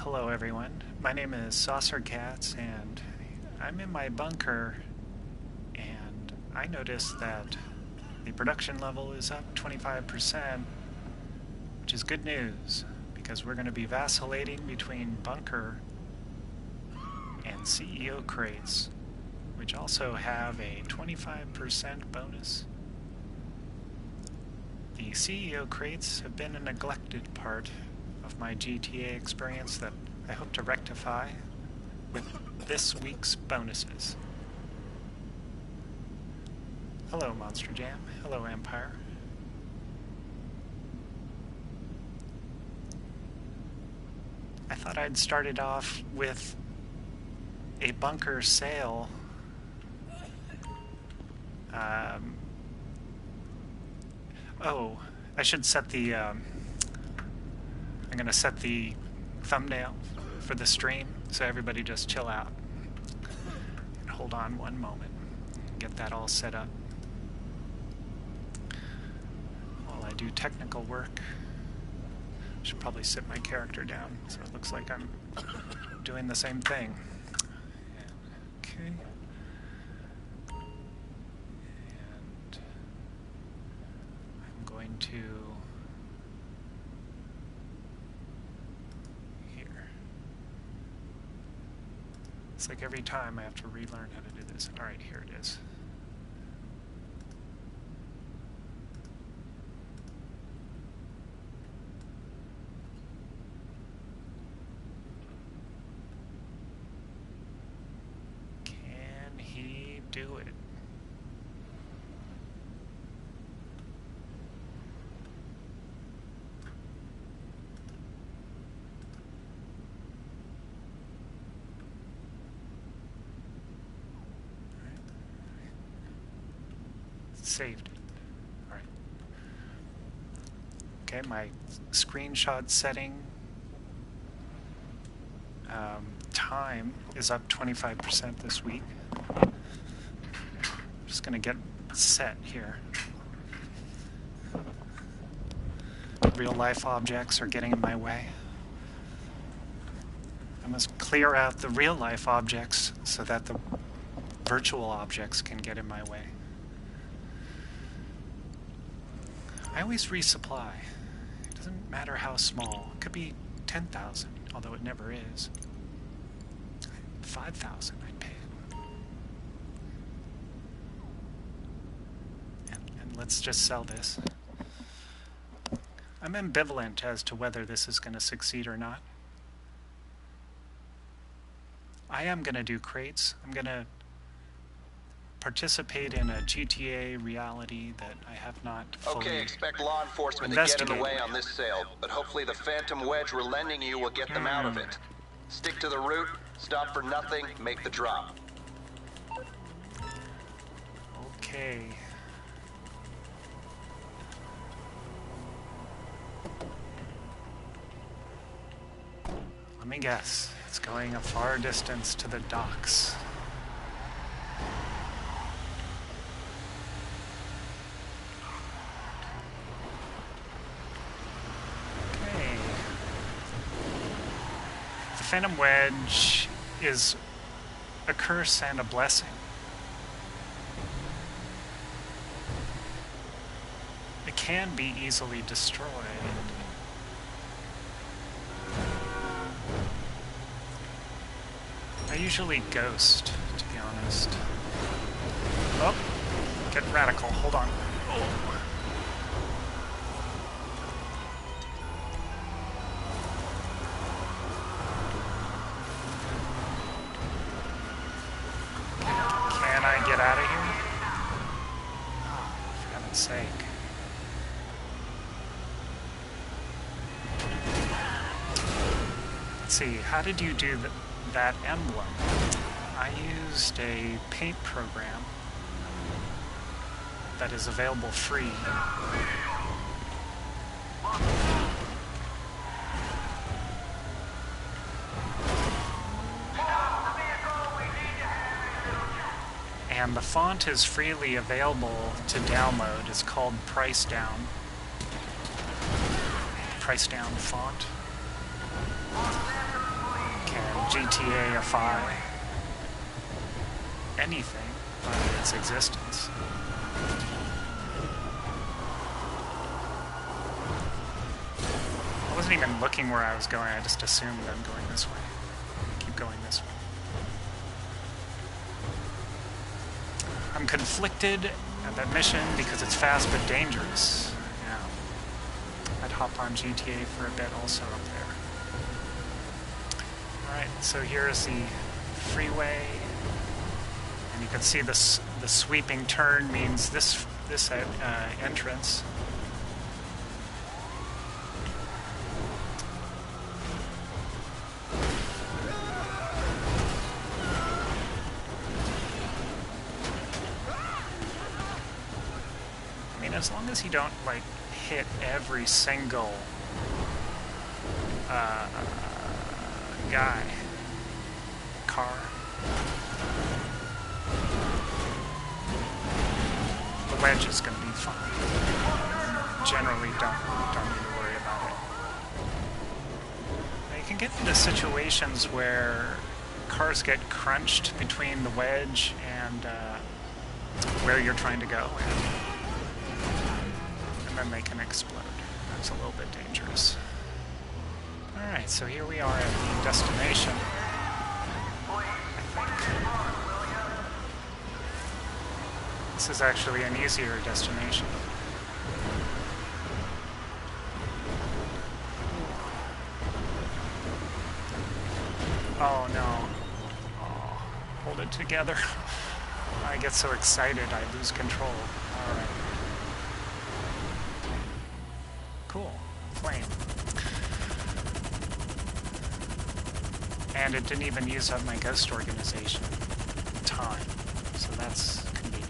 Hello everyone, my name is Saucercats and I'm in my bunker and I noticed that the production level is up 25%, which is good news because we're going to be vacillating between bunker and CEO crates, which also have a 25% bonus. The CEO crates have been a neglected part of my GTA experience that I hope to rectify with this week's bonuses. Hello Monster Jam, hello Empire. I thought I'd started off with a bunker sale. Oh, I should set the I'm gonna set the thumbnail for the stream, so everybody just chill out. And hold on one moment. Get that all set up. While I do technical work, I should probably sit my character down so it looks like I'm doing the same thing. Okay. And I'm going to It's like every time I have to relearn how to do this. Alright, here it is. Can he do it? Saved it. Alright. Okay, my screenshot setting time is up 25% this week. I'm just gonna get set here. Real life objects are getting in my way. I must clear out the real life objects so that the virtual objects can get in my way. I always resupply. It doesn't matter how small. It could be 10,000, although it never is. 5,000, I'd pay it. And let's just sell this. I'm ambivalent as to whether this is going to succeed or not. I am going to do crates. I'm going to participate in a GTA reality that I have not fully Okay, expect law enforcement to get in the way on this sale, but hopefully the Phantom Wedge we're lending you will get them out of it. Stick to the route, stop for nothing, make the drop. Okay. Let me guess. It's going a far distance to the docks. Phantom Wedge is a curse and a blessing. It can be easily destroyed. I usually ghost, to be honest. Oh, get radical, hold on. Oh. Get out of here? Oh, for heaven's sake. Let's see, how did you do that emblem? I used a paint program that is available free. And the font is freely available to download. It's called Price Down. Price Down font. can GTA-ify anything by its existence. I wasn't even looking where I was going, I just assumed I'm going this way. Keep going this way. I'm conflicted at that mission because it's fast but dangerous. Yeah. I'd hop on GTA for a bit also up there. Alright, so here's the freeway. And you can see the sweeping turn means this entrance. As long as you don't, like, hit every single car. The wedge is going to be fine. Generally, don't need to worry about it. Now, you can get into situations where cars get crunched between the wedge and where you're trying to go. And then they can explode. That's a little bit dangerous. Alright, so here we are at the destination. This is actually an easier destination. Oh no. Oh, hold it together. I get so excited I lose control. Alright. Cool. Flame. And it didn't even use up my ghost organization time, so that's convenient.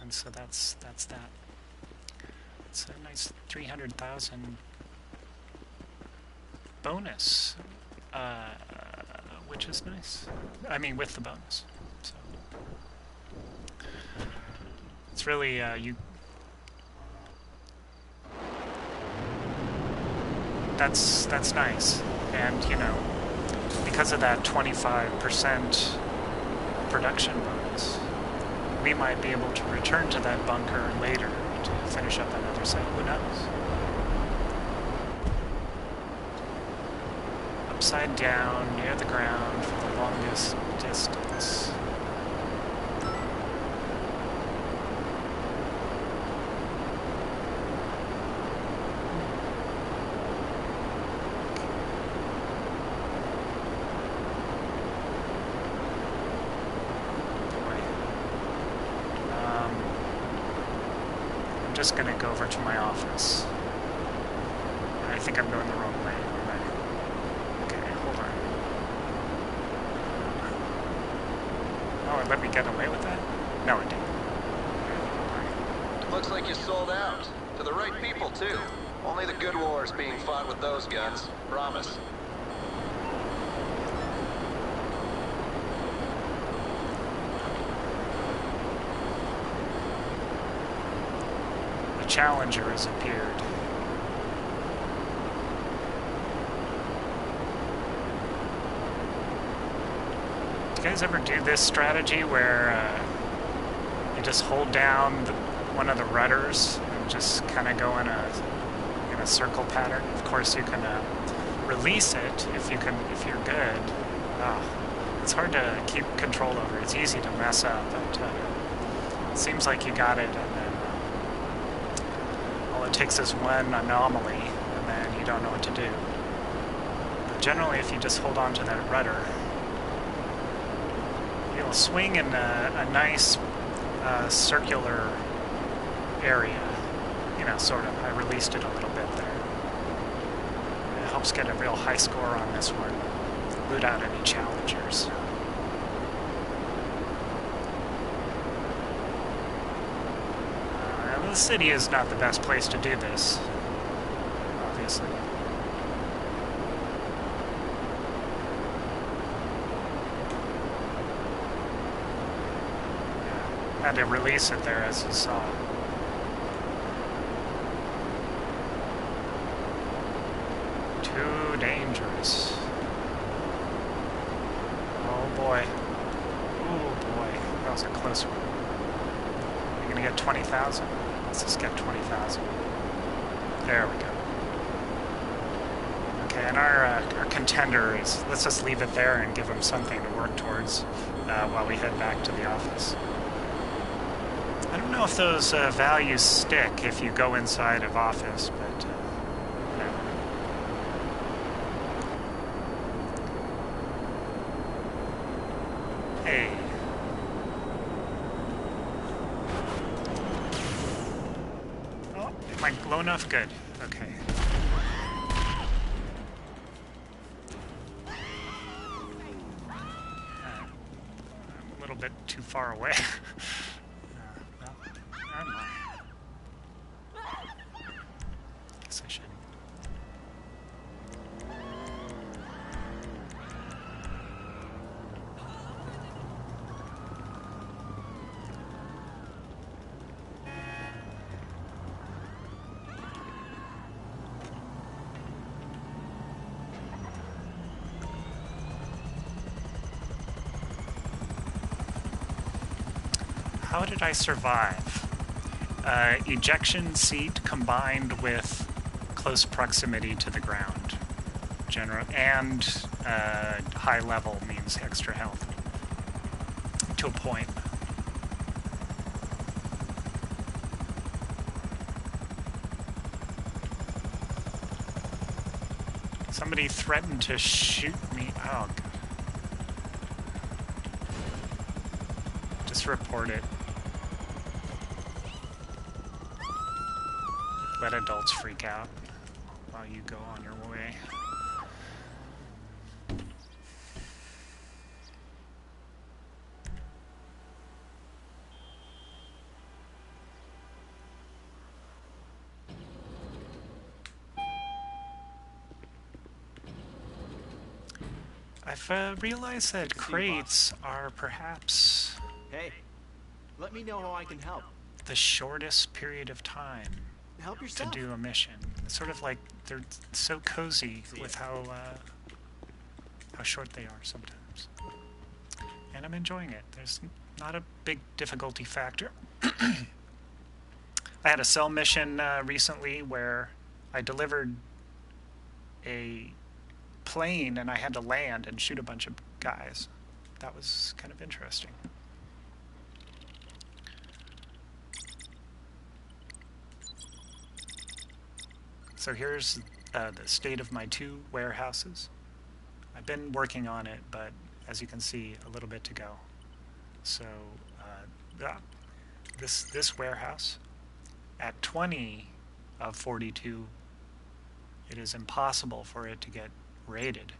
And so that's that. It's a nice 300,000 bonus. Which is nice. I mean, with the bonus. So it's really that's nice, and you know, because of that 25% production bonus, we might be able to return to that bunker later to finish up another site. Who knows? Upside down, near the ground, for the longest distance. I'm just gonna go over to my office. I think I'm going the wrong way. Oh, it let me get away with that? No, it didn't. Looks like you sold out. To the right people, too. Only the good wars being fought with those guns. Promise. The Challenger has appeared. Do you guys ever do this strategy where you just hold down one of the rudders and just kind of go in a circle pattern? Of course, you can release it if you're good. Oh, it's hard to keep control over. It's easy to mess up, but it seems like you got it, and then all it takes is one anomaly, and then you don't know what to do. But generally, if you just hold on to that rudder, you'll swing in a nice circular area, you know, sort of. I released it a little bit there. It helps get a real high score on this one. Loot out any challengers. The city is not the best place to do this, obviously. Had to release it there, as you saw. Too dangerous. Oh boy. Oh boy. That was a close one. You're gonna get 20,000? Let's just get 20,000. There we go. Okay, and our contender is, let's just leave it there and give him something to work towards while we head back to the office. I don't know if those values stick if you go inside of office, but whatever. Hey. Oh, am I low enough? Good. Okay. I'm a little bit too far away. Well, never mind. Guess I should. How did I survive? Ejection seat combined with close proximity to the ground. And high level means extra health. To a point. Somebody threatened to shoot me. Oh, God. Just report it. Let adults freak out while you go on your way. I've realized that crates are perhaps... Hey, let me know how I can help. ...the shortest period of time Help yourself. to do a mission. It's sort of like they're so cozy with how short they are sometimes. And I'm enjoying it. There's not a big difficulty factor. I had a cell mission recently where I delivered a plane and I had to land and shoot a bunch of guys. That was kind of interesting. So here's the state of my 2 warehouses. I've been working on it, but as you can see, a little bit to go. So this warehouse, at 20 of 42, it is impossible for it to get raided.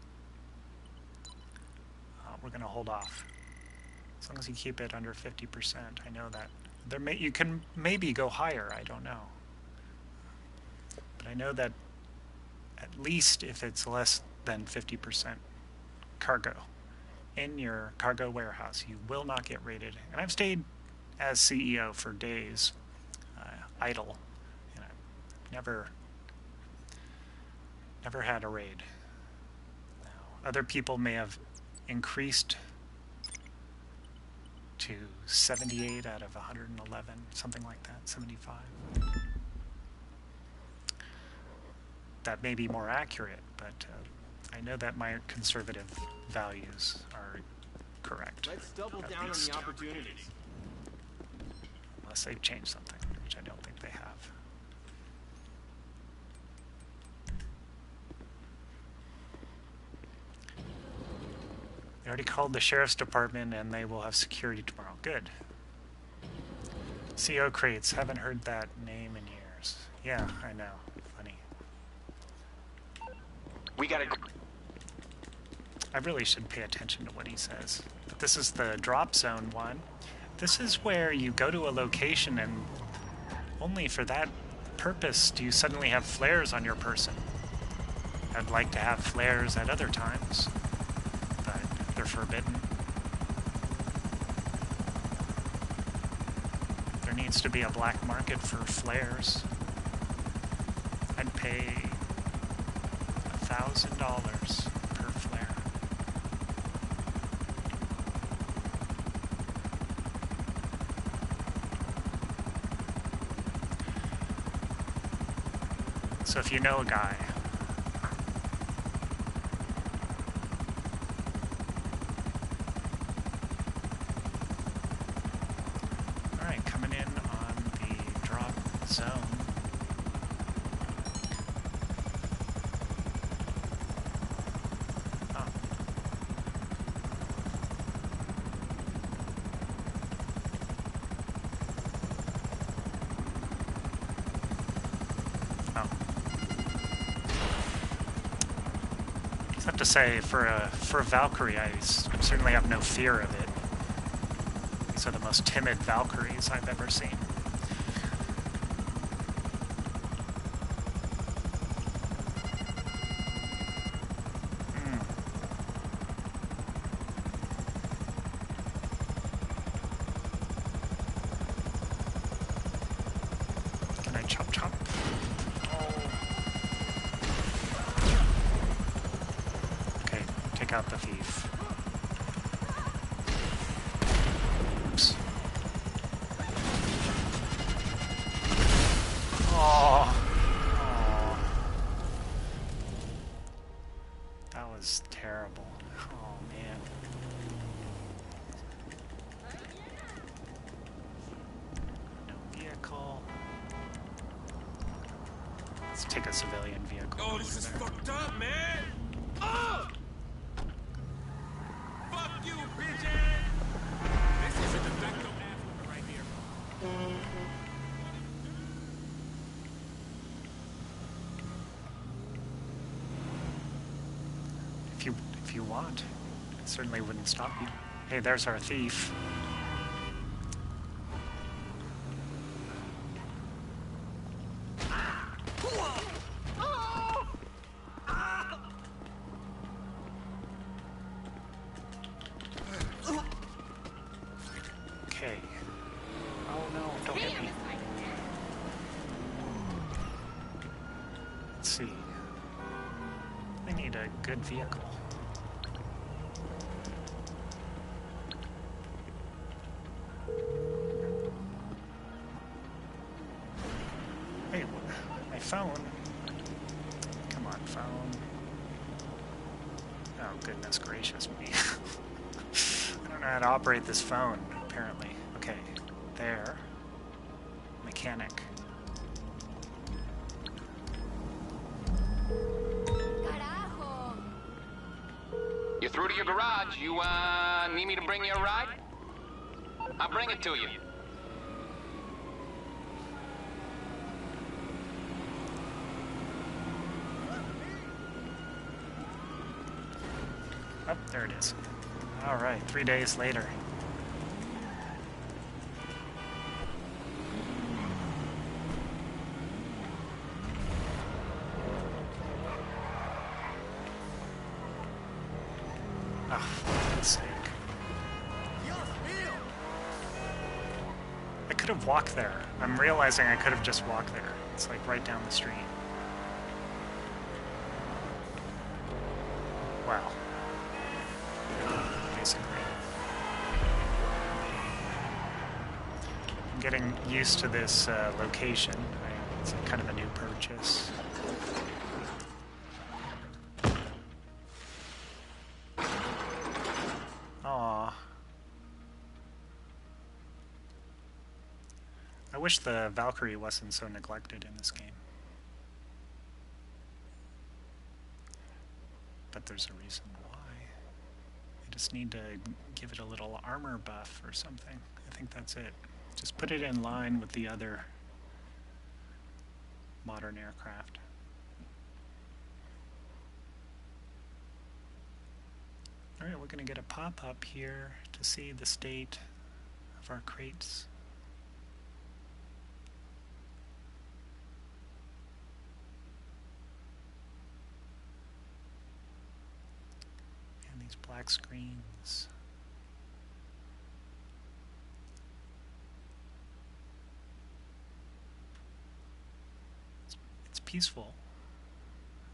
We're going to hold off. As long as you keep it under 50%, I know that. You can maybe go higher, I don't know. But I know that at least if it's less than 50% cargo in your cargo warehouse, you will not get raided. And I've stayed as CEO for days, idle, and I've never had a raid. Now, other people may have increased to 78 out of 111, something like that, 75. That may be more accurate, but I know that my conservative values are correct. Let's double down on the opportunities. Unless they've changed something, which I don't think they have. They already called the sheriff's department and they will have security tomorrow. Good. CO crates, haven't heard that name in years. Yeah, I know. Funny. We gotta... I really should pay attention to what he says. But this is the drop zone one. This is where you go to a location and only for that purpose do you suddenly have flares on your person. I'd like to have flares at other times, but they're forbidden. There needs to be a black market for flares. I'd pay $1,000 per flare. So if you know a guy, alright, coming in on the drop zone. Oh. Oh. I have to say, for a Valkyrie, I certainly have no fear of it. These are the most timid Valkyries I've ever seen. Can I chop chop? Okay, take out the thief. Oops. Oh. That was terrible. Oh man. No vehicle. Let's take a civilian vehicle. Oh, this is fucked up, man! Oh! Fuck you, bitch ass! This is a de facto Africa right here. If you want, it certainly wouldn't stop you. Hey, there's our thief. Okay. Oh no, don't hit me. Let's see. I need a good vehicle. Hey, my phone. Come on, phone. Oh, goodness gracious me. I don't know how to operate this phone, apparently. Okay, there. Mechanic. You're through to your garage. You, need me to bring you a ride? I'll bring it to you. Oh, there it is. Alright, 3 days later. Oh, for God's sake. I could have walked there. I'm realizing I could have just walked there. It's like right down the street. Wow. Basically. I'm getting used to this location. It's kind of a new purchase. Aww. I wish the Valkyrie wasn't so neglected in this game. But there's a reason why. I just need to give it a little armor buff or something. I think that's it. Just put it in line with the other modern aircraft. Alright, we're going to get a pop-up here to see the state of our crates. And these black screens. It's peaceful,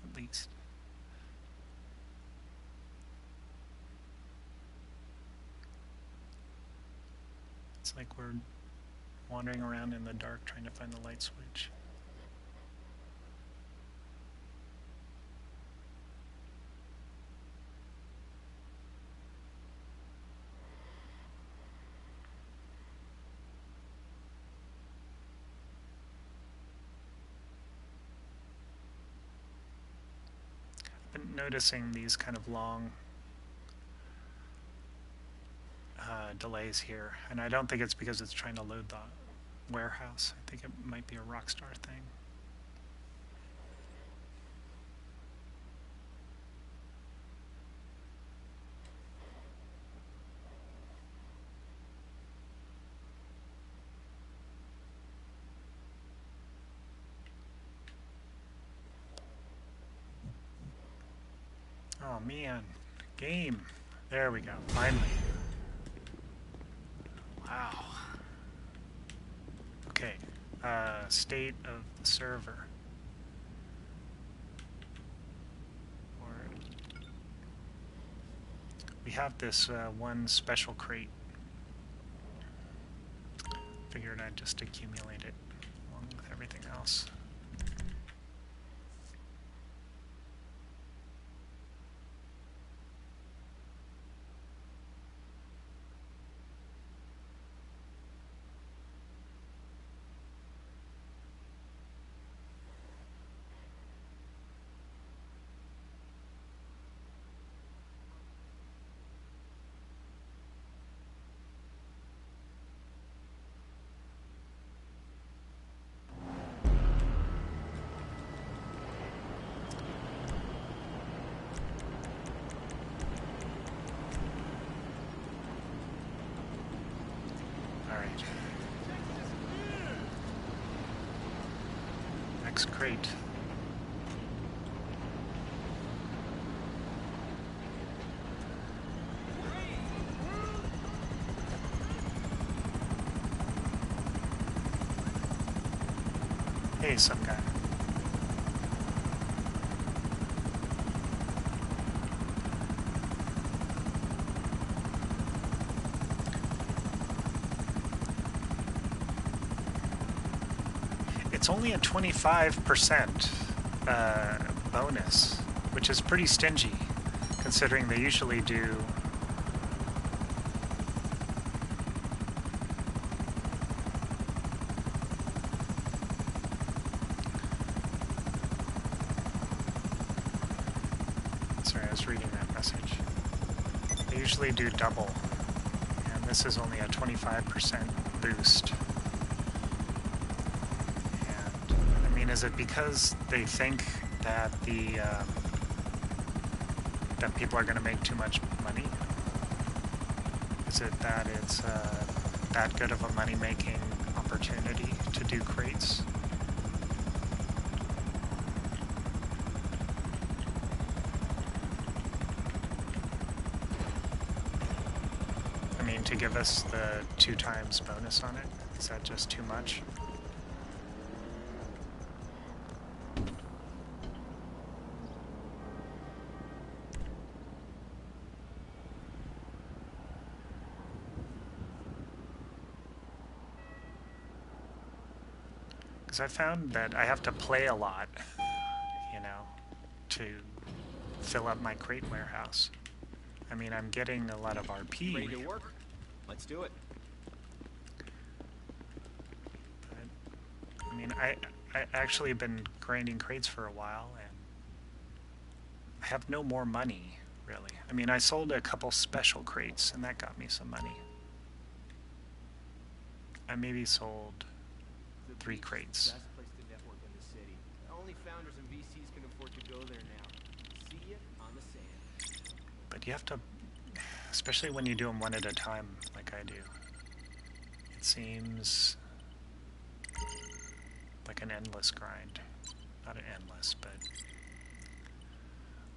at least. It's like we're wandering around in the dark trying to find the light switch. I've been noticing these kind of long delays here, and I don't think it's because it's trying to load the warehouse. I think it might be a Rockstar thing. Oh man, game. There we go, finally. Wow. Okay, state of the server. We have this one special crate. Figured I'd just accumulate it along with everything else. Next crate. Hey, some guy. It's only a 25% bonus, which is pretty stingy, considering they usually do. Sorry, I was reading that message. They usually do double, and this is only a 25% boost. Is it because they think that that people are going to make too much money? Is it that it's that good of a money-making opportunity to do crates? I mean, to give us the 2 times bonus on it, is that just too much? Because I found that I have to play a lot, you know, to fill up my crate warehouse. I mean, I'm getting a lot of RP. Ready to work? Let's do it. But, I mean, I actually been grinding crates for a while, and I have no more money, really. I mean, I sold a couple special crates, and that got me some money. I maybe sold 3 crates. Best place to network in the city. Only founders and VCs can afford to go there now. See ya on the sand. But you have to, especially when you do them one at a time, like I do. It seems like an endless grind. Not an endless, but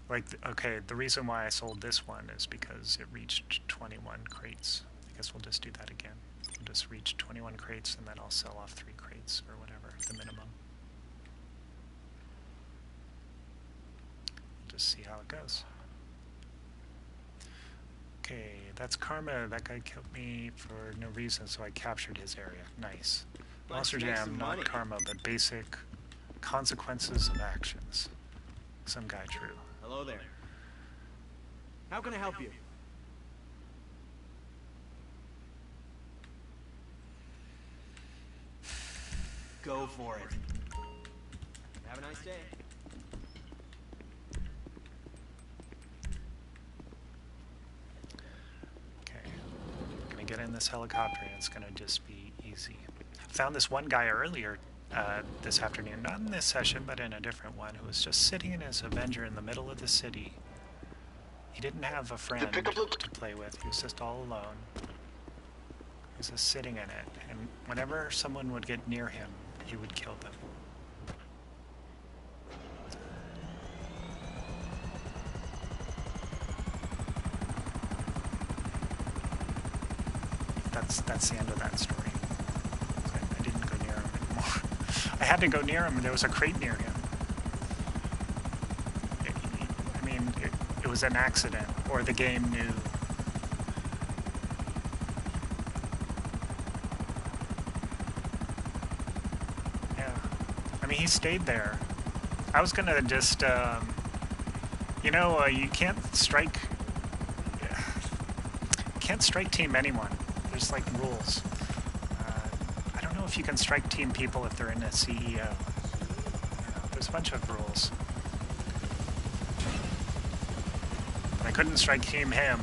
like, okay, the reason why I sold this one is because it reached 21 crates. I guess we'll just do that again. We'll just reach 21 crates, and then I'll sell off 3 crates, or whatever, the minimum. Just see how it goes. Okay, that's karma. That guy killed me for no reason, so I captured his area. Nice. Monster Jam, not karma, but basic consequences of actions. Some guy true. Hello there. How can I help you? Go for it. Have a nice day. Okay. I'm gonna get in this helicopter and it's gonna just be easy. Found this one guy earlier this afternoon, not in this session, but in a different one, who was just sitting in his Avenger in the middle of the city. He didn't have a friend to play with. He was just all alone. He was just sitting in it, and whenever someone would get near him, he would kill them. That's the end of that story. I didn't go near him anymore. I had to go near him, and there was a crate near him. It was an accident, or the game knew. Yeah. I mean, he stayed there. I was gonna just, you can't strike... can't strike team anyone. There's, like, rules. I don't know if you can strike team people if they're in a CEO. There's a bunch of rules. I couldn't strike team him,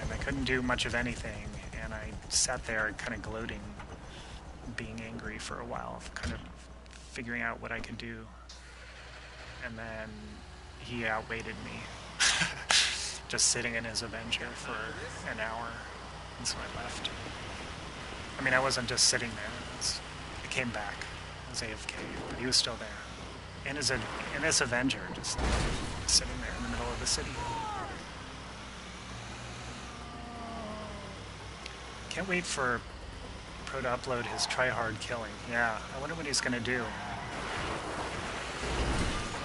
and I couldn't do much of anything, and I sat there kind of gloating, being angry for a while, kind of figuring out what I could do. And then he outweighted me, just sitting in his Avenger for an hour, and so I left. I mean, I wasn't just sitting there, I came back. I was AFK, but he was still there. In his Avenger, just sitting there in the middle of the city. Can't wait for Pro to upload his try-hard killing. Yeah, I wonder what he's gonna do.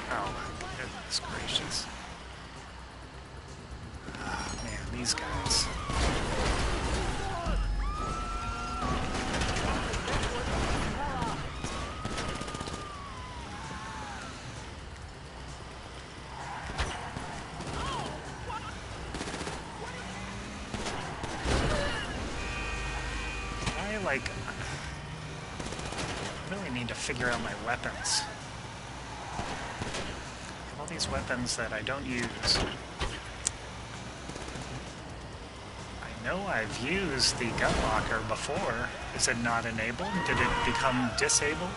Oh, goodness gracious. Oh, man, these guys. I really need to figure out my weapons. I have all these weapons that I don't use. I know I've used the gun locker before. Is it not enabled? Did it become disabled?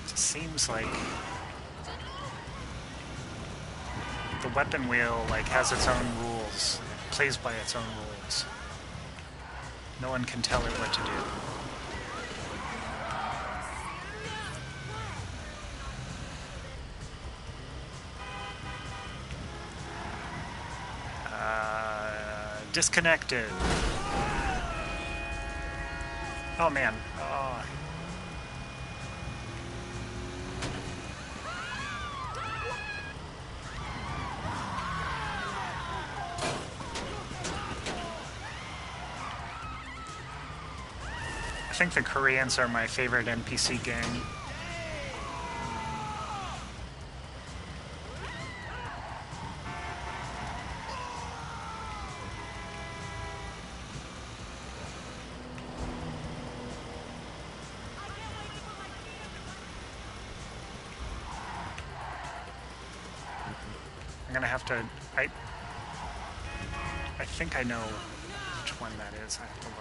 It just seems like the weapon wheel has its own rules. It plays by its own rules. No one can tell it what to do. Disconnected. Oh man. Oh. I think the Koreans are my favorite NPC gang. I'm gonna have to... I think I know which one that is. I have to look.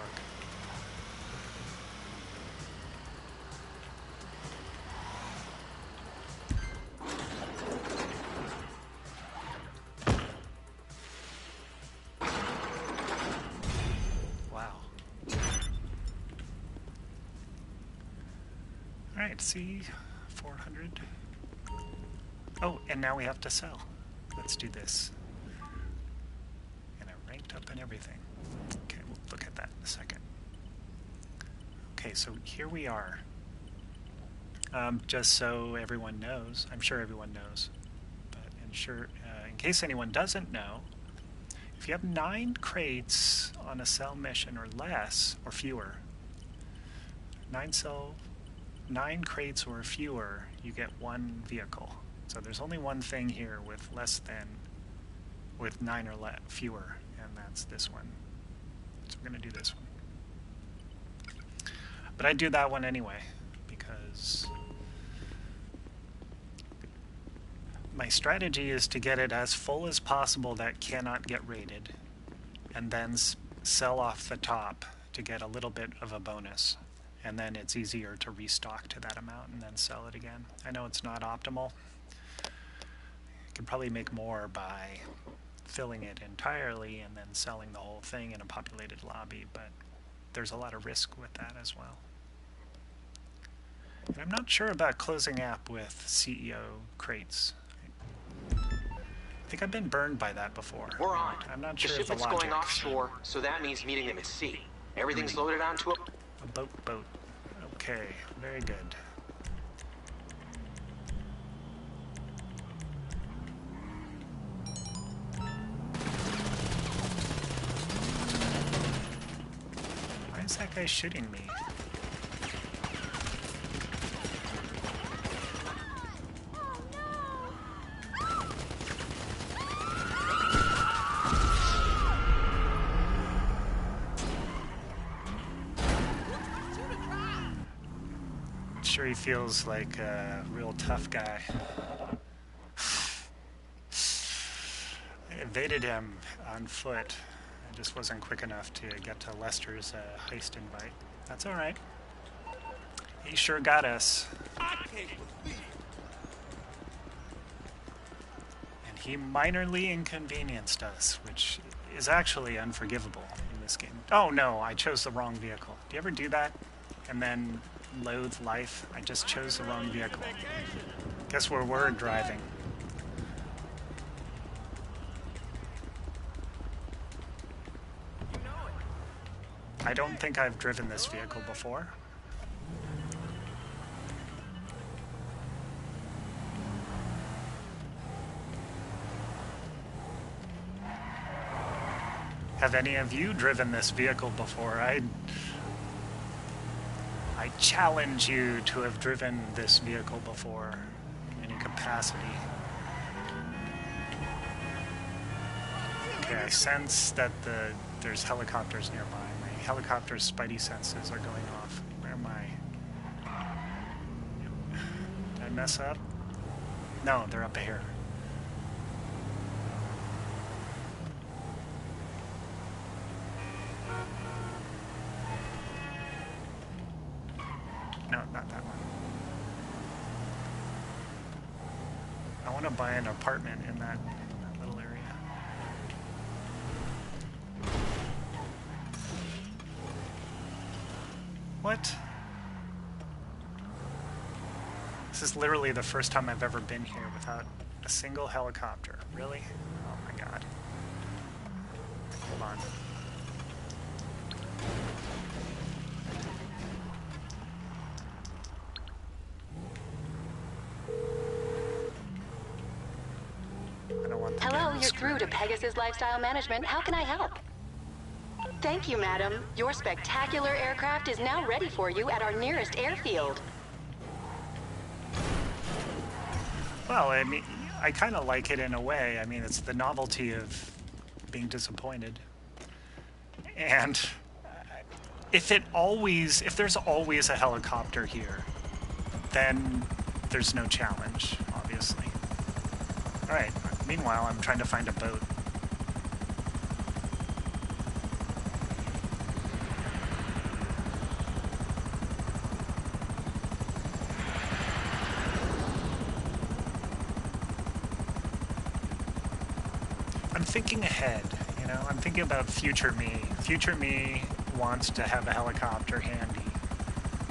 Alright, see, 400. Oh, and now we have to sell. Let's do this. And I ranked up and everything. Okay, we'll look at that in a second. Okay, so here we are. Just so everyone knows, I'm sure everyone knows, but in case anyone doesn't know, if you have 9 crates on a cell mission or less, or fewer, 9 crates or fewer, you get 1 vehicle. So there's only one thing here with with 9 or fewer, and that's this one. So we're going to do this one. But I do that one anyway, because my strategy is to get it as full as possible that cannot get raided, and then sell off the top to get a little bit of a bonus. And then it's easier to restock to that amount and then sell it again. I know it's not optimal. You can probably make more by filling it entirely and then selling the whole thing in a populated lobby, but there's a lot of risk with that as well. And I'm not sure about closing app with CEO crates. I think I've been burned by that before. We're on. I'm not sure the of the shipment's logic. going offshore, so that means meeting them at sea. Everything's loaded onto a boat. Okay, very good. Why is that guy shooting me? Sure, he feels like a real tough guy. I evaded him on foot. I just wasn't quick enough to get to Lester's heist invite. That's all right. He sure got us. And he minorly inconvenienced us, which is actually unforgivable in this game. Oh no, I chose the wrong vehicle. Do you ever do that? And then loathe life? I just chose the wrong vehicle. Guess where we're driving. I don't think I've driven this vehicle before. Have any of you driven this vehicle before? I challenge you to have driven this vehicle before in any capacity. Okay, I sense that there's helicopters nearby. My helicopter's spidey senses are going off. Where am I? Did I mess up? No, they're up here. No, not that one. I want to buy an apartment in that little area. What? This is literally the first time I've ever been here without a single helicopter. Really? Oh my god. Hold on. Hello, you're through to Pegasus Lifestyle Management. How can I help? Thank you, madam. Your spectacular aircraft is now ready for you at our nearest airfield. Well, I mean, I kind of like it in a way. I mean, it's the novelty of being disappointed. And if there's always a helicopter here, then there's no challenge, obviously. All right. Meanwhile, I'm trying to find a boat. I'm thinking ahead, you know? I'm thinking about future me. Future me wants to have a helicopter handy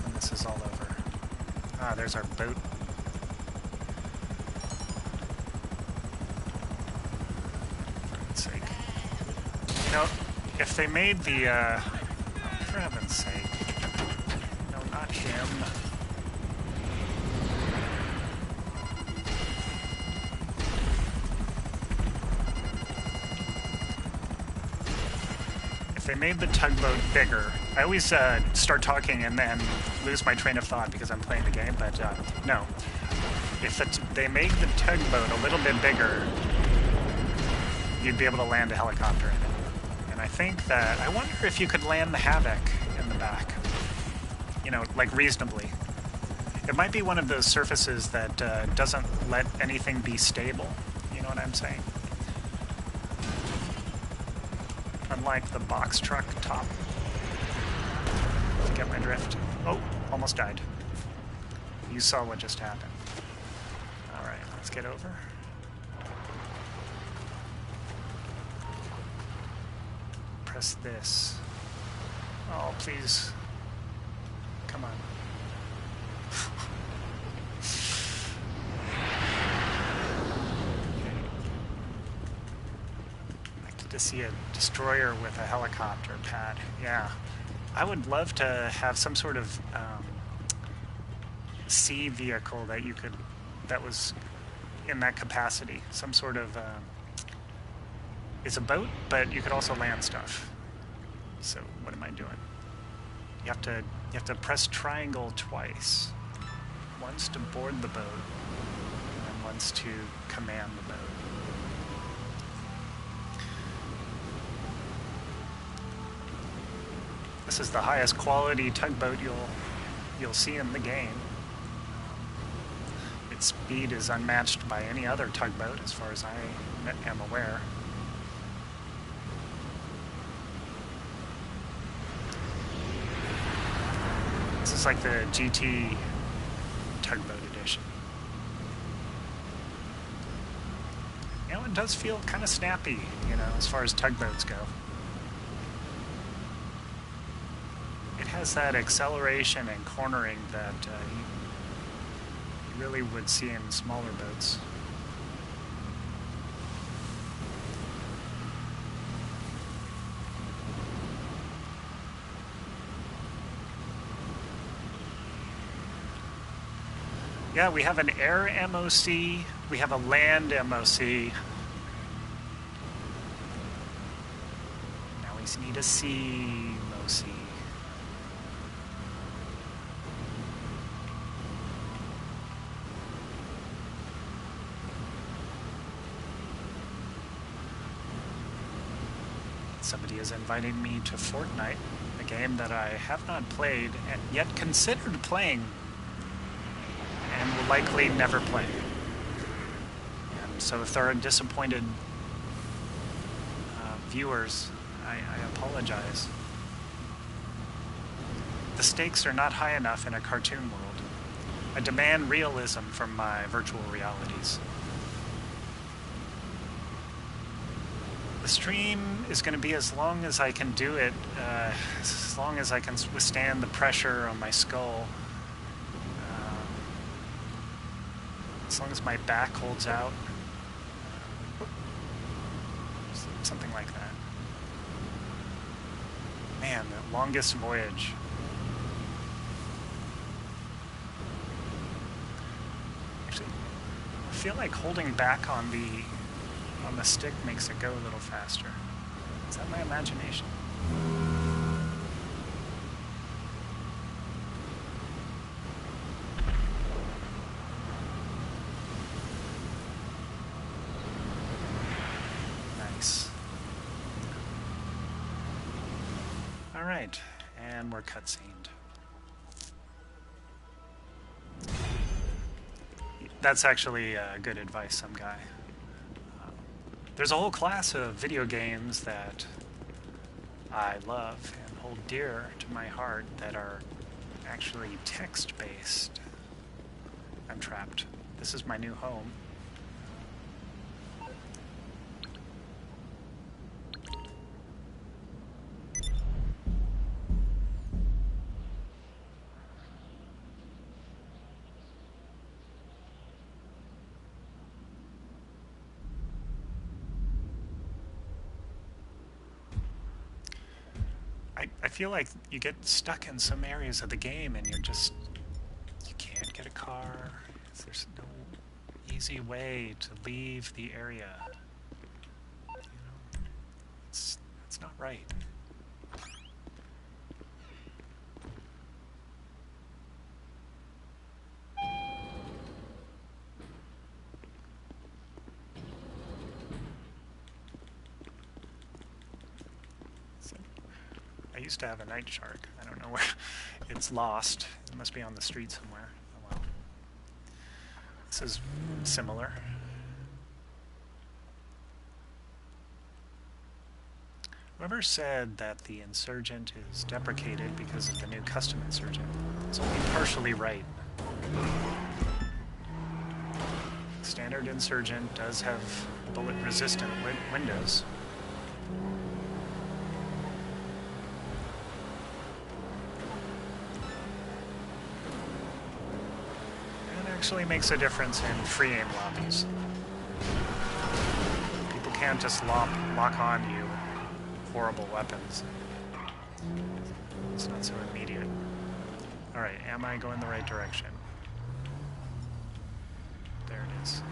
when this is all over. Ah, there's our boat. You know, if they made the, for heaven's sake. No, not him. if they made the tugboat bigger, I always start talking and then lose my train of thought because I'm playing the game, but no. If they made the tugboat a little bit bigger, you'd be able to land a helicopter in it. And I think that, I wonder if you could land the Havoc in the back. You know, like reasonably. It might be one of those surfaces that doesn't let anything be stable. You know what I'm saying? Unlike the box truck top. If you get my drift. Oh, almost died. You saw what just happened. Alright, let's get over. Press this. Oh, please. Come on. To see a destroyer with a helicopter pad. Yeah. I would love to have some sort of sea vehicle that you could, that was in that capacity. Some sort of, it's a boat, but you could also land stuff. So what am I doing? You have to press triangle twice. Once to board the boat, and once to command the boat. This is the highest quality tugboat you'll see in the game. Its speed is unmatched by any other tugboat, as far as I am aware. This is like the GT tugboat edition. You know, it does feel kind of snappy, you know, as far as tugboats go. It has that acceleration and cornering that you really would see in smaller boats. Yeah, we have an air MOC, we have a land MOC. Now we need a sea MOC. Somebody is inviting me to Fortnite, a game that I have not played and yet considered playing and will likely never play. And so if there are disappointed viewers, I apologize. The stakes are not high enough in a cartoon world. I demand realism from my virtual realities. The stream is going to be as long as I can do it, as long as I can withstand the pressure on my skull. As long as my back holds out. Something like that. Man, the longest voyage. Actually, I feel like holding back on the stick makes it go a little faster. Is that my imagination? Nice. All right, and we're cutscened. That's actually good advice, some guy. There's a whole class of video games that I love and hold dear to my heart that are actually text-based. I'm trapped. This is my new home. I feel like you get stuck in some areas of the game and you can't get a car. There's no easy way to leave the area. You know, it's not right. used to have a night shark. I don't know where it's lost. It must be on the street somewhere. Oh well. This is similar. Whoever said that the Insurgent is deprecated because of the new custom Insurgent is only partially right. Standard Insurgent does have bullet-resistant windows. And it actually makes a difference in free aim lobbies. People can't just lock on you horrible weapons. It's not so immediate. Alright, am I going the right direction? There it is.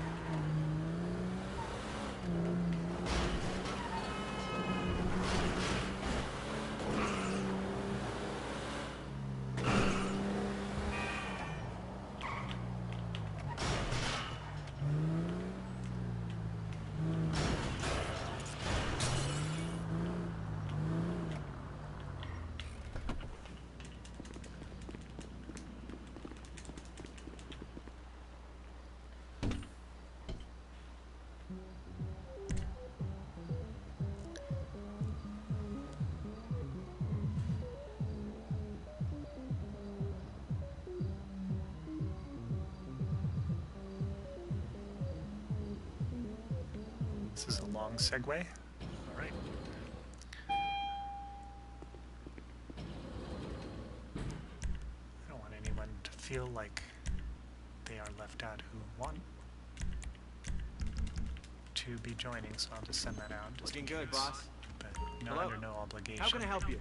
This is a long segue. All right. I don't want anyone to feel like they are left out who want to be joining, so I'll just send that out. Just Looking good, boss. But no, Hello? under no obligation. How can I help you?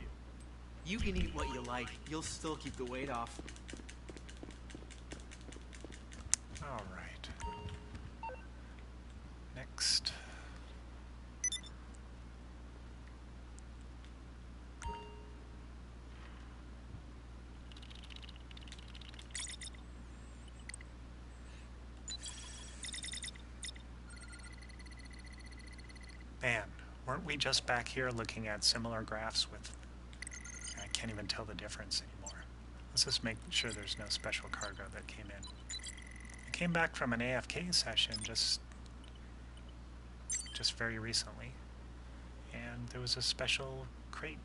You can eat what you like. You'll still keep the weight off. All right. Next. Man, weren't we just back here looking at similar graphs with... I can't even tell the difference anymore. Let's just make sure there's no special cargo that came in. I came back from an AFK session just very recently, and there was a special crate,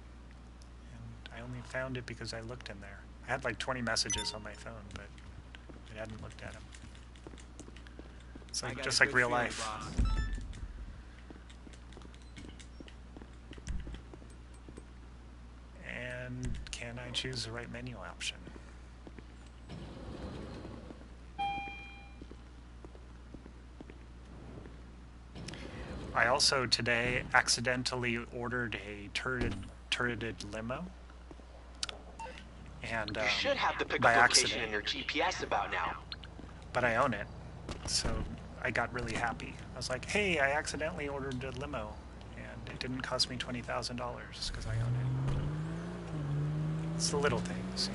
and I only found it because I looked in there. I had like 20 messages on my phone, but I hadn't looked at them. It's like, just like real life. Boss. And can I choose the right menu option? I also today accidentally ordered a turreted limo. And You should have the by pickup location accident. in your GPS about now. But I own it, so I got really happy. I was like, hey, I accidentally ordered a limo, and it didn't cost me $20,000 because I own it. It's the little things.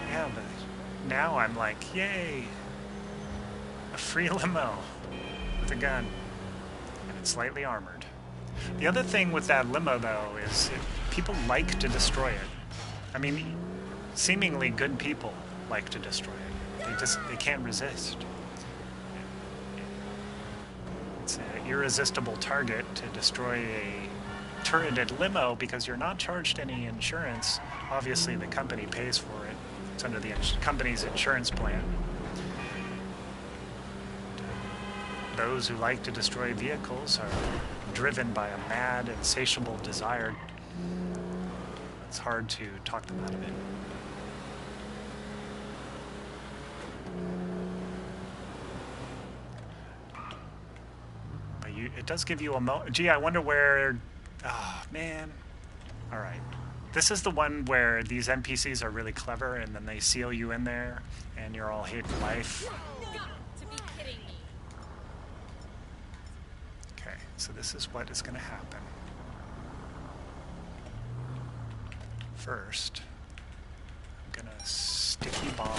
Yeah, but now I'm like, yay! A free limo with a gun. And it's slightly armored. The other thing with that limo, though, is people like to destroy it. I mean, seemingly good people like to destroy it. They can't resist. It's an irresistible target to destroy a turreted limo because you're not charged any insurance. Obviously, the company pays for it. It's under the company's insurance plan. Those who like to destroy vehicles are driven by a mad, insatiable desire. It's hard to talk them out of it. But it does give you a gee, I wonder where... Ah, man. Alright. This is the one where these NPCs are really clever and then they seal you in there and you're all hating life. Okay, so this is what is going to happen. First, I'm going to sticky bomb...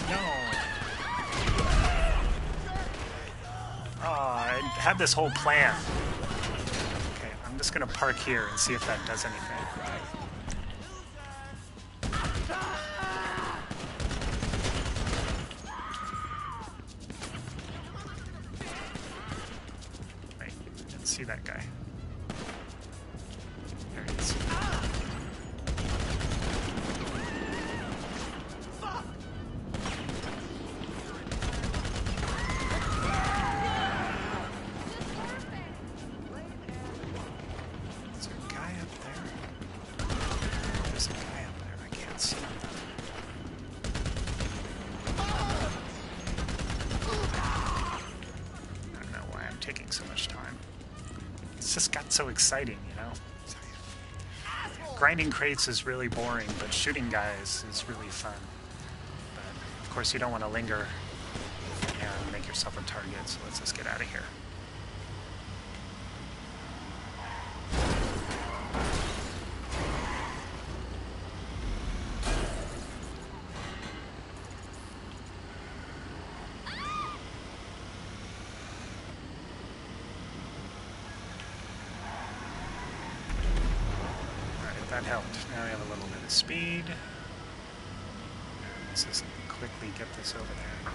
No! Oh, had this whole plan. Okay, I'm just gonna park here and see if that does anything. Wait, I didn't see that guy. There he is. So exciting, you know? Grinding crates is really boring, but shooting guys is really fun. But of course you don't want to linger and make yourself a target, so let's just get out of here. That helped. Now we have a little bit of speed. Let's just quickly get this over there.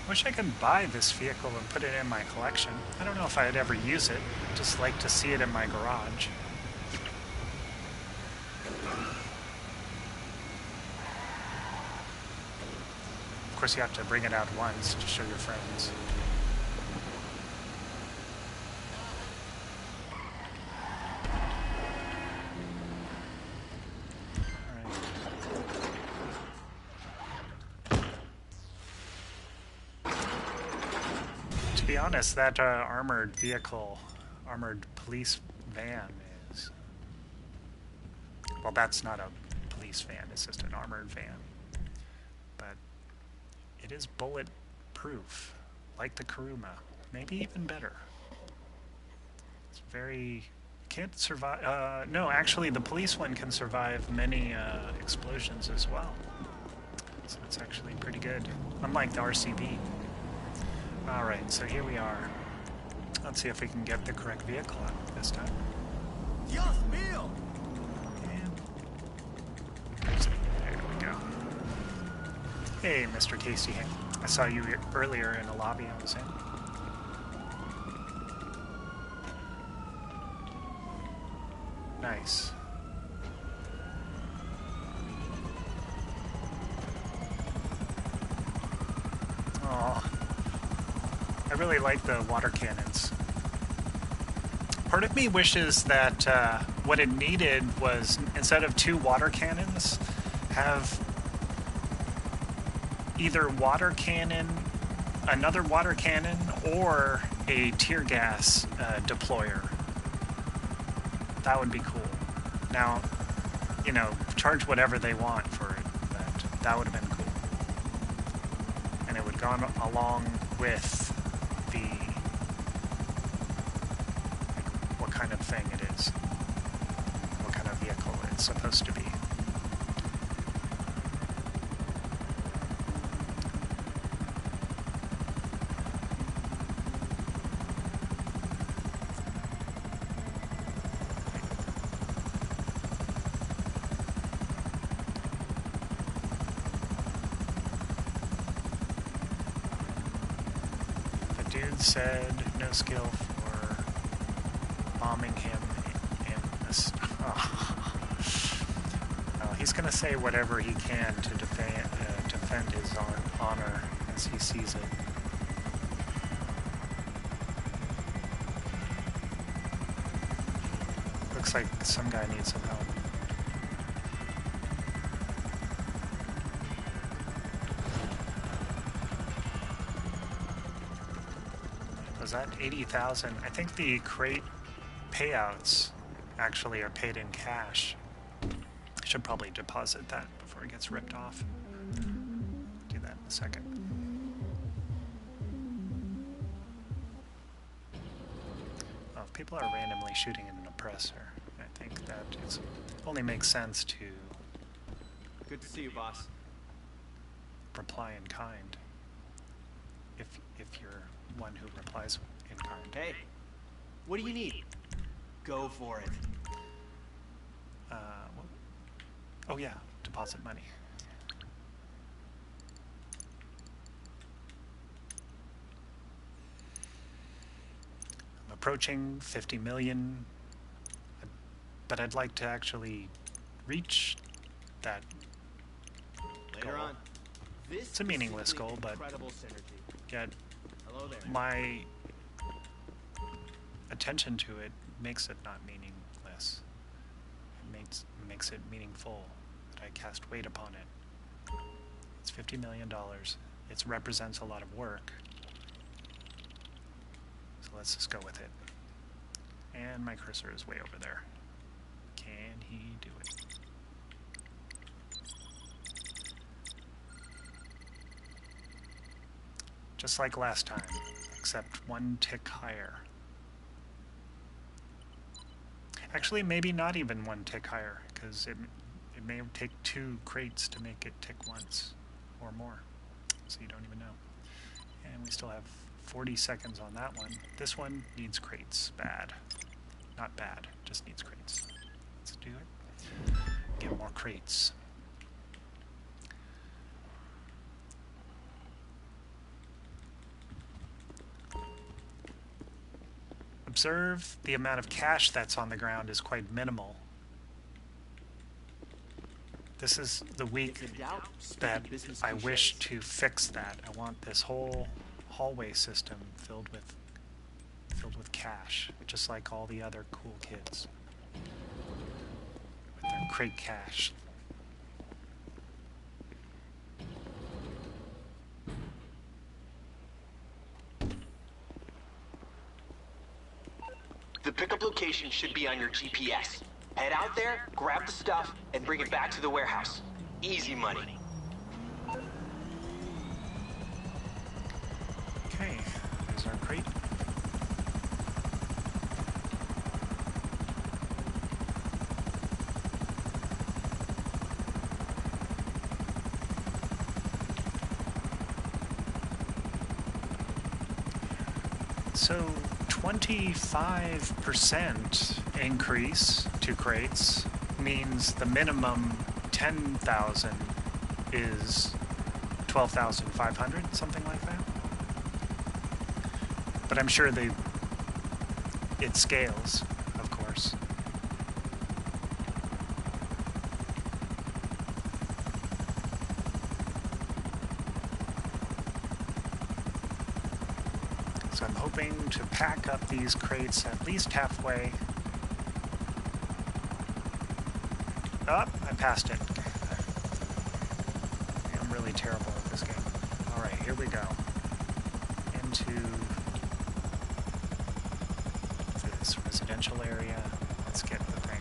Wish I could buy this vehicle and put it in my collection. I don't know if I'd ever use it. I'd just like to see it in my garage. Of course, you have to bring it out once to show your friends. To be honest, that armored vehicle, armored police van is... Well, that's not a police van, it's just an armored van. But it is bulletproof, like the Kuruma. Maybe even better. It's very... Can't survive... no, actually, the police one can survive many explosions as well. So it's actually pretty good, unlike the RCB. Alright, so here we are. Let's see if we can get the correct vehicle out this time. Dios mío! And there we go. Hey, Mr. Tasty Ham. I saw you earlier in a lobby I was in. Nice. Aww. I really like the water cannons. Part of me wishes that what it needed was, instead of 2 water cannons, have either water cannon, another water cannon, or a tear gas deployer. That would be cool. Now, you know, charge whatever they want for it, but that would have been cool. And it would go along with the, like, what kind of thing it is, what kind of vehicle it's supposed to be. Said no skill for bombing him in this. Oh. Well, he's going to say whatever he can to defend his honor as he sees it. Looks like some guy needs some help. Was that 80,000? I think the crate payouts actually are paid in cash. I should probably deposit that before it gets ripped off. Do that in a second. Well, if people are randomly shooting at an oppressor, I think that it only makes sense to... Good to see you, boss. reply in kind. if you're one who replies in kind. Hey, what do you need? Go for it. Oh yeah, deposit money. I'm approaching 50 million, but I'd like to actually reach that Later goal. on. This It's a meaningless is simply goal, but incredible synergy. yet Hello there. my attention to it makes it not meaningless. It makes it meaningful that I cast weight upon it. It's $50 million. It represents a lot of work. So let's just go with it. And my cursor is way over there. Can he do it? Just like last time, except one tick higher. Actually, maybe not even one tick higher, because it may take 2 crates to make it tick once or more. So you don't even know. And we still have 40 seconds on that one. This one needs crates. Bad. Not bad, just needs crates. Let's do it. Get more crates. Observe the amount of cash that's on the ground is quite minimal. This is the week that I wish to fix that. I want this whole hallway system filled with cash, just like all the other cool kids with their crate cash. The pickup location should be on your GPS. Head out there, grab the stuff, and bring it back to the warehouse. Easy money. Okay, there's our crate. So 25% increase to crates means the minimum 10,000 is 12,500, something like that. But I'm sure it scales, of course. So I'm hoping to pack up these crates at least halfway. Oh, I passed it. I'm really terrible at this game. Alright, here we go. Into this residential area. Let's get the thing.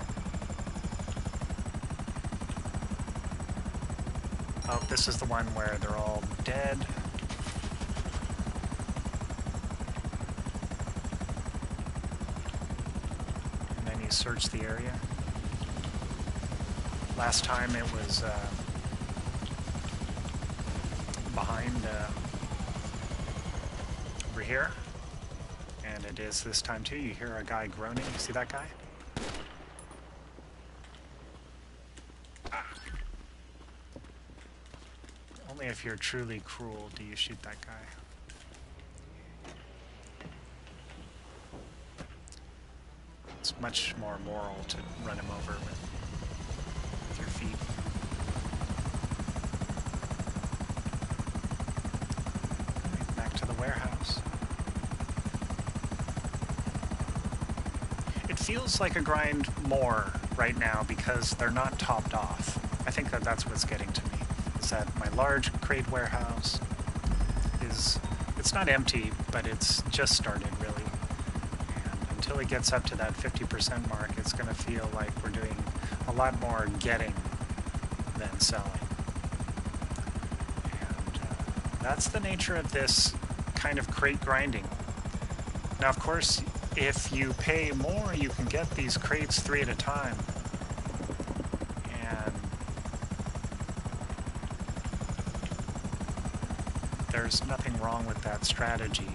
Oh, this is the one where they're all dead. Search the area. Last time it was behind over here, and it is this time too. You hear a guy groaning. You see that guy? Only if you're truly cruel do you shoot that guy. It's much more moral to run him over with your feet. Right, back to the warehouse. It feels like a grind more right now because they're not topped off. I think that's what's getting to me, is that my large crate warehouse it's not empty, but it's just started really. Until it gets up to that 50% mark, it's going to feel like we're doing a lot more getting than selling. And that's the nature of this kind of crate grinding. Now, of course, if you pay more, you can get these crates 3 at a time. And there's nothing wrong with that strategy,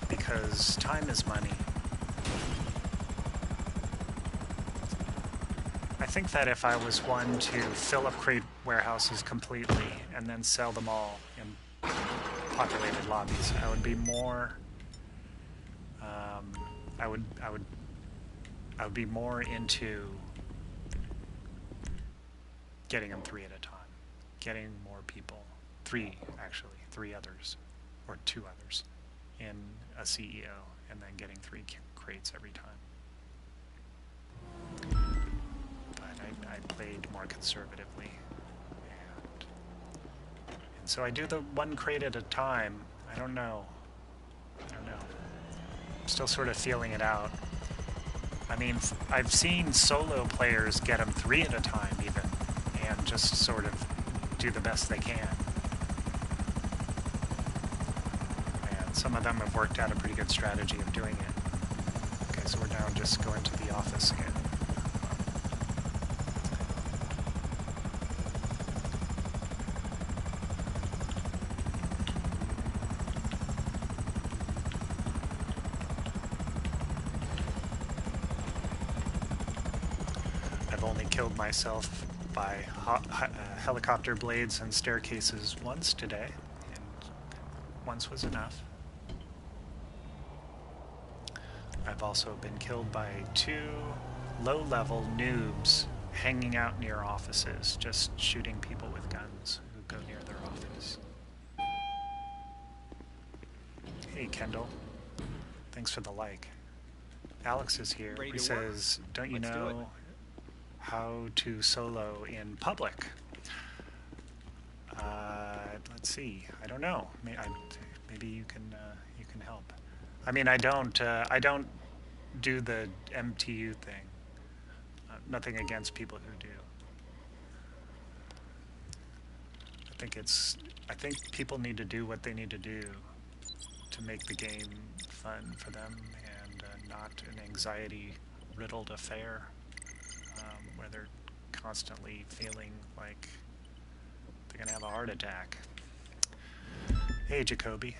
because time is money. I think that if I was one to fill up crate warehouses completely and then sell them all in populated lobbies, I would be more. I would be more into getting them 3 at a time, getting more people, 3 actually, 3 others, or 2 others, in a CEO, and then getting 3 crates every time. But I played more conservatively, and so I do the 1 crate at a time. I don't know. I'm still sort of feeling it out. I mean, I've seen solo players get them 3 at a time even, and just sort of do the best they can. And some of them have worked out a pretty good strategy of doing it. Okay, so we're now just going to the office again. Killed myself by helicopter blades and staircases once today, and once was enough. I've also been killed by 2 low-level noobs hanging out near offices, just shooting people with guns who go near their office. Hey Kendall, thanks for the like. Alex is here. He says, don't you know how to solo in public? Let's see. I don't know. Maybe you can help. I mean, I don't do the MTU thing. Nothing against people who do. I think people need to do what they need to do to make the game fun for them, and not an anxiety-riddled affair. Where they're constantly feeling like they're gonna have a heart attack. Hey, Jacoby.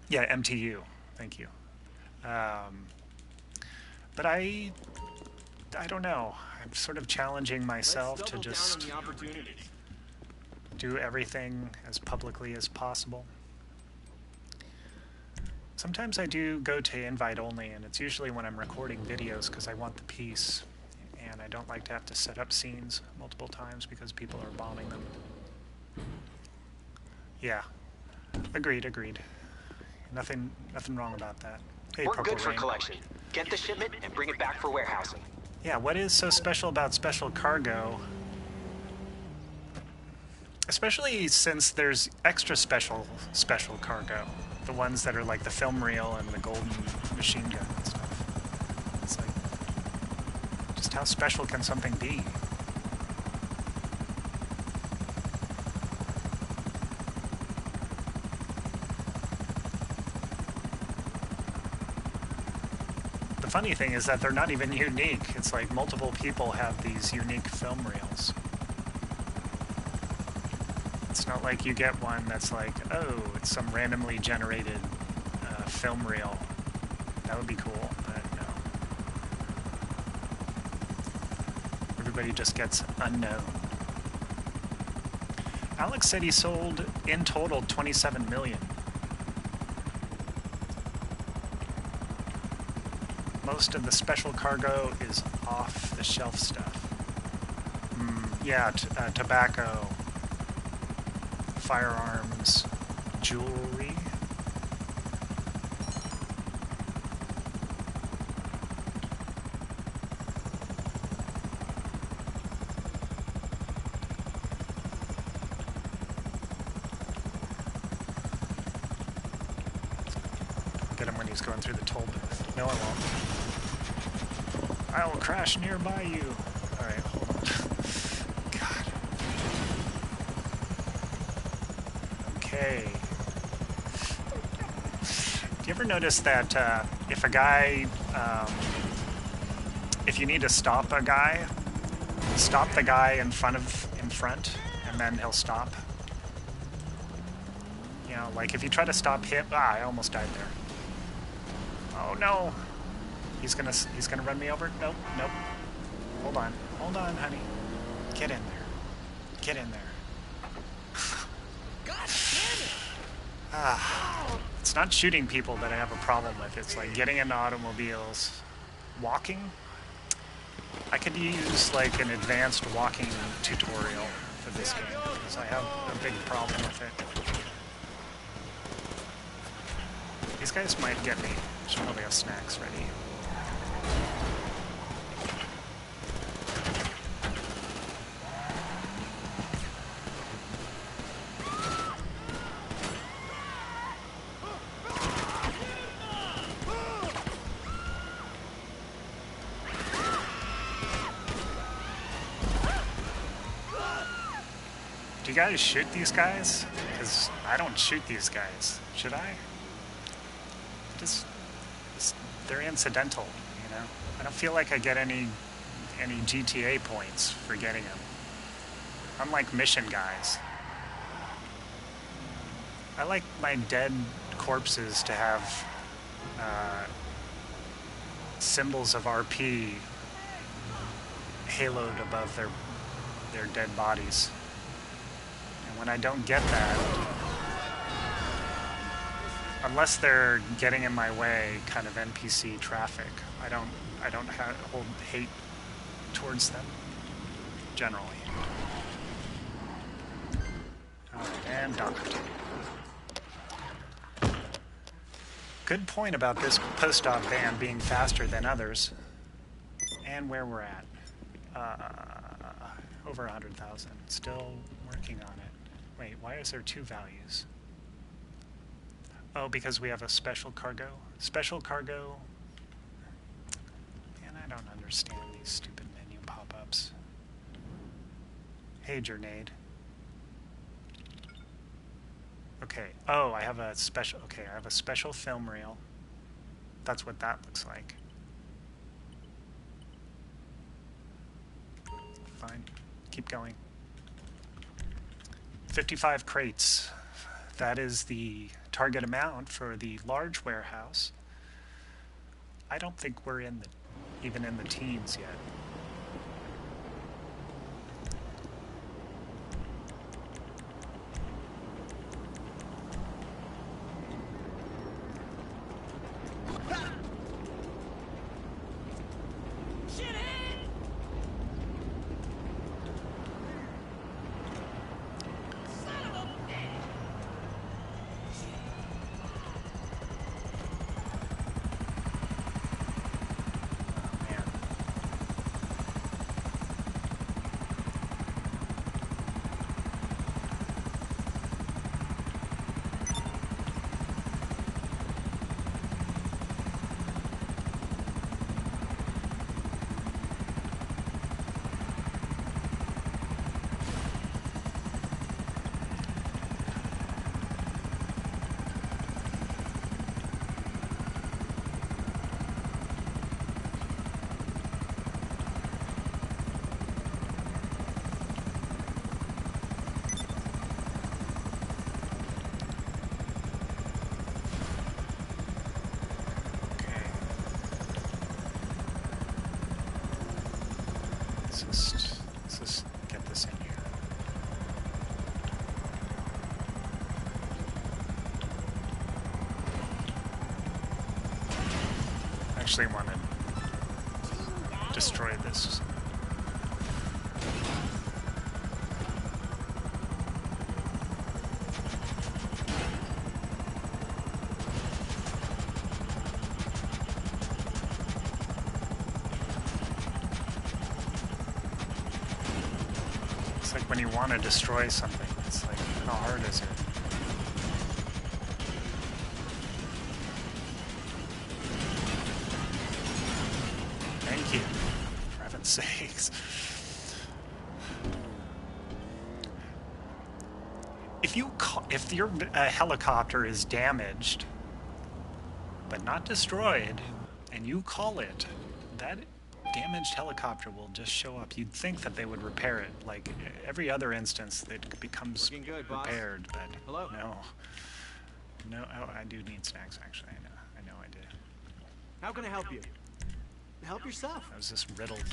Yeah, MTU. Thank you. But I don't know. I'm sort of challenging myself to just do everything as publicly as possible. Sometimes I do go to invite only, and it's usually when I'm recording videos because I want the peace. And I don't like to have to set up scenes multiple times because people are bombing them. Yeah. Agreed. Nothing wrong about that. Hey, we're good for collection. Get the shipment and bring it back for warehousing. Yeah, what is so special about special cargo? Especially since there's extra special cargo. The ones that are like the film reel and the golden machine gun and stuff. It's like, just how special can something be? The funny thing is that they're not even unique. It's like multiple people have these unique film reels. It's not like you get one that's like, oh, it's some randomly generated film reel. That would be cool, but no. Everybody just gets unknown. Alex said he sold, in total, 27 million. Most of the special cargo is off-the-shelf stuff. Yeah, tobacco, firearms, jewelry. Get him when he's going through the toll booth. No, I won't. I will crash nearby you. Alright, hold on. God. Okay. Do you ever notice that if a guy, if you need to stop a guy, stop the guy in front, and then he'll stop? You know, like if you try to stop him, I almost died there. Oh no, he's gonna run me over. Nope, nope. Hold on, honey. Get in there. Get in there. God damn it! It's not shooting people that I have a problem with. It's like getting into automobiles. Walking? I could use like an advanced walking tutorial for this game because I have a big problem with it. These guys might get me. Should probably have snacks ready. Do you guys shoot these guys? Because I don't shoot these guys. Should I? Just they're incidental, you know? I don't feel like I get any GTA points for getting them. Unlike mission guys. I like my dead corpses to have symbols of RP haloed above their dead bodies. And when I don't get that, unless they're getting in my way, kind of NPC traffic, I don't hold hate towards them generally. And docked. Good point about this post-op van being faster than others, and where we're at. Over 100,000. Still working on it. Wait, why is there two values? Oh, because we have a special cargo. Special cargo. And I don't understand these stupid menu pop-ups. Hey, Journade. Okay. Oh, I have a special. Okay, I have a special film reel. That's what that looks like. Fine. Keep going. 55 crates. That is the target amount for the large warehouse. I don't think we're even in the teens yet. Let's just get this in here. I actually want to destroy this. When you want to destroy something, it's like, how hard is it? Thank you, for heaven's sakes. If your helicopter is damaged, but not destroyed, and you call it, that damaged helicopter will just show up. You'd think that they would repair it, like every other instance that becomes repaired, but no. No, oh, I do need snacks, actually. I know I did. How can I help you? Help yourself. I was just riddled.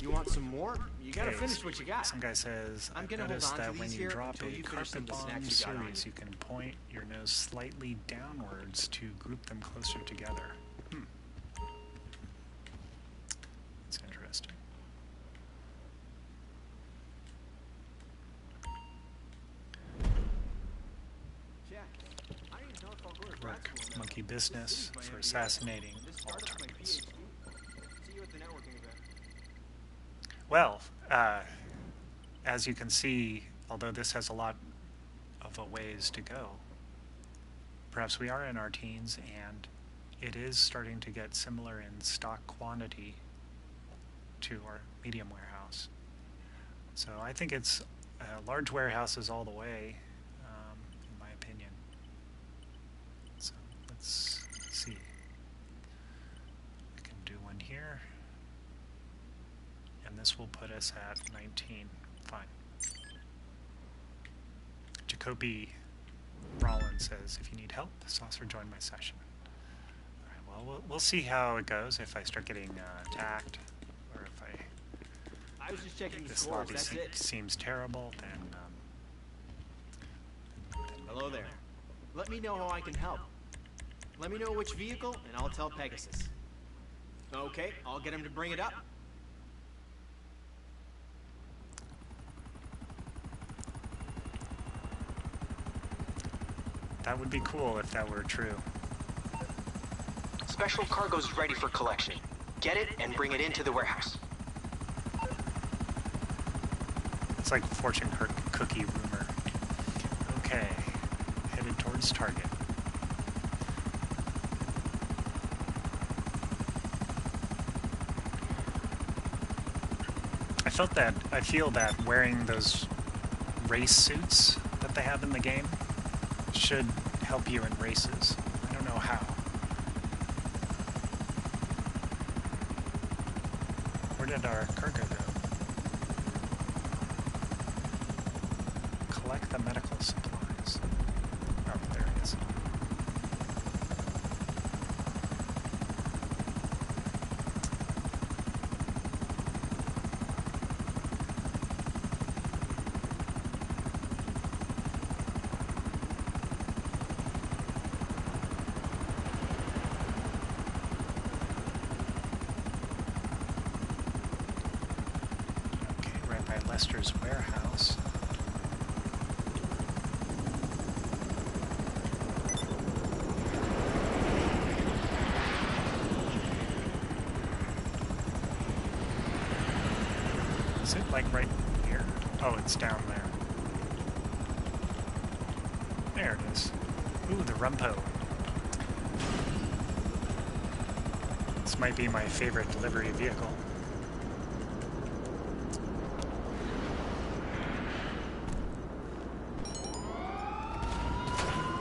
You want some more? You gotta Okay, finish what you got. Some guy says, I'm I've gonna hold noticed on to that when these you here drop until a you finish some carpet of the bomb snacks you got on series, you. you can point your nose slightly downwards to group them closer together. That's interesting. Check. I don't even know if I'll go to grad Rook, school now. monkey business This is my for MBA, assassinating and this all startup's my targets. PhD. See you at the networking event. Well, as you can see, although this has a lot of a ways to go, perhaps we are in our teens, and it is starting to get similar in stock quantity to our medium warehouse. So I think it's large warehouses all the way, in my opinion. So let's see. I can do one here, and this will put us at 19. Fine. Jacoby Rollins says, if you need help, Saucer, join my session. All right, well, we'll see how it goes if I start getting attacked, or if I was just checking the this scores, lobby that's it. seems terrible, then Hello there. Let me know how I can help. Let me know which vehicle, and I'll tell Pegasus. Okay, I'll get him to bring it up. that would be cool if that were true. Special cargo's ready for collection. Get it and bring it into the warehouse. It's like fortune cookie rumor. Okay, headed towards target. I feel that wearing those race suits that they have in the game should help you in races. I don't know how. Where did our cargo go? Collect the medical supplies. Oh, there it is. Okay, right by Lester's warehouse. Is it like right here? Oh, it's down there. There it is. Ooh, the Rumpo. This might be my favorite delivery vehicle.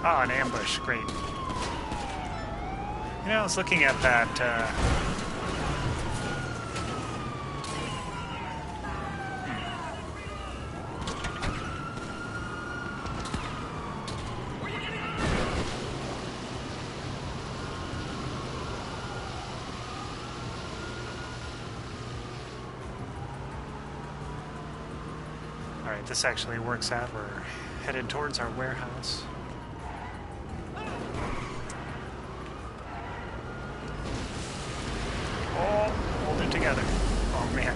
Ah, an ambush. Great. You know, I was looking at that, Alright, this actually works out. We're headed towards our warehouse. Oh, hold it together. Oh man.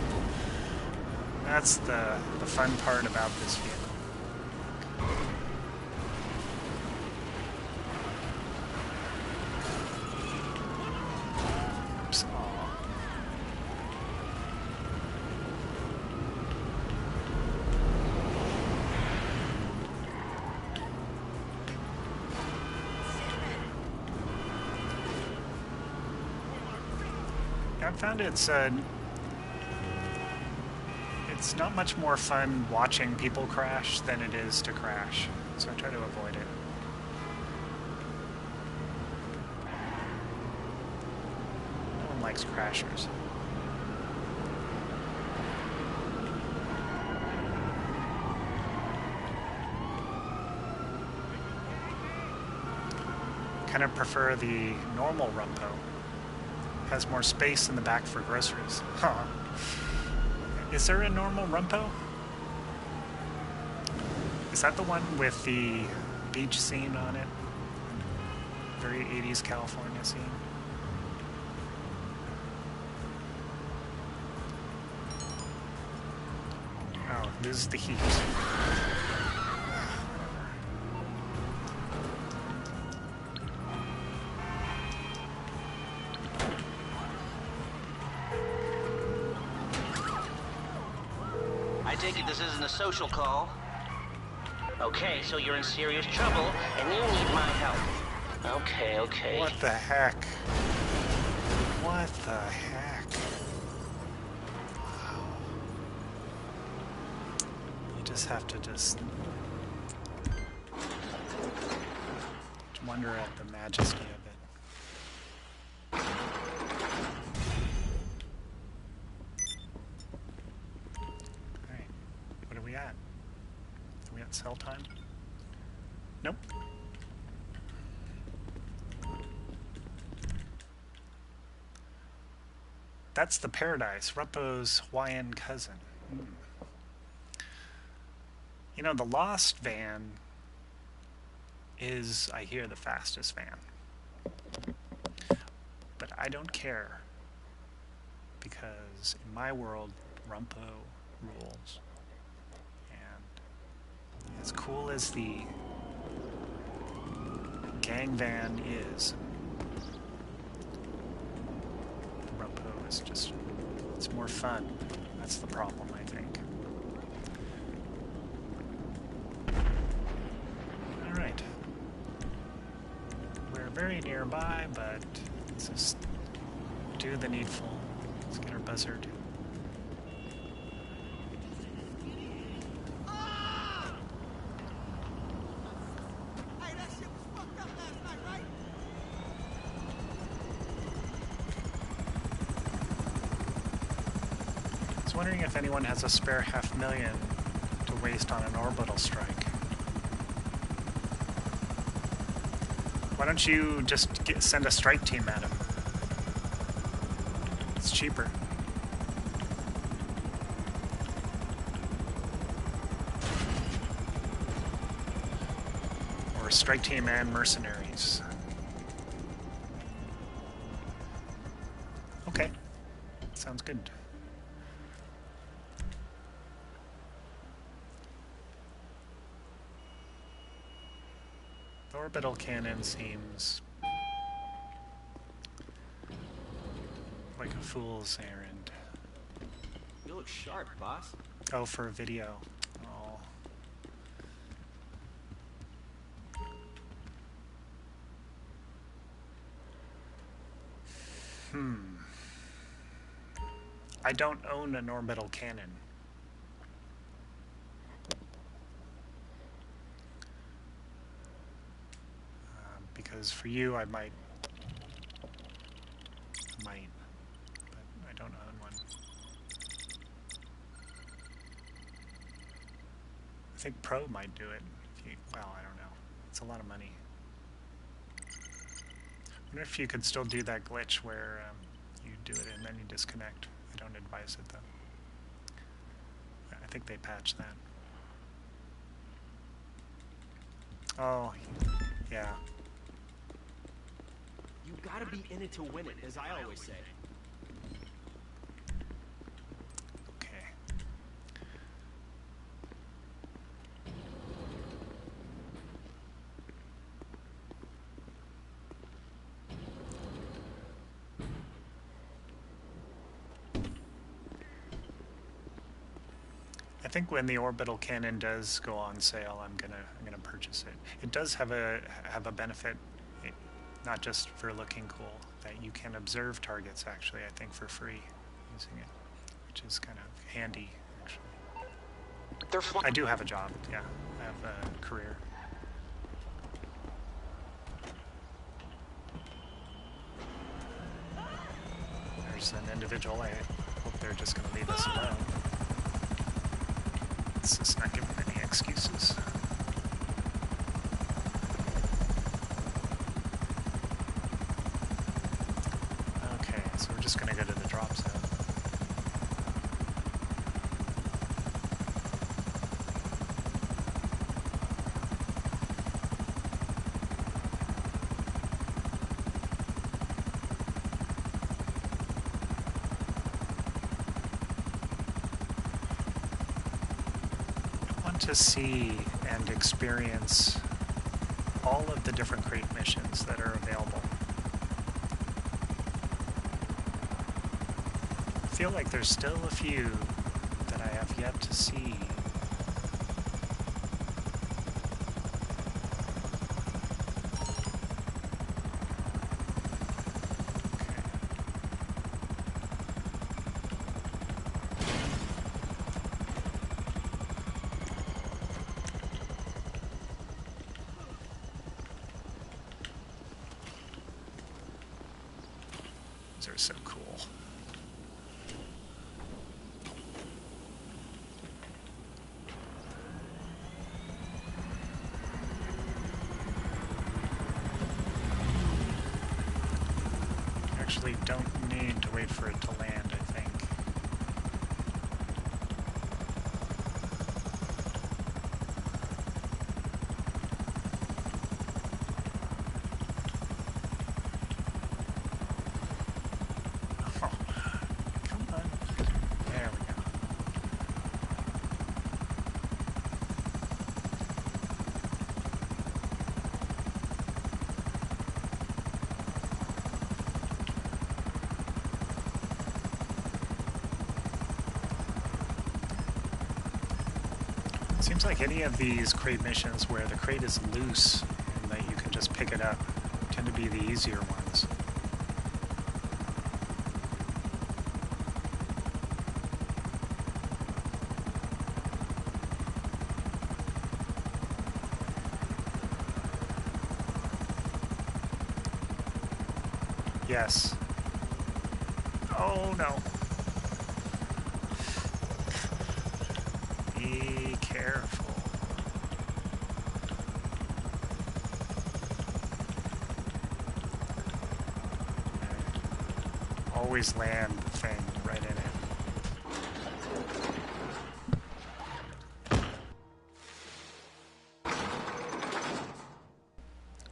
That's the fun part about this vehicle. Oops. Aw. I've found it's not much more fun watching people crash than it is to crash, so I try to avoid it. No one likes crashers. kind of prefer the normal Rumpo. Has more space in the back for groceries. Huh. Is there a normal Rumpo? Is that the one with the beach scene on it? Very 80s California scene. Oh, this is the heat. I take it this isn't a social call. Okay, so you're in serious trouble, and you need my help. Okay. What the heck? What the heck? Wow. You just have to wonder at the majesty of it. Alright, what are we at? Are we at cell time? Nope. That's the Paradise, Rumpo's Hawaiian cousin. You know, the Lost van is, I hear, the fastest van. But I don't care, because in my world, Rumpo rules. And as cool as the gang van is, the Rumpo is just, it's more fun. That's the problem, I think. Alright. We're very nearby, but let's just do the needful. Let's get our buzzard. I was wondering if anyone has a spare $500,000 to waste on an orbital strike. Why don't you just send a strike team at him? It's cheaper. Or strike team and mercenaries. Okay, sounds good. The orbital cannon seems like a fool's errand. You look sharp, boss. Oh, for a video. Oh. I don't own an orbital cannon. Because for you, I might, but I don't own one. I think Pro might do it. If you, well, I don't know. It's a lot of money. I wonder if you could still do that glitch where you do it and then you disconnect. I don't advise it though. I think they patched that. Oh, yeah. You gotta be in it to win it, as I always say. Okay. I think when the orbital cannon does go on sale, I'm gonna purchase it. It does have a benefit. Not just for looking cool, that you can observe targets actually, I think, for free using it, which is kind of handy, actually. I do have a job, yeah. I have a career. There's an individual, I hope they're just going to leave us alone. Let's just not give them any excuses. drop zone. To see and experience all of the different crate missions that are available. I feel like there's still a few that I have yet to see. They're so cool. Actually don't need to wait for it to land, I think. Seems like any of these crate missions where the crate is loose and that you can just pick it up tend to be the easier ones. Yes. Oh no. Be careful. Always land the thing right in it.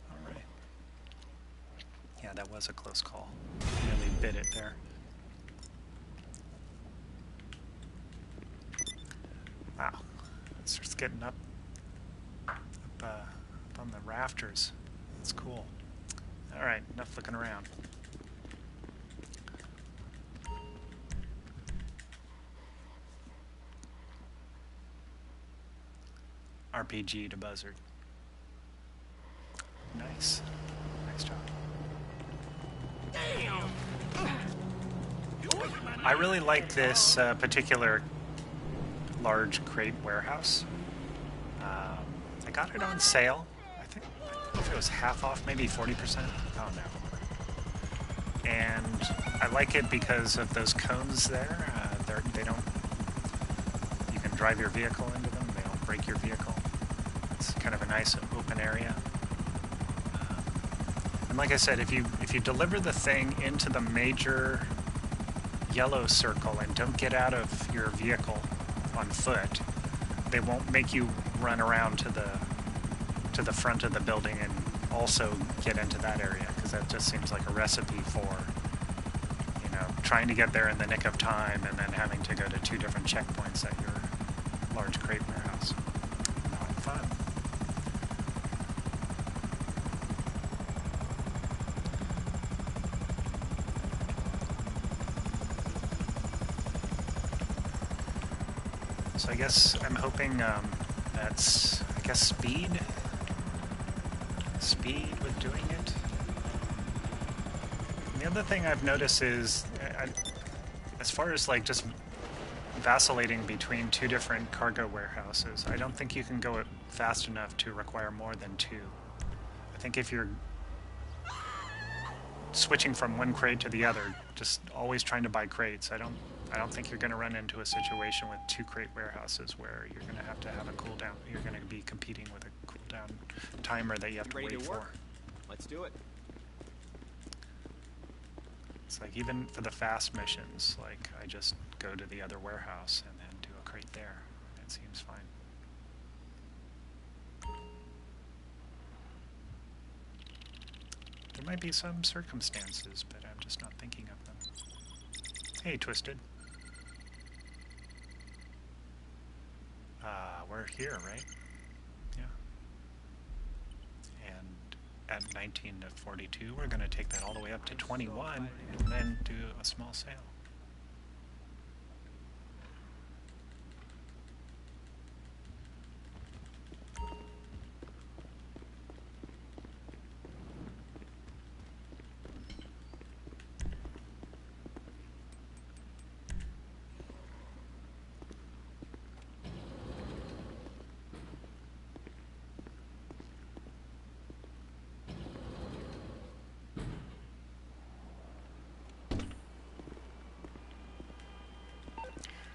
Alright. Yeah, that was a close call. Nearly bit it there. Wow. It starts getting up on the rafters. That's cool. Alright, enough looking around. RPG to buzzard. Nice. Nice job. I really like this particular large crate warehouse. I got it on sale. I think if it was half off, maybe 40%. Oh no. And I like it because of those cones there. They don't. You can drive your vehicle into them. They don't break your vehicle. It's kind of a nice open area. And like I said, if you deliver the thing into the major yellow circle and don't get out of your vehicle on foot, they won't make you run around to the front of the building and also get into that area, because that just seems like a recipe for, you know, trying to get there in the nick of time and then having to go to 2 different checkpoints at your large crate warehouse. Not fun. So I guess I'm hoping that's, I guess, speed with doing it. And the other thing I've noticed is, as far as like just vacillating between 2 different cargo warehouses, I don't think you can go fast enough to require more than 2. I think if you're switching from one crate to the other, just always trying to buy crates, I don't think you're going to run into a situation with 2 crate warehouses where you're going to have a cooldown. You're going to be competing with a cooldown timer that you have to wait for. Let's do it. It's like even for the fast missions, like I just go to the other warehouse and then do a crate there. It seems fine. There might be some circumstances, but I'm just not thinking of them. Hey, Twisted. We're here, right? Yeah. And at 19 to 42, we're going to take that all the way up to 21 and then do a small sale.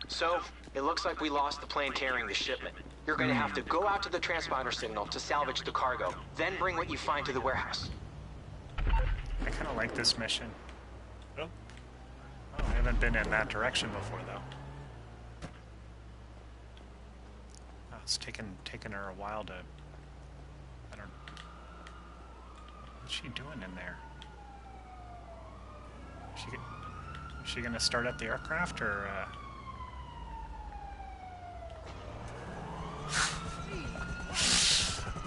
So, it looks like we lost the plane carrying the shipment. You're going to have to go out to the transponder signal to salvage the cargo, then bring what you find to the warehouse. I kind of like this mission. Oh, I haven't been in that direction before, though. Oh, it's taken her a while to... I don't... What's she doing in there? Is she gonna start up the aircraft, or...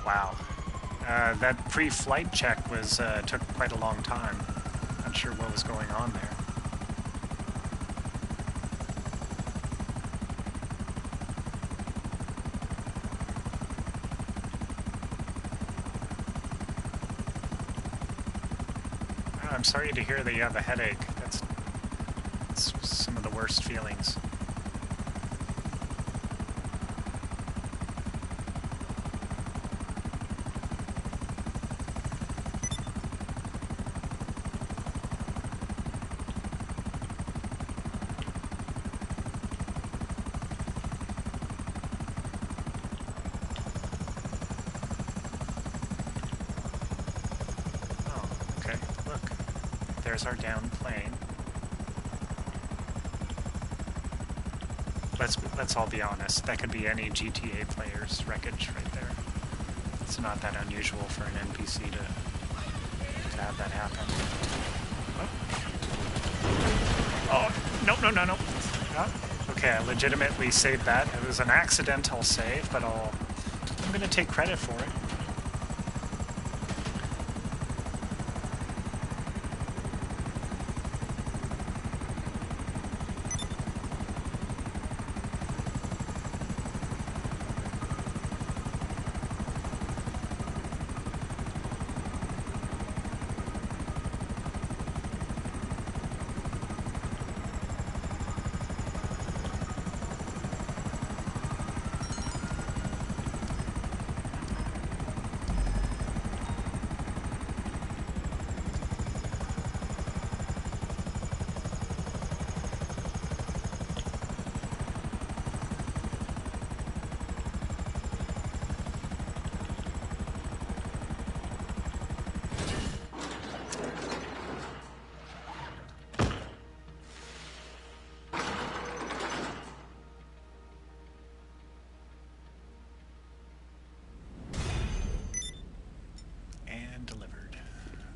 Wow. That pre-flight check was took quite a long time. Not sure what was going on there. I'm sorry to hear that you have a headache. That's some of the worst feelings. There's our down plane. Let's all be honest. That could be any GTA player's wreckage right there. It's not that unusual for an NPC to have that happen. Oh, no. Oh, okay, I legitimately saved that. It was an accidental save, but I'm gonna take credit for it.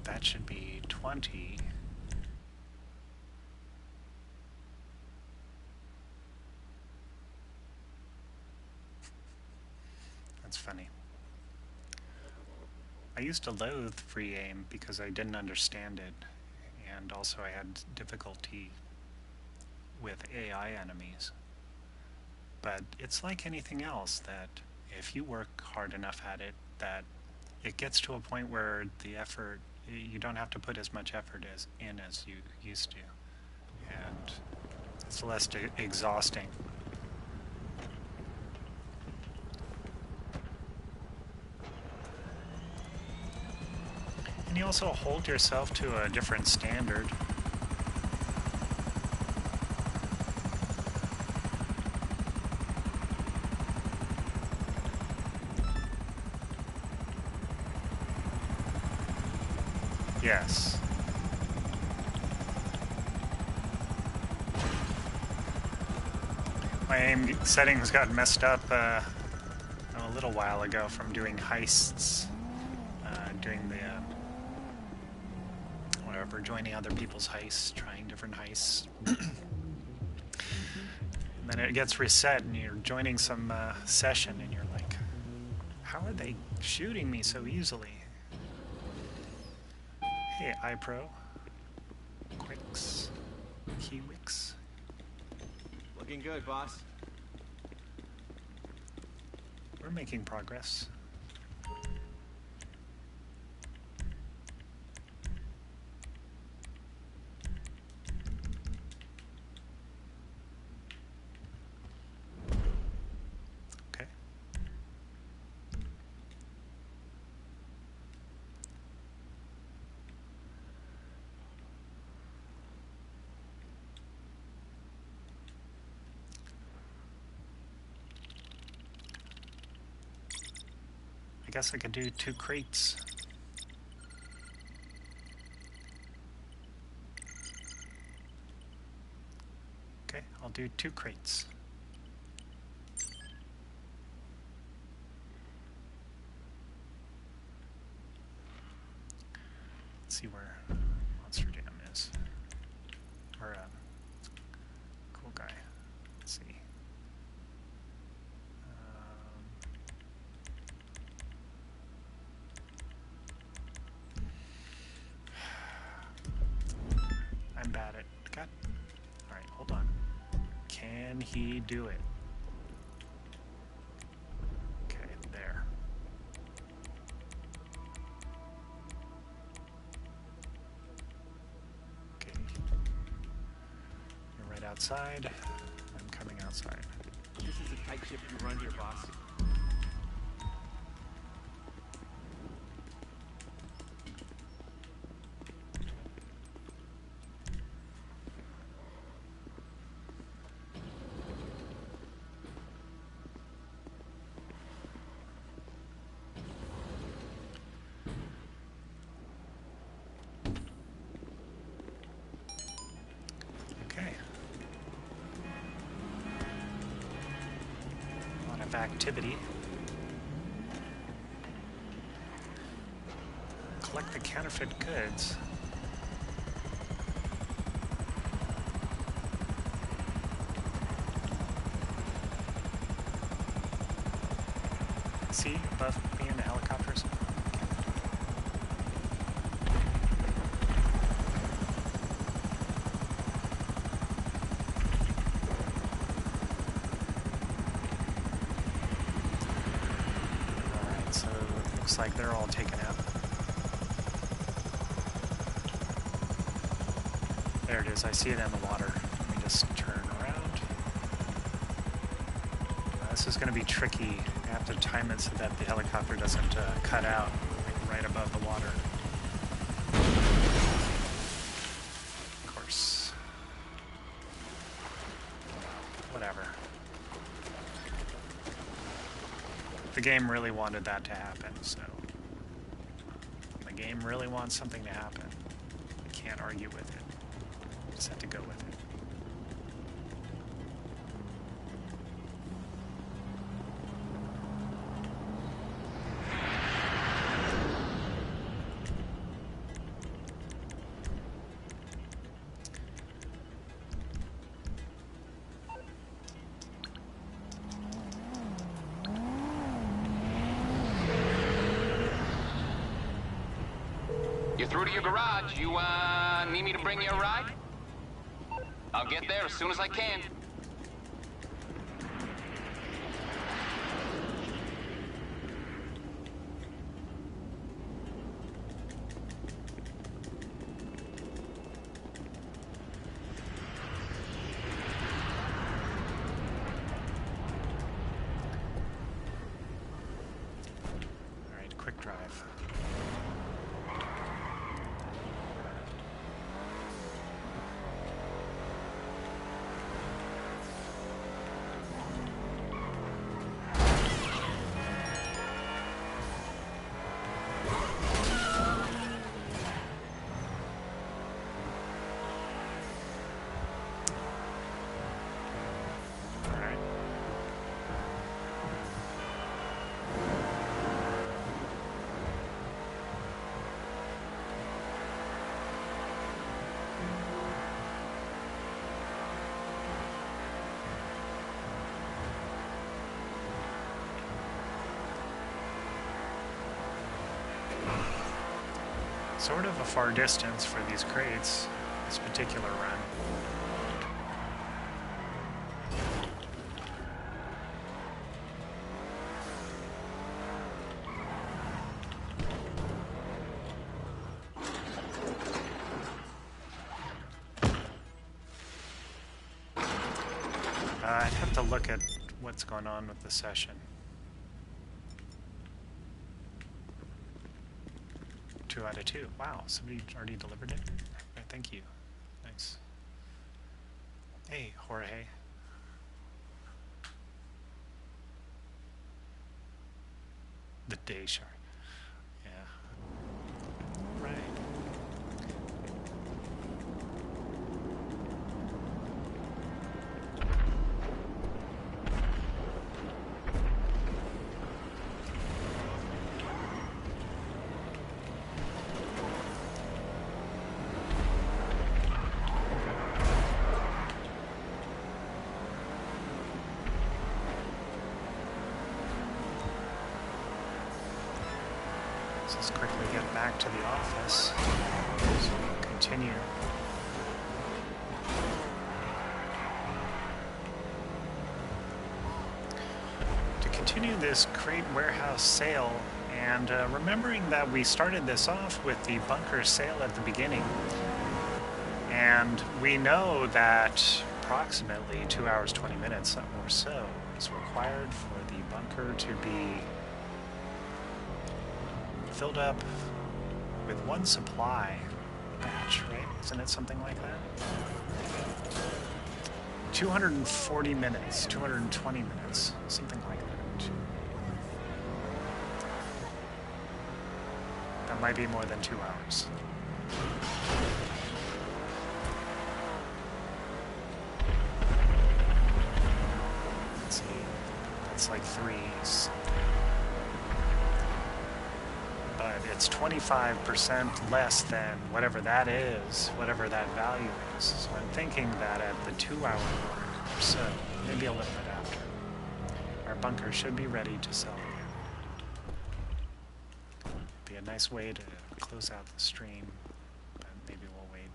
That should be 20. That's funny. I used to loathe free aim because I didn't understand it, and also I had difficulty with AI enemies. But it's like anything else, that if you work hard enough at it, that it gets to a point where the effort, you don't have to put as much effort in as you used to, and it's less exhausting. And you also hold yourself to a different standard. Yes. My aim settings got messed up a little while ago from doing heists, doing the whatever, joining other people's heists, trying different heists. And then it gets reset, and you're joining some session, and you're like, how are they shooting me so easily? Hey, iPro. Quicks. Kiwix. Looking good, boss. We're making progress. Okay. I guess I could do 2 crates. Okay, I'll do 2 crates. Let's see where Monster Jam is. Or cool guy. Let's see. I'm bad at cut. Alright, hold on. Can he do it? Okay, there. Okay. You're right outside. I'm coming outside. This is a tight ship you run here, boss. Okay. A lot of activity. Collect the counterfeit goods. See above me in the helicopters? Alright, so it looks like they're all taken out. There it is, I see it in the water. Let me just turn around. This is going to be tricky. I have to time it so that the helicopter doesn't cut out like, right above the water. Of course. Whatever. The game really wanted that to happen, so... The game really wants something to happen. I can't argue with it. Just have to go with it. You're through to your garage. You, need me to bring you a ride? I'll get there as soon as I can. All right, quick drive. All right. Sort of a far distance for these crates, this particular run. I'd have to look at what's going on with the session. 2 out of 2. Wow, somebody already delivered it? Right, thank you. Nice. Hey, Jorge. The day shark. Yeah. Right. Let's quickly get back to the office. So we'll continue. To continue this crate warehouse sale, and remembering that we started this off with the bunker sale at the beginning, and we know that approximately 2 hours 20 minutes or so is required for the bunker to be filled up with one supply batch, right? Isn't it something like that? 240 minutes, 220 minutes, something like that. That might be more than 2 hours. Let's see, that's like 3. But it's 25% less than whatever that is, whatever that value is. So I'm thinking that at the 2 hour mark or so, maybe a little bit after, our bunker should be ready to sell again. Be a nice way to close out the stream, but maybe we'll wait,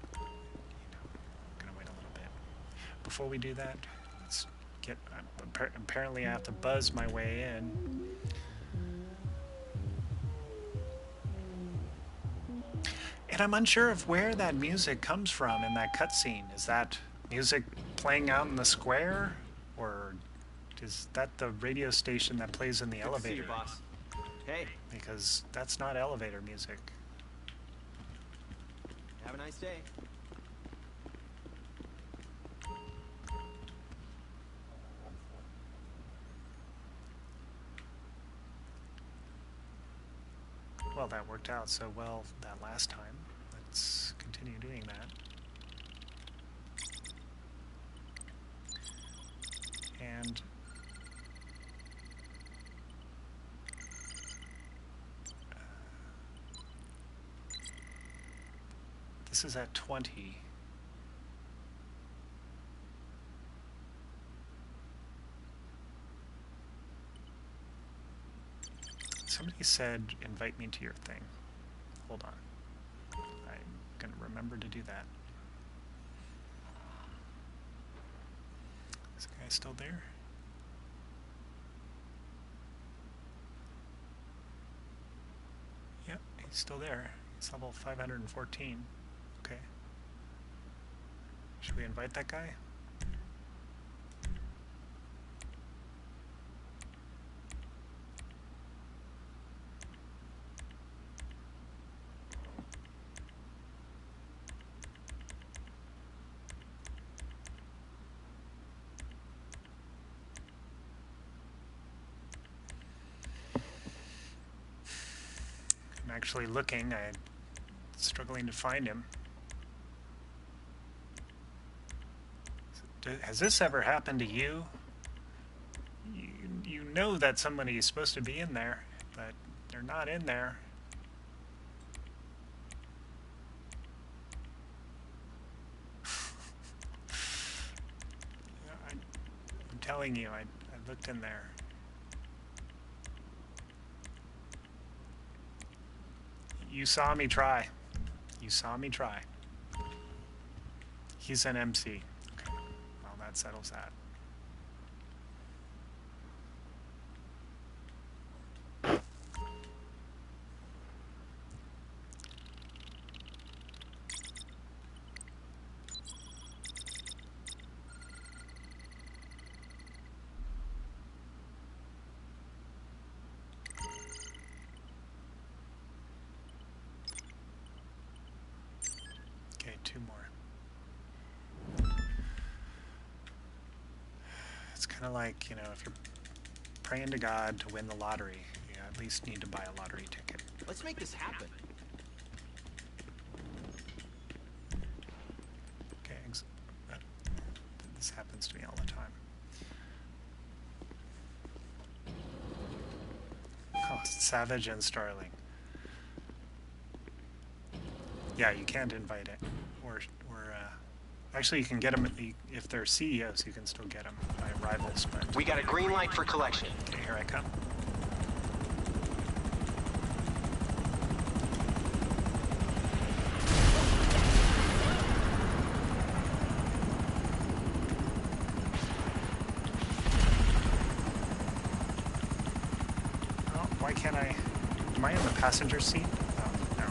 gonna wait a little bit. Before we do that, let's get, apparently I have to buzz my way in. And I'm unsure of where that music comes from in that cutscene. Is that music playing out in the square? Or is that the radio station that plays in the elevator? See you, boss. Hey. Because that's not elevator music. Have a nice day. Well, that worked out so well that last time. Let's continue doing that. And this is at 20. Somebody said, invite me to your thing. Hold on. I'm going to remember to do that. Is the guy still there? Yep, he's still there. He's level 514. Okay. Should we invite that guy? I'm actually looking. I'm struggling to find him. Has this ever happened to you? You know that somebody is supposed to be in there, but they're not in there. I'm telling you, I looked in there. You saw me try. You saw me try. He's an MC. Okay. Well, that settles that. Okay, 2 more. It's kind of like, you know, if you're praying to God to win the lottery, you at least need to buy a lottery ticket. Let's make this happen. Okay, this happens to me all the time. Oh, Savage and Starling. Yeah, you can't invite it, or actually you can get them if they're CEOs. You can still get them by rivals. But We got a green light for collection. okay, here I come. Oh, why can't I? Am I in the passenger seat? Oh, no.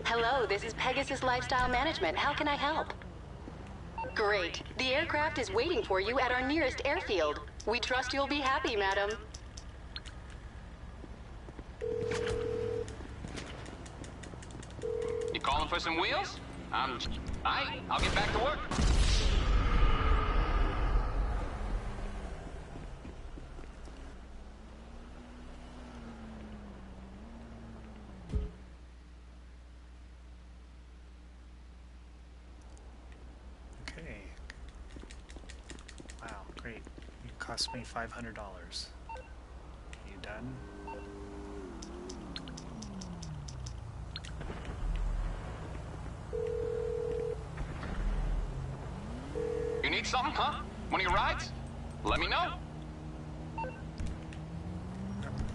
Hello, this is Pegasus Lifestyle Management. How can I help? Great. The aircraft is waiting for you at our nearest airfield. We trust you'll be happy, madam. You calling for some wheels? I'll get back to work. Okay. Wow, great. It cost me $500. You done? You need something, huh? One of your rides? Let me know.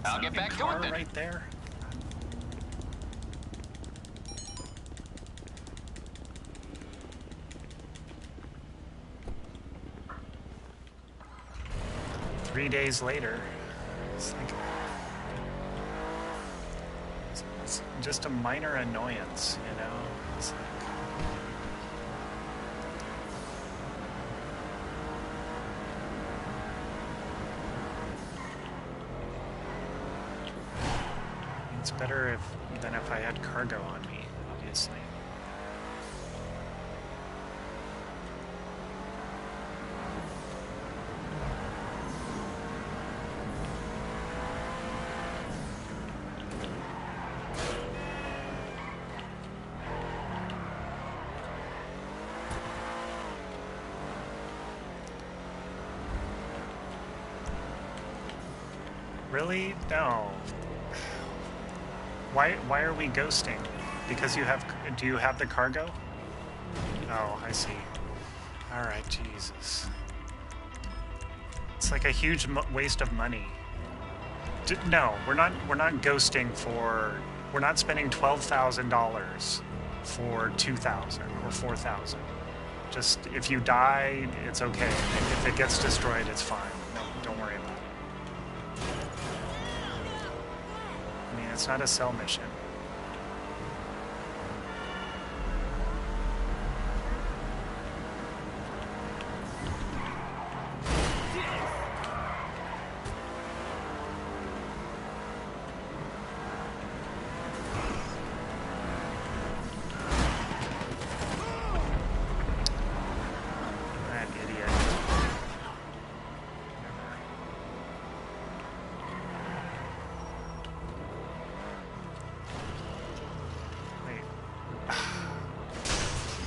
I'll get back to it then. Right there. Three days later, it's like it's just a minor annoyance, you know. It's like, it's better than if I had cargo on me, obviously. Really? No. Why are we ghosting? Because do you have the cargo? Oh, I see. All right, Jesus. It's like a huge waste of money. No, we're not ghosting we're not spending $12,000 for 2,000 or 4,000. Just if you die, it's okay. If it gets destroyed, it's fine. No, don't worry about it. I mean, it's not a sell mission.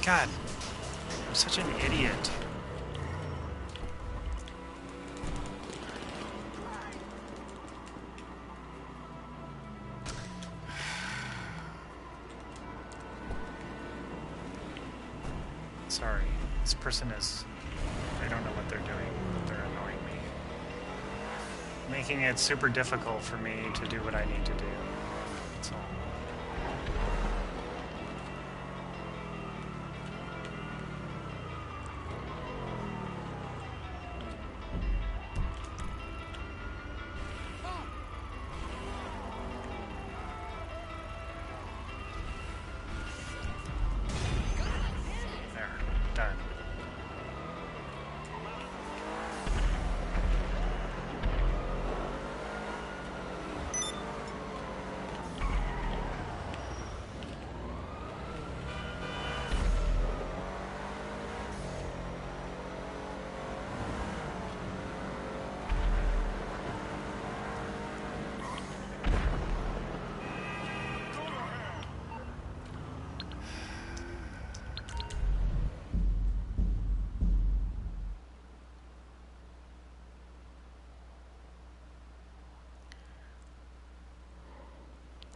God, I'm such an idiot. Sorry, this person is... I don't know what they're doing, but they're annoying me. Making it super difficult for me to do what I need to do. That's all.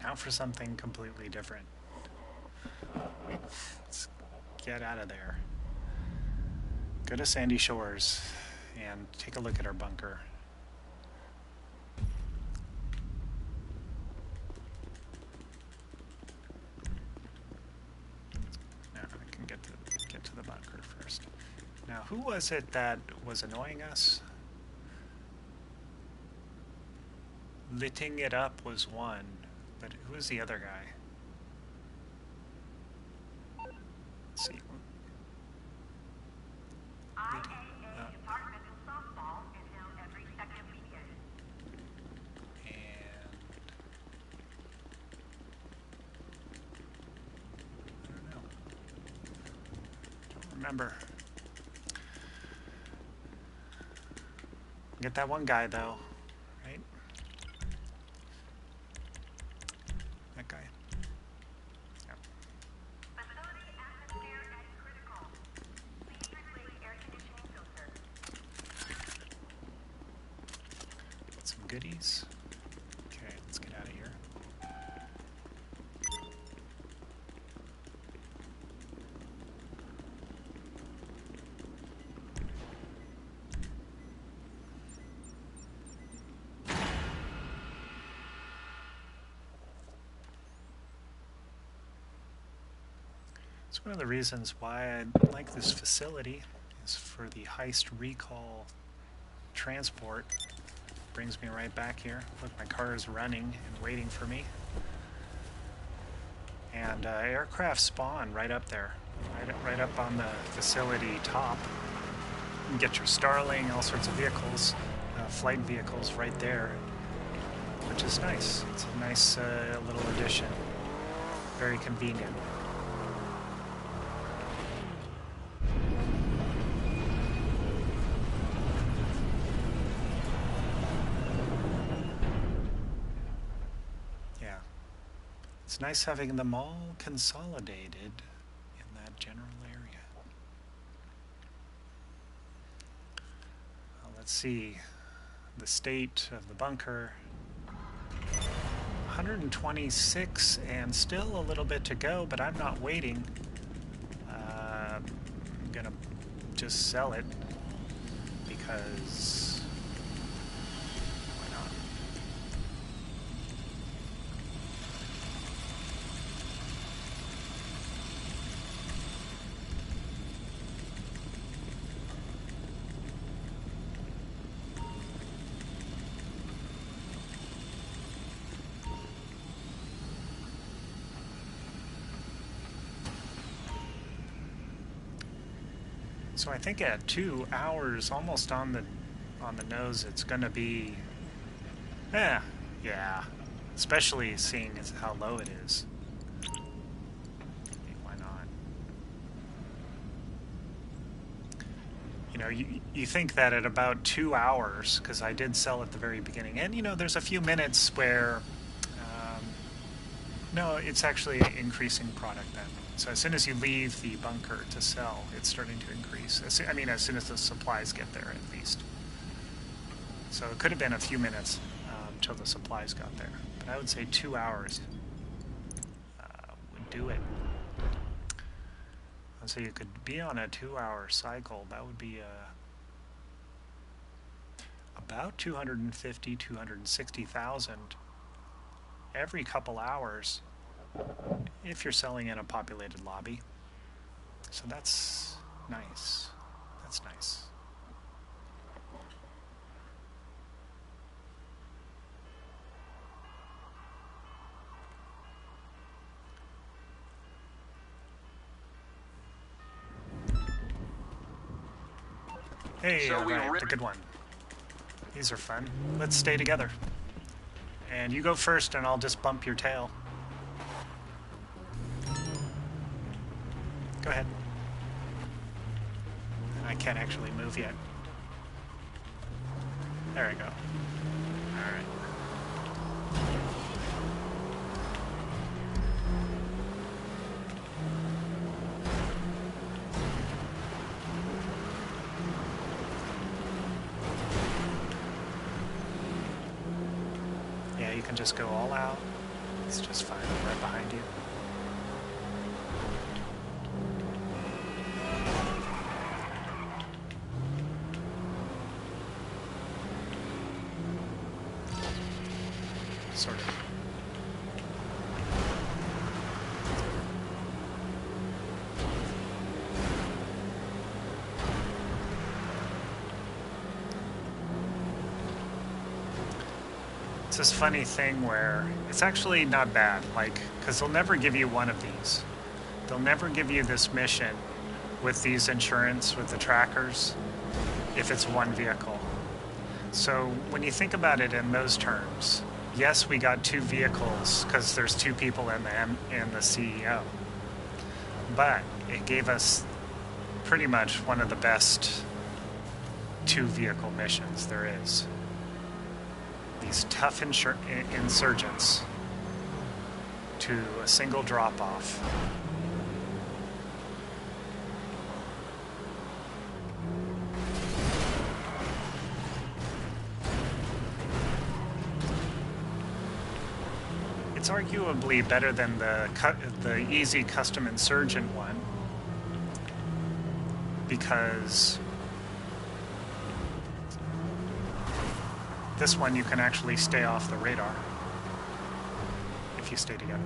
Now for something completely different. Let's get out of there. Go to Sandy Shores and take a look at our bunker. Now I can get to the bunker first. Now, who was it that was annoying us? Litting it up was one. But who is the other guy? Let's see. Departmental softball is held every second weekend. And I don't know. Don't remember. Get that one guy though, right? That guy. Yep. Facility atmosphere at critical. Please replace air conditioning filter. Get some goodies. Okay, let's get out of here. It's one of the reasons why I like this facility is for the heist recall transport. Brings me right back here. Look, my car is running and waiting for me. And aircraft spawn right up there, right up on the facility top. You can get your Starling, all sorts of vehicles, flight vehicles right there, which is nice. It's a nice little addition. Very convenient. It's nice having them all consolidated in that general area. Well, let's see. The state of the bunker. 126 and still a little bit to go, but I'm not waiting. I'm gonna just sell it because why not? So I think at 2 hours, almost on the nose, it's going to be, yeah, especially seeing as how low it is. Why not? You know, you think that at about 2 hours, because I did sell at the very beginning, and you know, there's a few minutes where No, it's actually increasing product then. So as soon as you leave the bunker to sell, it's starting to increase. I mean, as soon as the supplies get there, at least. So it could have been a few minutes till the supplies got there. But I would say 2 hours would do it. And so you could be on a 2-hour cycle. That would be about 250, 260,000 every couple hours if you're selling in a populated lobby. So that's nice. That's nice. Hey, So alright, a good one. These are fun. Let's stay together. And you go first and I'll just bump your tail. Go ahead. I can't actually move yet. There we go. Alright. Yeah, you can just go all out. It's just fine. I'm right behind you. Sort of. It's this funny thing where it's actually not bad, like, because they'll never give you one of these. They'll never give you this mission with these insurance, with the trackers, if it's one vehicle. So when you think about it in those terms, yes, we got 2 vehicles because there's 2 people in the CEO. But it gave us pretty much one of the best 2-vehicle missions there is. These tough insurgents to a single drop-off. It's arguably better than the easy custom insurgent one, because this one you can actually stay off the radar if you stay together.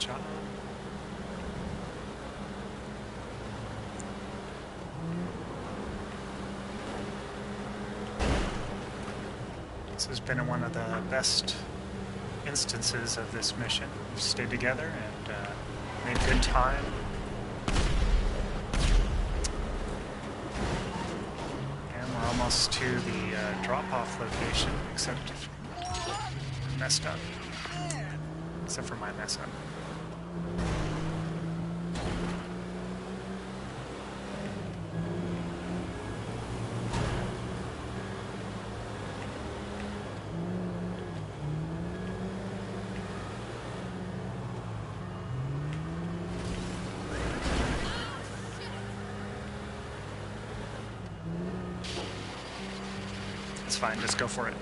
Job. This has been one of the best instances of this mission. We've stayed together and made good time. And we're almost to the drop-off location, except messed up. Except for my mess up. It's fine, just go for it.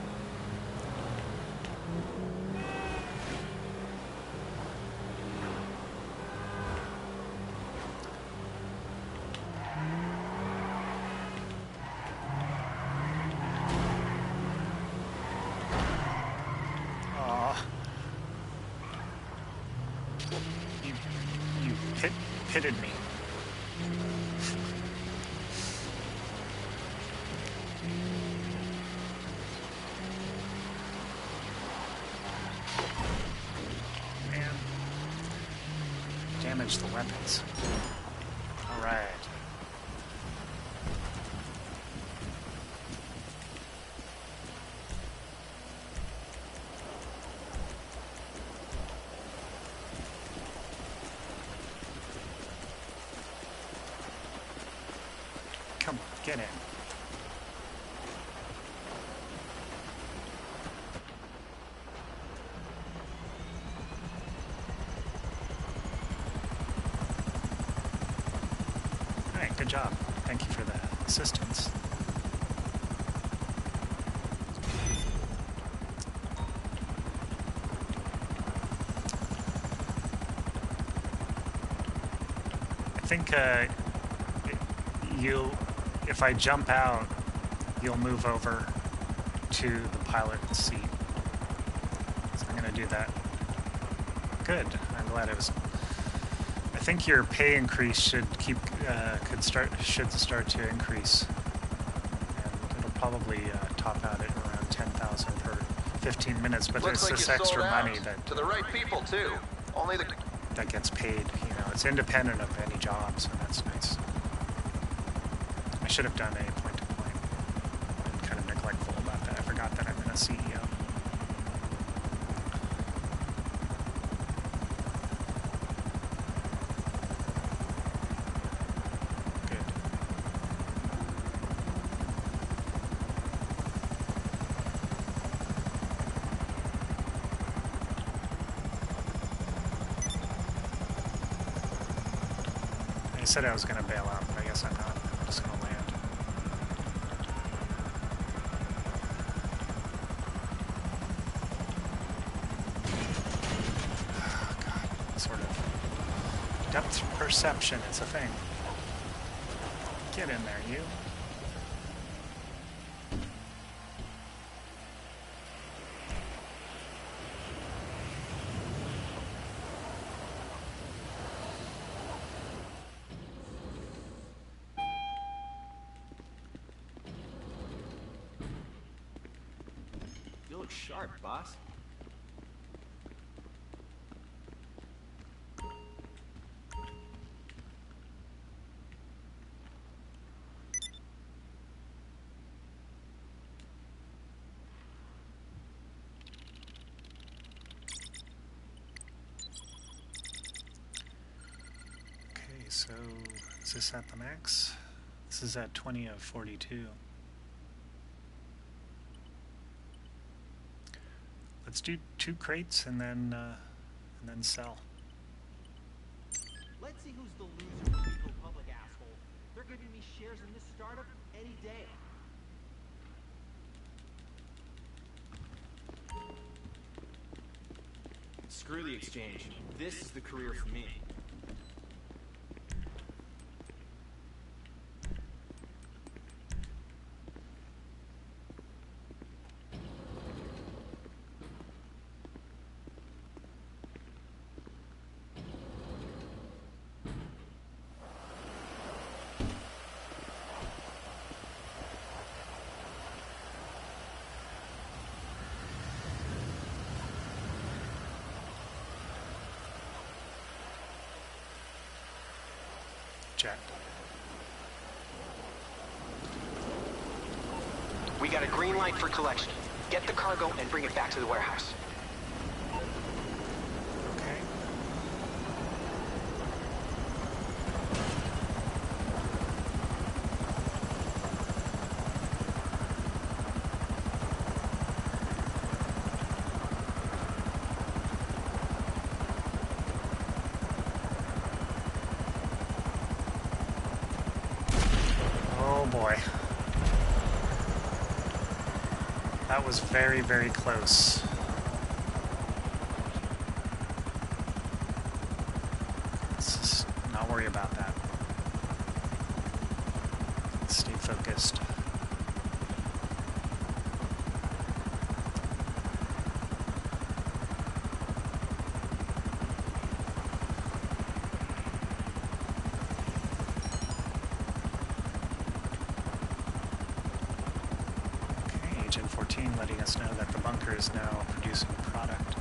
You pitted me. damage the weapons. Alright. Come on, get in. Alright, good job. Thank you for the assistance. I think if I jump out, you'll move over to the pilot's seat. So I'm going to do that. Good. I'm glad it was. I think your pay increase should should start to increase, and it'll probably top out at around 10,000 per 15 minutes. But Looks it's like this you extra sold out money that to the right people too. Only the that gets paid. You know, it's independent of any job, so that's nice. I should have done a point-to-point. I'm kind of neglectful about that. I forgot that I'm in a CEO. Good. I said I was going to bail out, but I guess I'm not. I'm just going to land. Oh, God. Sort of depth perception is a thing. Get in there, you. You look sharp, boss. Okay, so is this at the max? This is at 20 of 42. Let's do 2 crates and then sell. Let's see who's the loser with Eco Public, asshole. They're giving me shares in this startup any day. Screw the exchange. This is the career for me. Jet. We got a green light for collection. Get the cargo and bring it back to the warehouse. Okay. Oh boy. That was very, very close. Let's just not worry about that. Let's stay focused. Agent 14 letting us know that the bunker is now producing product.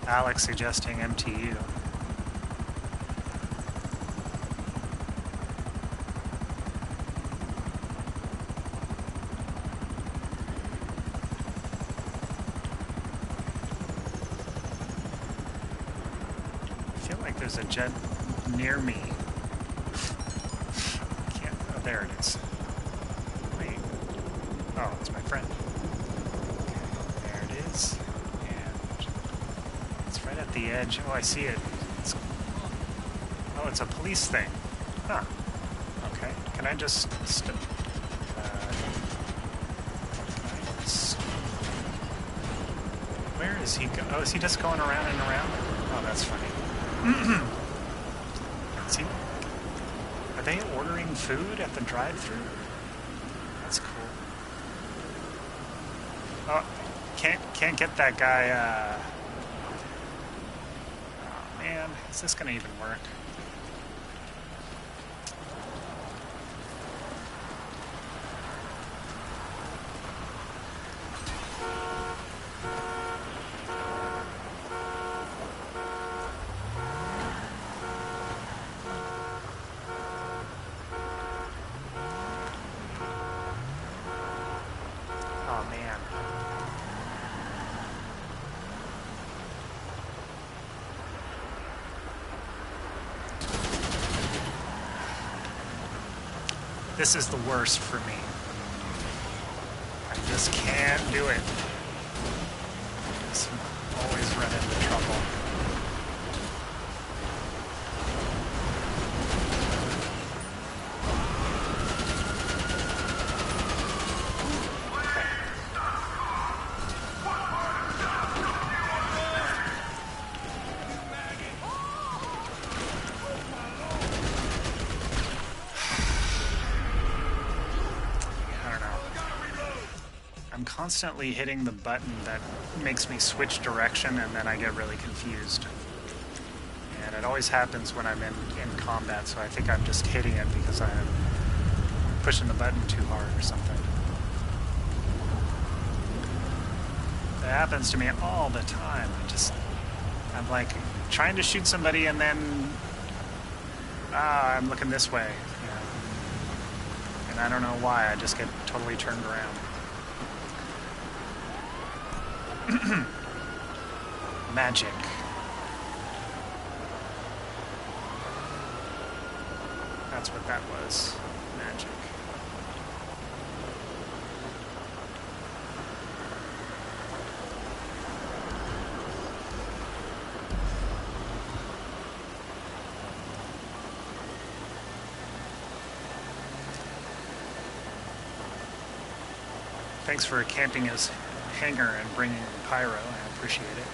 Alex suggesting MTU. I feel like there's a jet near me. Can't. Oh, there it is. Wait. Oh, it's my friend. Okay, there it is. And it's right at the edge. Oh, I see it. Oh, it's a police thing. Huh. Okay. Can I just... where is he go? Oh, is he just going around and around? Oh, that's funny. Is he... Are they ordering food at the drive-thru? That's cool. Oh, can't get that guy, Oh, man. Is this gonna even work? Oh, man. This is the worst for me. I just can't do it. Just always run into trouble. I'm constantly hitting the button that makes me switch direction, and then I get really confused. And it always happens when I'm in combat, so I think I'm just hitting it because I'm pushing the button too hard or something. It happens to me all the time. I'm like trying to shoot somebody, and then I'm looking this way. Yeah. And I don't know why, I just get totally turned around. Magic. That's what that was. Magic. Thanks for camping his hangar and bringing pyro. I appreciate it.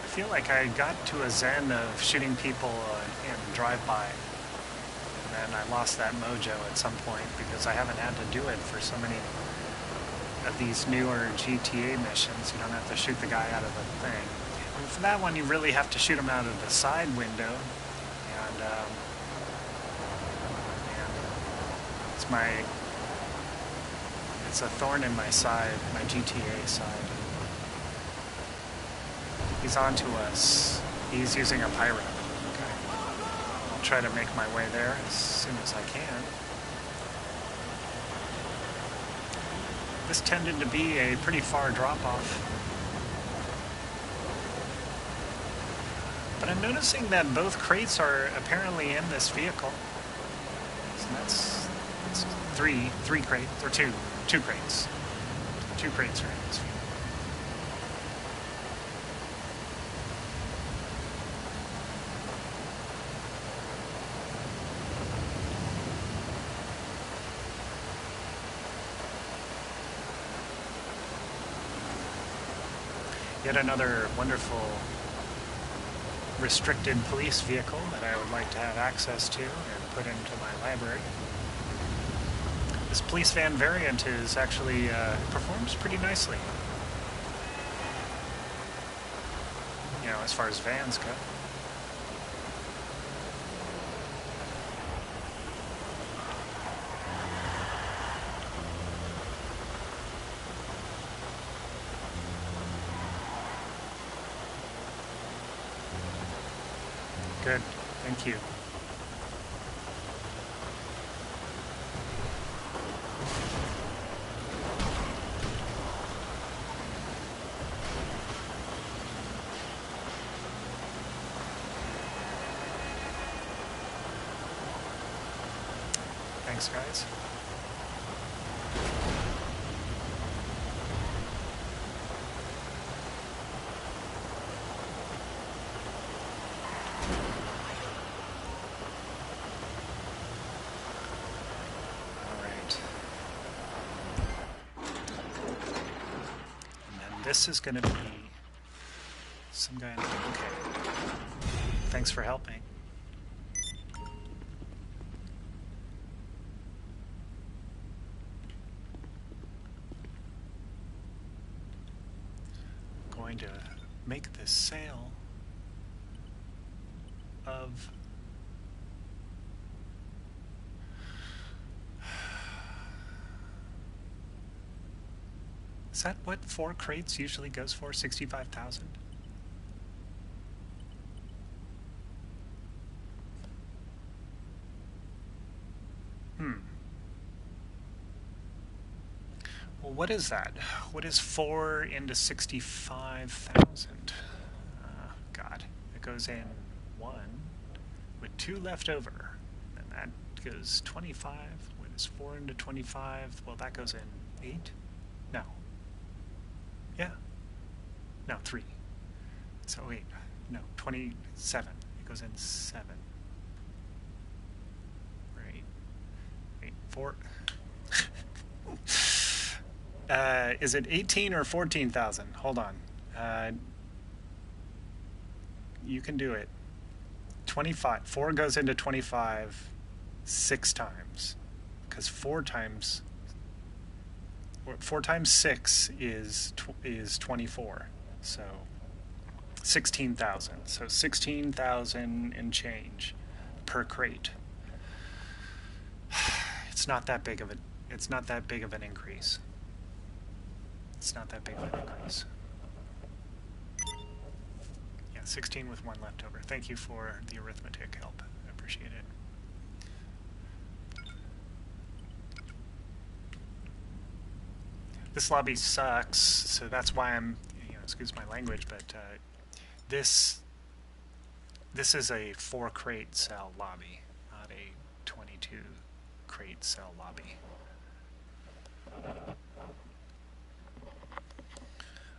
I feel like I got to a zen of shooting people in drive-by, and then I lost that mojo at some point because I haven't had to do it for so many of these newer GTA missions. You don't have to shoot the guy out of the thing. And for that one, you really have to shoot him out of the side window, and it's a thorn in my side, my GTA side. He's on to us. He's using a pyro. Okay. I'll try to make my way there as soon as I can. This tended to be a pretty far drop-off. But I'm noticing that both crates are apparently in this vehicle. So that's three crates, or two crates. Two crates are in this vehicle. Yet another wonderful restricted police vehicle that I would like to have access to and put into my library. This police van variant is actually performs pretty nicely. You know, as far as vans go. good. Thank you. Thanks, guys. This is going to be some guy. Okay. Thanks for helping. Going to make this sale of Is that what 4 crates usually goes for? 65,000? Well, what is that? What is 4 into 65,000? God. It goes in 1 with 2 left over. And that goes 25. What is 4 into 25? Well, that goes in 8? No. Yeah. No, 3. So 8. No, 27. It goes in 7. Right. 8, 4. Is it 18 or 14,000? Hold on. You can do it. 25. 4 goes into 25 6 times. Because 4 times 6 is 24, so 16,000. So 16,000 and change per crate. It's not that big of a. It's not that big of an increase. It's not that big of an increase. Yeah, 16 with 1 left over. Thank you for the arithmetic help. I appreciate it. This lobby sucks, so that's why I'm, excuse my language, but this is a 4 crate cell lobby, not a 22 crate cell lobby.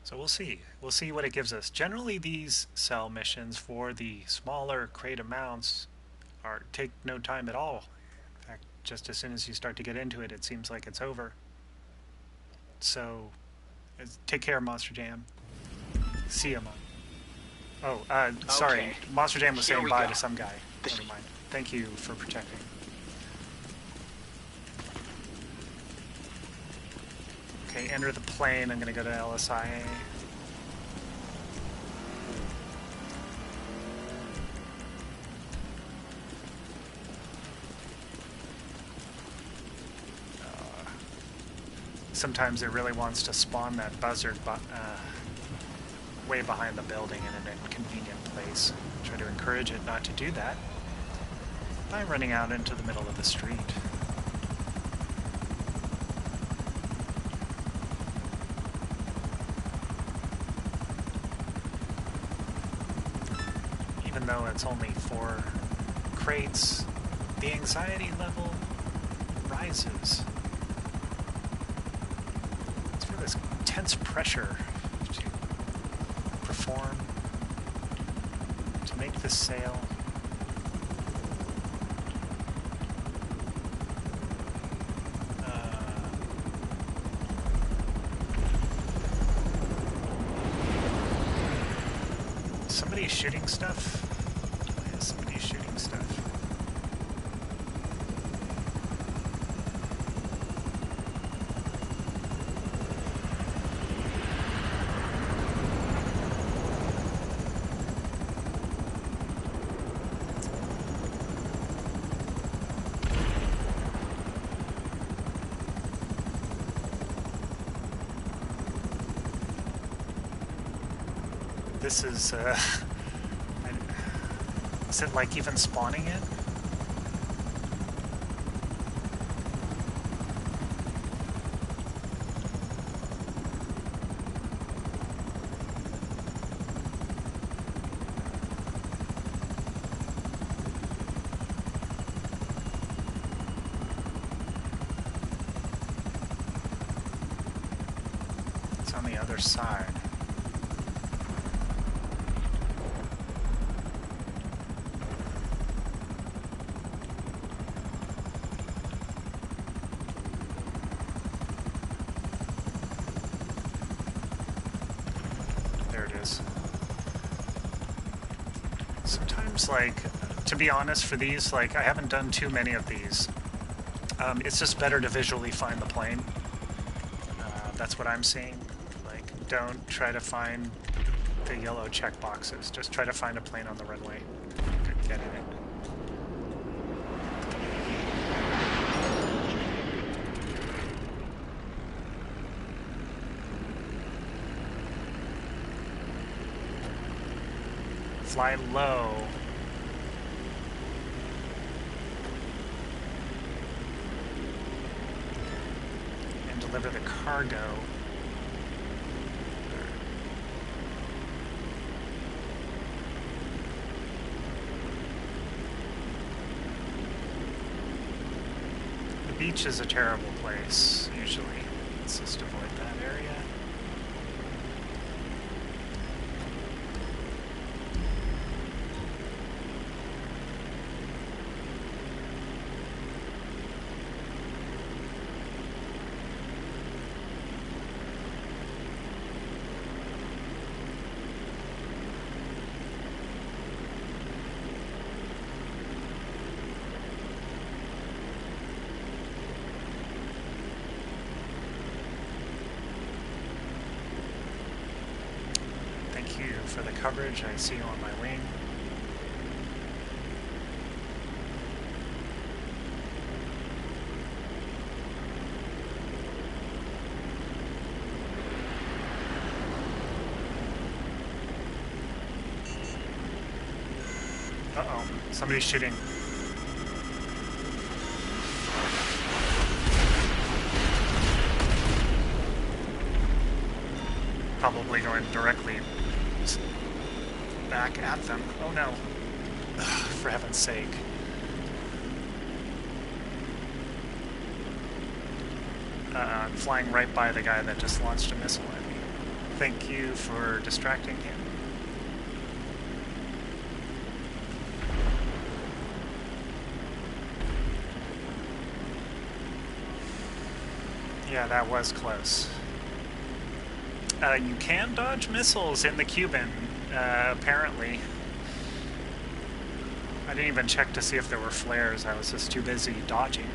So we'll see. We'll see what it gives us. Generally, these cell missions for the smaller crate amounts take no time at all. In fact, just as soon as you start to get into it, it seems like it's over. So, take care, Monster Jam. See ya, Mom. Oh, sorry. Okay. Monster Jam was saying bye to some guy. This Never mind. Thank you for protecting. Okay, enter the plane. I'm going to go to LSIA. Sometimes it really wants to spawn that buzzard way behind the building in an inconvenient place. Try to encourage it not to do that by running out into the middle of the street. Even though it's only 4 crates, the anxiety level rises. This intense pressure to perform, to make this sale. Somebody's shooting stuff? Yeah, somebody's shooting stuff. This is, Is it like even spawning it? It's on the other side. Sometimes, like, to be honest, for these, like, I haven't done too many of these. It's just better to visually find the plane. That's what I'm seeing. Like, don't try to find the yellow check boxes. Just try to find a plane on the runway. Get in it. Fly low. And deliver the cargo. The beach is a terrible place, usually. Let's just avoid that area. For the coverage, I see you on my wing. Uh-oh, somebody's shooting. Probably going directly back at them. Oh no. Ugh, for heaven's sake. I'm flying right by the guy that just launched a missile at me. Thank you for distracting him. Yeah, that was close. You can dodge missiles in the Cuban, apparently. I didn't even check to see if there were flares. I was just too busy dodging.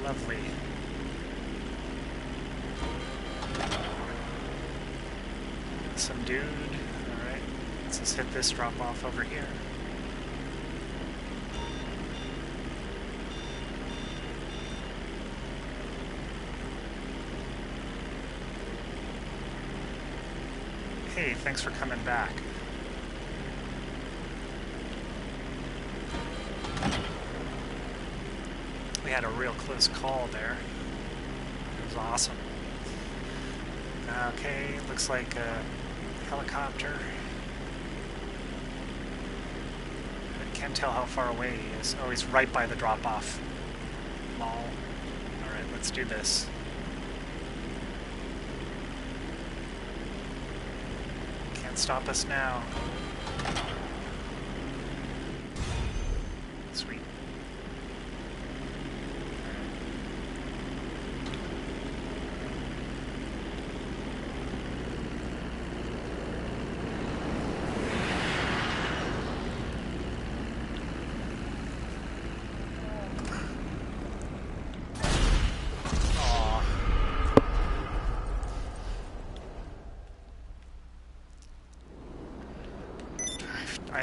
Lovely. Some dude. Alright. Let's just hit this drop off over here. Hey, thanks for coming back. We had a real close call there. It was awesome. Okay, looks like a helicopter. I can't tell how far away he is. Oh, he's right by the drop-off mall. Alright, let's do this. Can't stop us now. Sweet.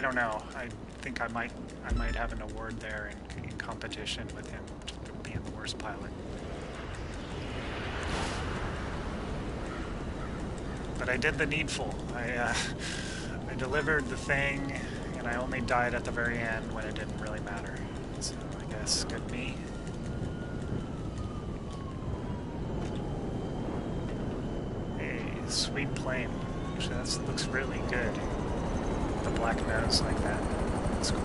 don't know. I think I might have an award there in competition with him for being the worst pilot. But I did the needful. I delivered the thing, and I only died at the very end when it didn't really matter. So I guess good me. Hey, sweet plane. Actually, that looks really good. The black nose like that. That's cool.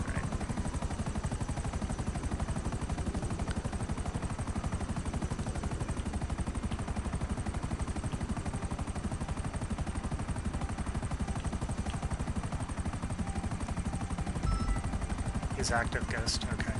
Alright. He's active, Ghost. Okay.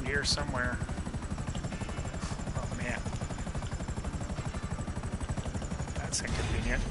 Here somewhere. Oh man. That's inconvenient.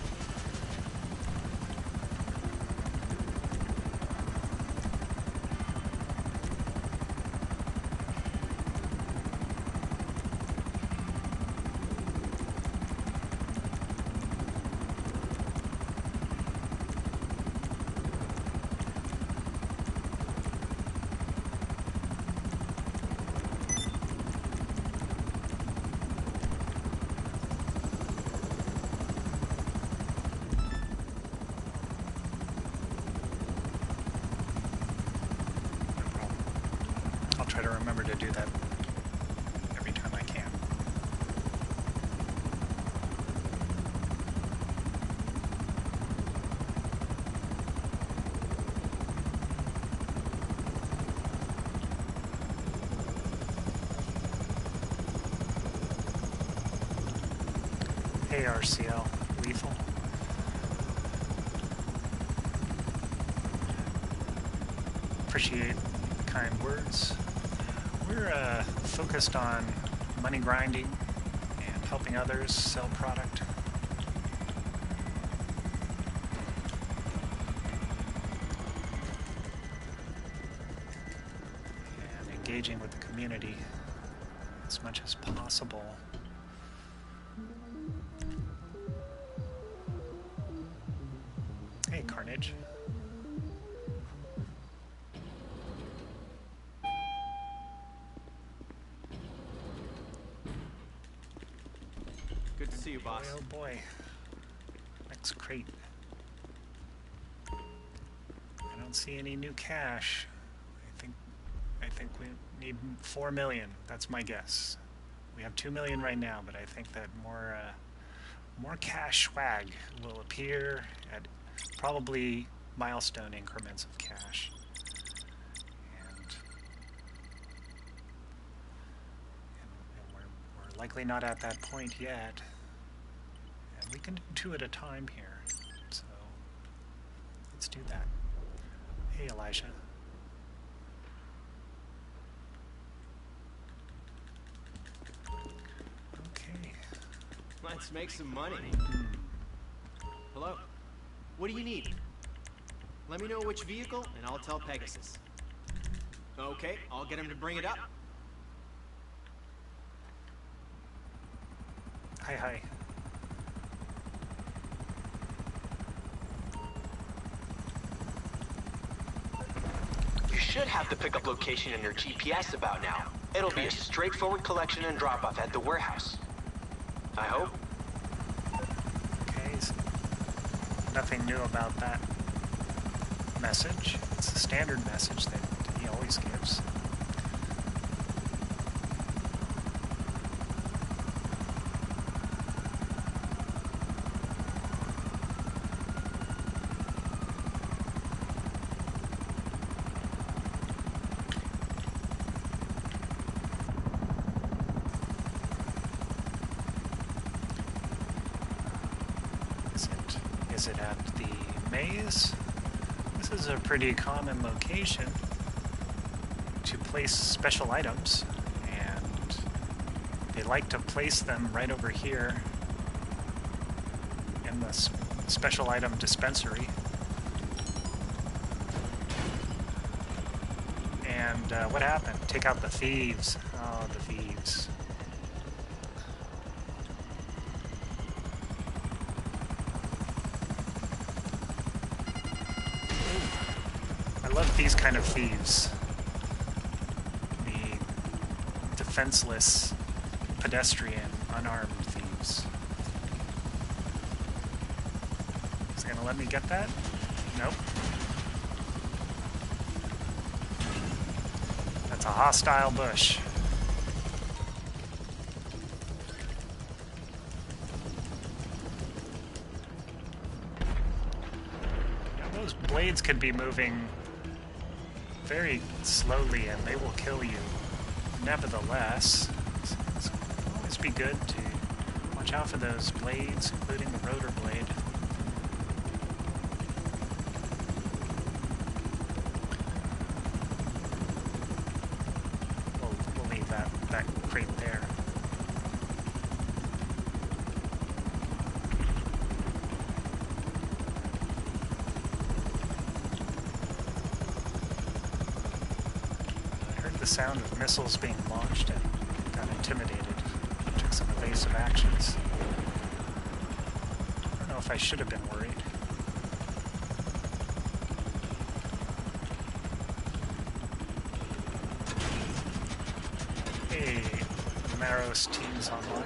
Try to remember to do that every time I can. Hey RCL, lethal. Appreciate the kind words. We're focused on money grinding and helping others sell product. And engaging with the community as much as possible. Hey, Carnage. Good to see you, boss. Oh boy. Next crate. I don't see any new cash. I think we need 4 million. That's my guess. We have 2 million right now, but I think that more cash swag will appear at probably milestone increments of cash. And we're likely not at that point yet. And we can do 2 at a time here. So let's do that. Hey, Elijah. Okay. Let's make some money. Hello? What do you need? Let me know which vehicle, and I'll tell Pegasus. Okay, I'll get him to bring it up. Hi. You should have the pickup location in your GPS about now. It'll be a straightforward collection and drop-off at the warehouse. I hope. Okay, so nothing new about that message. It's a standard message that he always gives. Is it at the maze? This is a pretty common location to place special items, and they like to place them right over here in the special item dispensary. And what happened? Take out the thieves. Oh, the thieves. I love these kind of thieves. The defenseless, pedestrian, unarmed thieves. Is it gonna let me get that? Nope. That's a hostile bush. Now, those blades could be moving very slowly and they will kill you. Nevertheless, it's always be good to watch out for those blades, including the rotor blade. We'll leave that crate there. The sound of missiles being launched and got intimidated. Took some evasive actions. I don't know if I should have been worried. Hey, Maros team's online.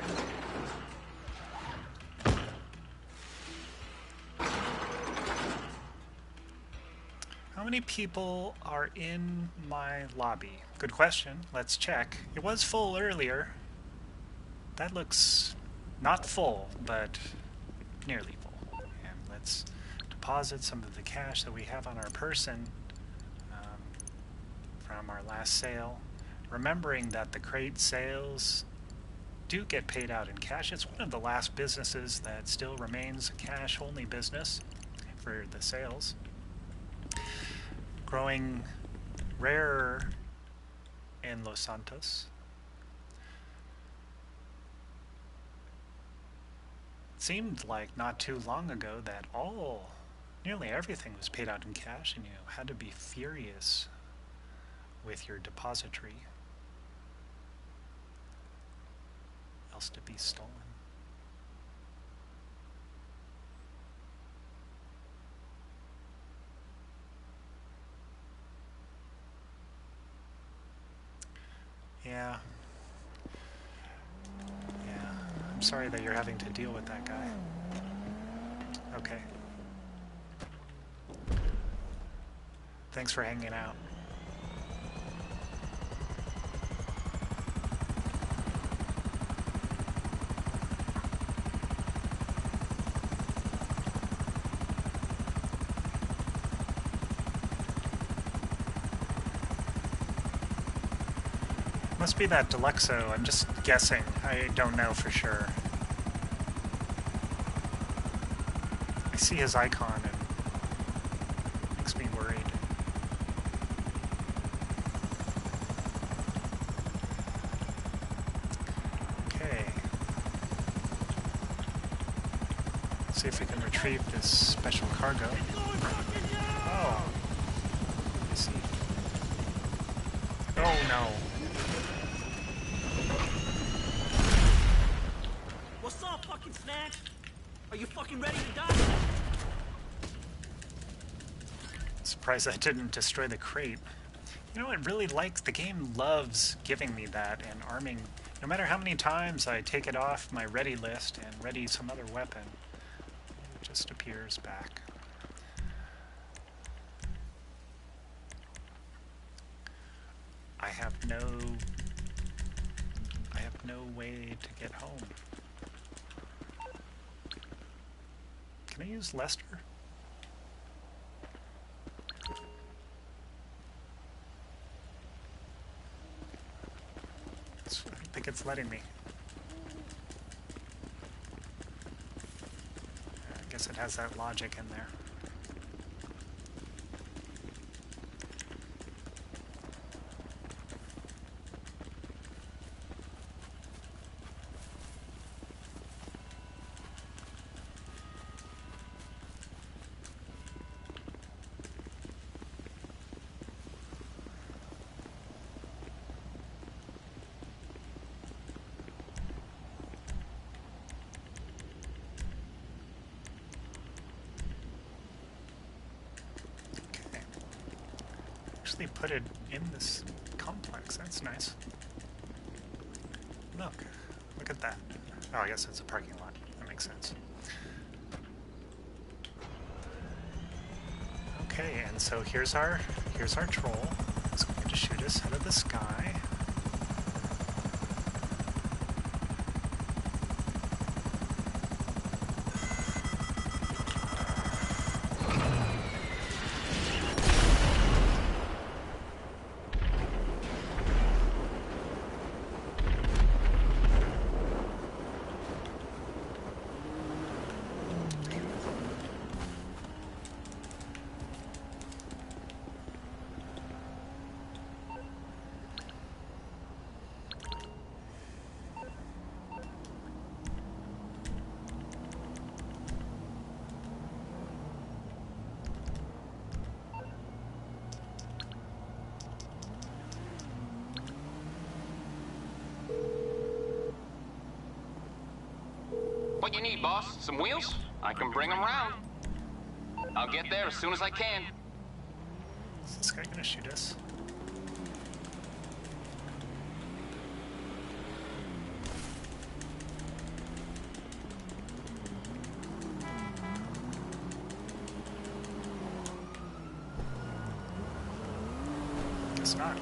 How many people are in my lobby? Good question. Let's check. It was full earlier. That looks not full, but nearly full. And let's deposit some of the cash that we have on our person from our last sale. Remembering that the crate sales do get paid out in cash. It's one of the last businesses that still remains a cash-only business for the sales. Growing rarer in Los Santos. It seemed like not too long ago that nearly everything was paid out in cash and you had to be furious with your depository else to be stolen. Yeah. I'm sorry that you're having to deal with that guy. Okay. Thanks for hanging out. Must be that Deluxo. I'm just guessing. I don't know for sure. I see his icon and it makes me worried. Okay. Let's see if we can retrieve this special cargo. Oh. I see. Oh no. What's up, fucking snacks? Are you fucking ready to die? Surprised I didn't destroy the crate. You know, it really likes, the game loves giving me that and arming. No matter how many times I take it off my ready list and ready some other weapon, it just appears back. I have no way to get home. Can I use Lester? I don't think it's letting me. I guess it has that logic in there. Actually put it in this complex. That's nice. Look at that. Oh, I guess it's a parking lot. That makes sense. Okay, and so here's our troll. He's going to shoot us out of the sky. What you need, boss? Some wheels? I can bring them round. I'll get there as soon as I can. Is this guy gonna shoot us? Guess not.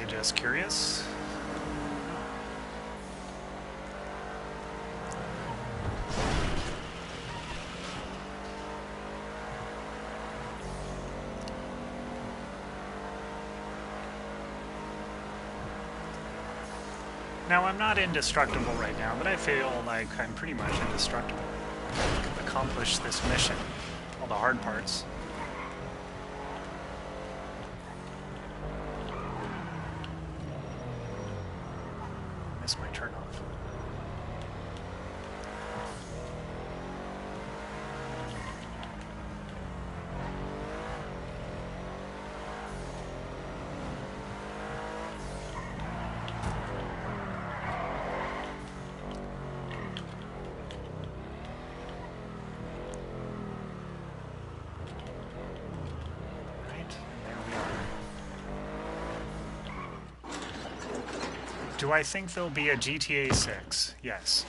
Just curious. Now, I'm not indestructible right now, but I feel like I'm pretty much indestructible. I can accomplish this mission, all the hard parts. Missed my turn off. Do I think there'll be a GTA 6? Yes.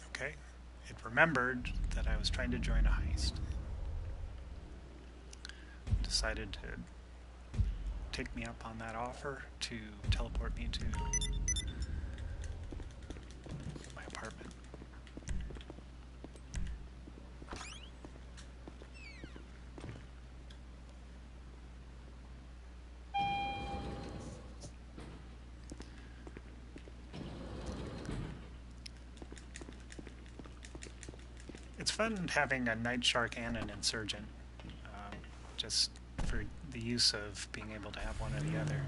Okay. It remembered that I was trying to join a heist. Decided to take me up on that offer to teleport me to my apartment. It's fun having a night shark and an insurgent. just for the use of being able to have one or the other.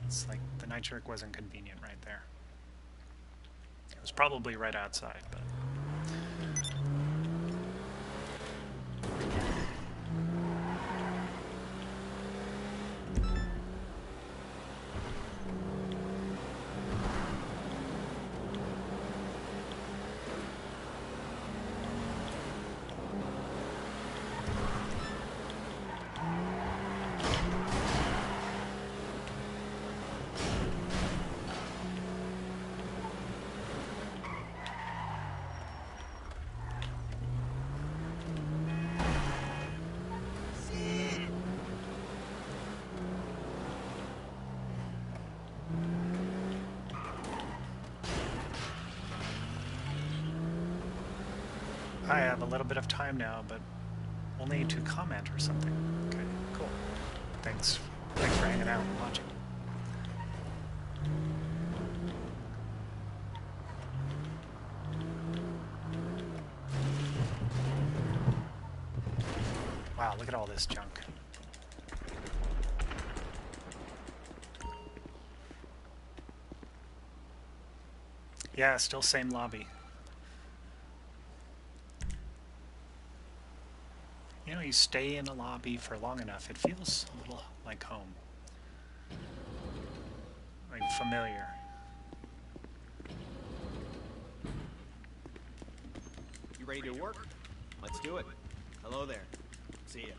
It's like the night shirt wasn't convenient right there. It was probably right outside, but... I have a little bit of time now, but only to comment or something. Okay, cool. Thanks for hanging out and watching. Wow, look at all this junk. Yeah, still same lobby. You know, you stay in a lobby for long enough, it feels a little like home. Like familiar. You ready to work? Let's do it. Hello there. See ya.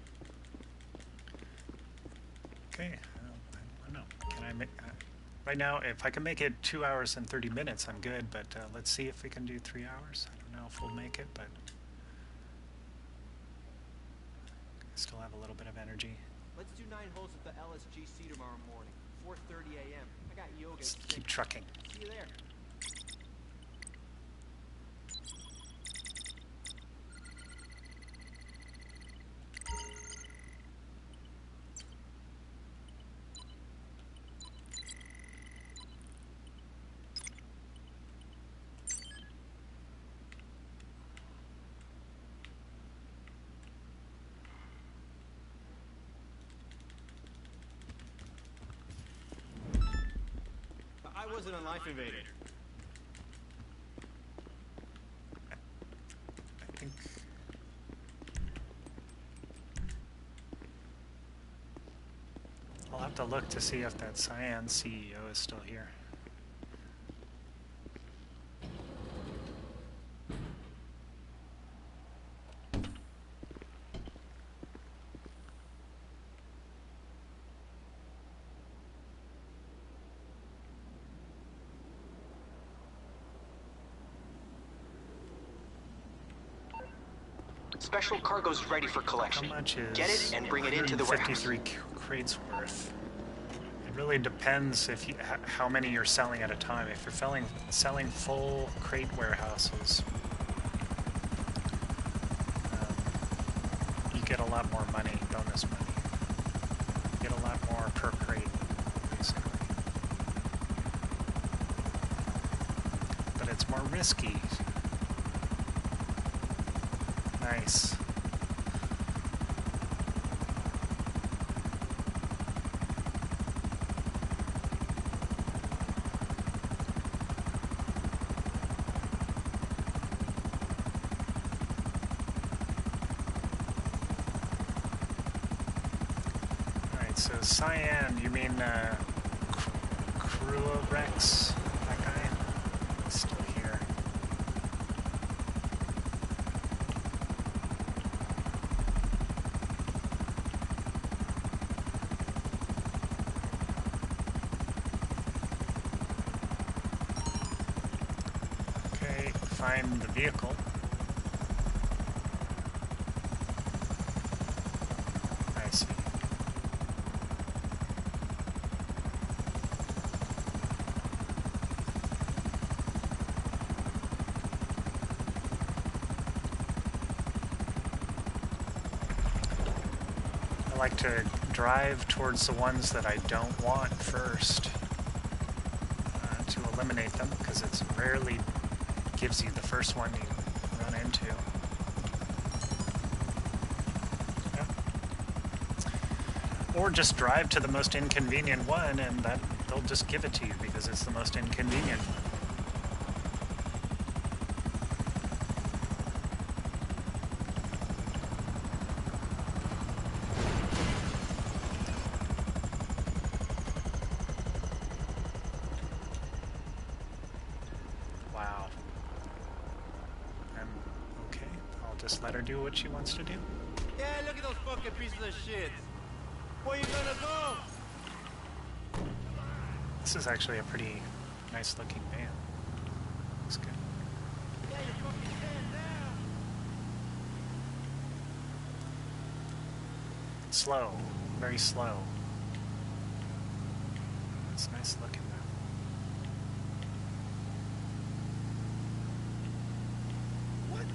Okay, I don't know. Can I make... right now, if I can make it 2 hours and 30 minutes, I'm good, but let's see if we can do 3 hours. I don't know if we'll make it, but... still have a little bit of energy. Let's do 9 holes at the LSGC tomorrow morning, 4:30 a.m. I got yoga. Let's keep trucking. See you there. I wasn't a Life Invader. I think... I'll have to look to see if that Cyan CEO is still here. Special cargo's ready for collection. How much is Get it and bring it into the warehouse. 53 crates worth? It really depends if you, how many you're selling at a time. If you're selling full crate warehouses, you get a lot more money, bonus money. You get a lot more per crate, basically. But it's more risky. Nice. Alright, so Cyan, you mean Crua Rex? That guy? He's still here. Find the vehicle. I see. I like to drive towards the ones that I don't want first to eliminate them, because it's rarely gives you the first one you run into. Yep. Or just drive to the most inconvenient one, and that they'll just give it to you because it's the most inconvenient one. Wow. Okay. I'll just let her do what she wants to do. Yeah, look at those fucking pieces of shit. Where you gonna go? This is actually a pretty nice looking van. Looks good. Yeah, you fucking stand down. Slow. Very slow. It's nice looking though. What?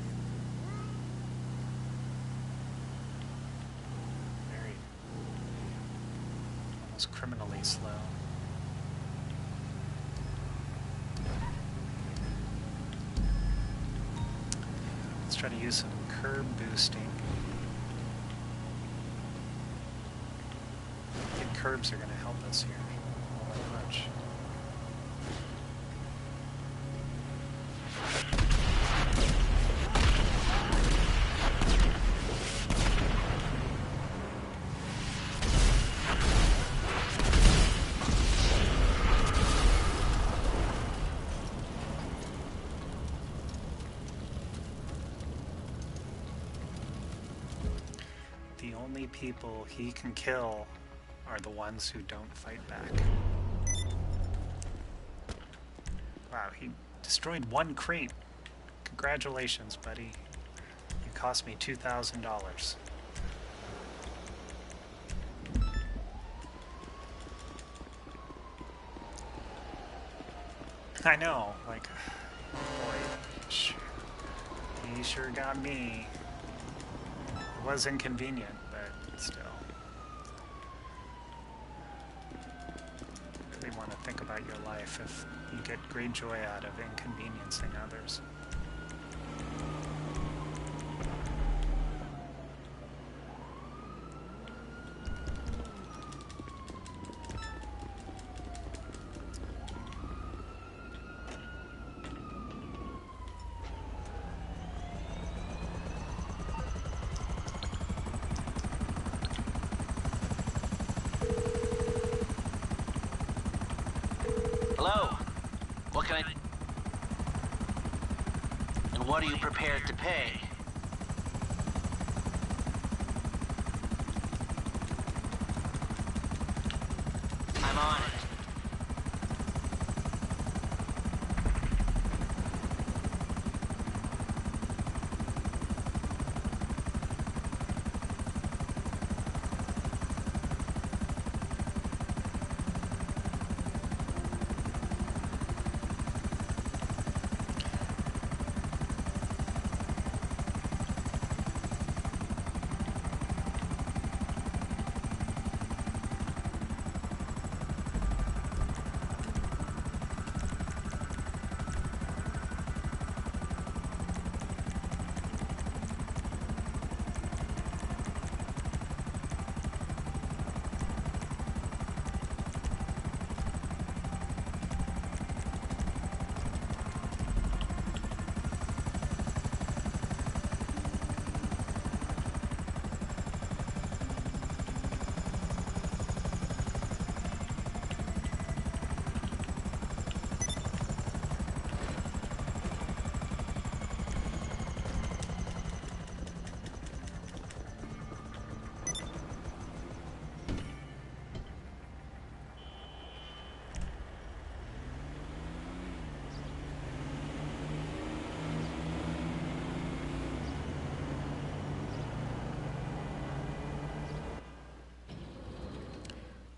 Very almost criminally slow. Let's try to use some curb boosting. I think curbs are going to help us here. Not much. The only people he can kill are the ones who don't fight back. Wow, he destroyed one crate. Congratulations, buddy. It cost me $2,000. I know, like, boy, he sure got me. It was inconvenient, but still. Really want to think about your life if you get great joy out of inconveniencing others. Hello? What can I... And what are you prepared to pay? I'm on it.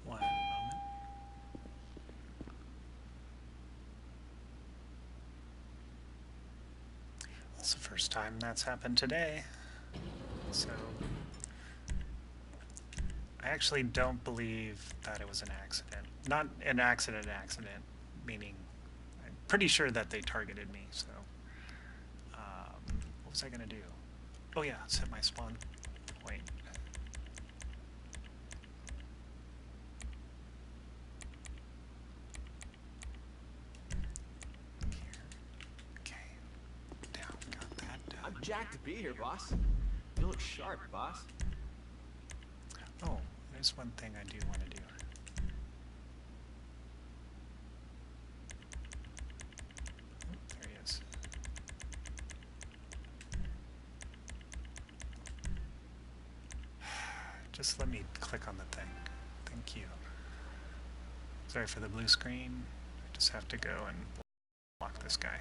One moment. It's the first time that's happened today. So I actually don't believe that it was an accident. Not an accident, meaning I'm pretty sure that they targeted me, so what was I gonna do? Oh yeah, set my spawn point. jacked to be here, boss. You look sharp, boss. Oh, there's one thing I do want to do. Oh, there he is. Just let me click on the thing. Thank you. Sorry for the blue screen. I just have to go and block this guy.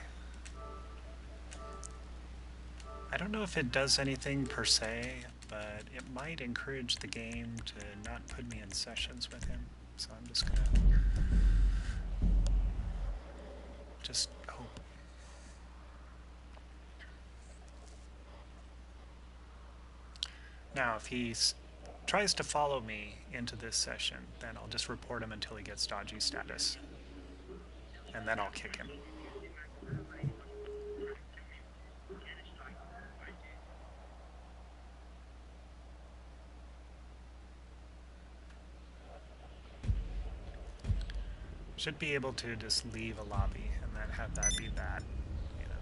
I don't know if it does anything per se, but it might encourage the game to not put me in sessions with him. So I'm just gonna hope. Now, if he tries to follow me into this session, then I'll just report him until he gets dodgy status, and then I'll kick him. Should be able to just leave a lobby and then have that be that, you know.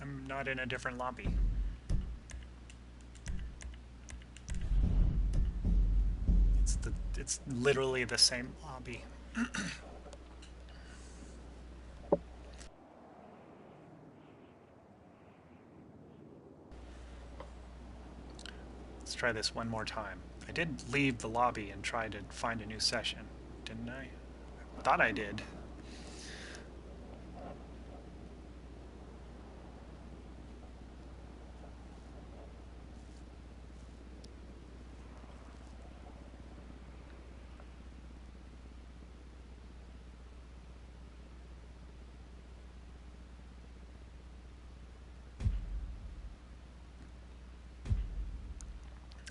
I'm not in a different lobby. It's literally the same lobby. Let's try this one more time. I did leave the lobby and try to find a new session, didn't I? I thought I did.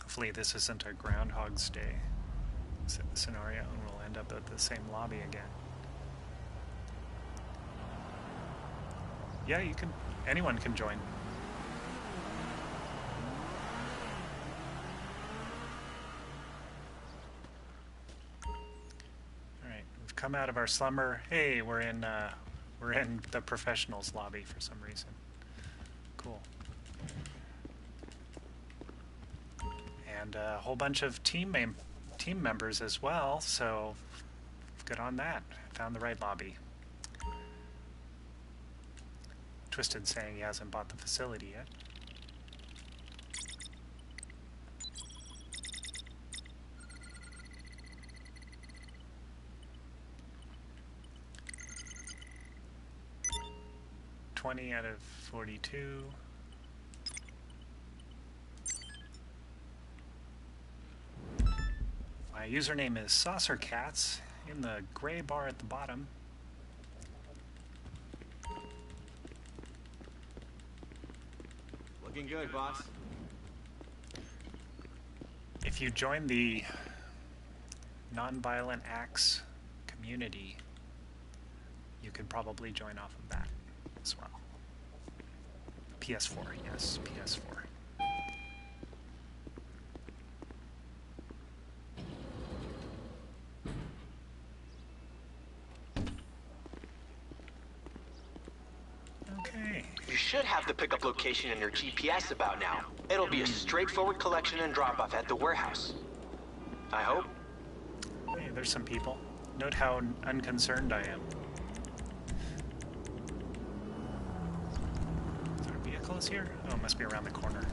Hopefully this isn't a Groundhog's Day scenario and we'll end up at the same lobby again. Yeah, you can, anyone can join. Alright, we've come out of our slumber. Hey, we're in the professionals lobby for some reason. Cool. And a whole bunch of team members as well, so good on that. Found the right lobby. Twisted saying he hasn't bought the facility yet. $20 out of 42. My username is Saucercats in the gray bar at the bottom. Looking good, boss. If you join the Nonviolent Acts community, you could probably join off of that as well. PS4, yes, PS4. You should have the pickup location in your GPS about now. It'll be a straightforward collection and drop-off at the warehouse. I hope. Hey, there's some people. Note how unconcerned I am. Is there vehicles here? Oh, it must be around the corner.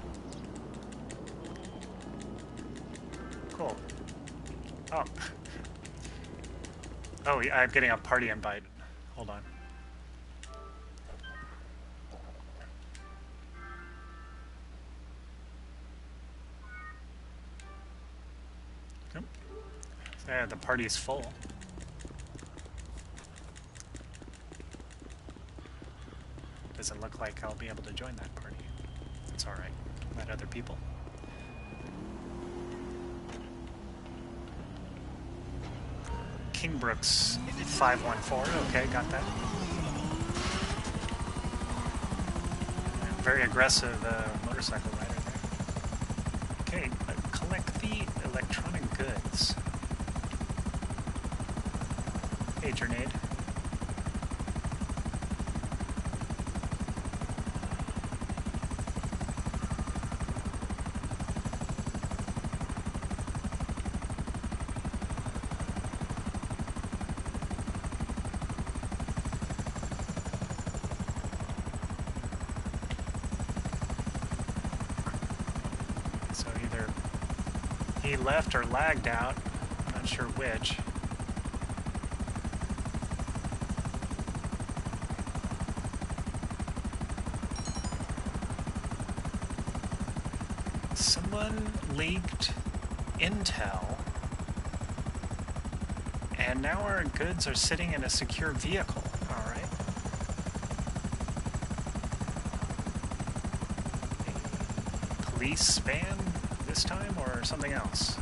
Cool. Oh. Oh, yeah, I'm getting a party invite. Hold on. Yeah, the party's full. Doesn't look like I'll be able to join that party. That's alright. Let other people. Kingbrooks 514. Okay, got that. Very aggressive motorcycle rider there. Okay, collect the electronic goods. Hey, Grenade. He left or lagged out, not sure which. Someone leaked intel, and now our goods are sitting in a secure vehicle. All right. Police van this time, or something else?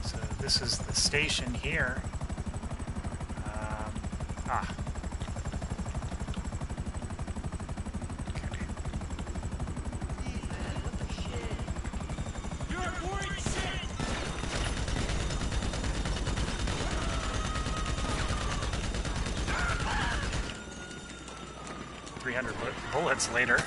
So this is the station here. Okay. You're boring shit! 300 bullets later.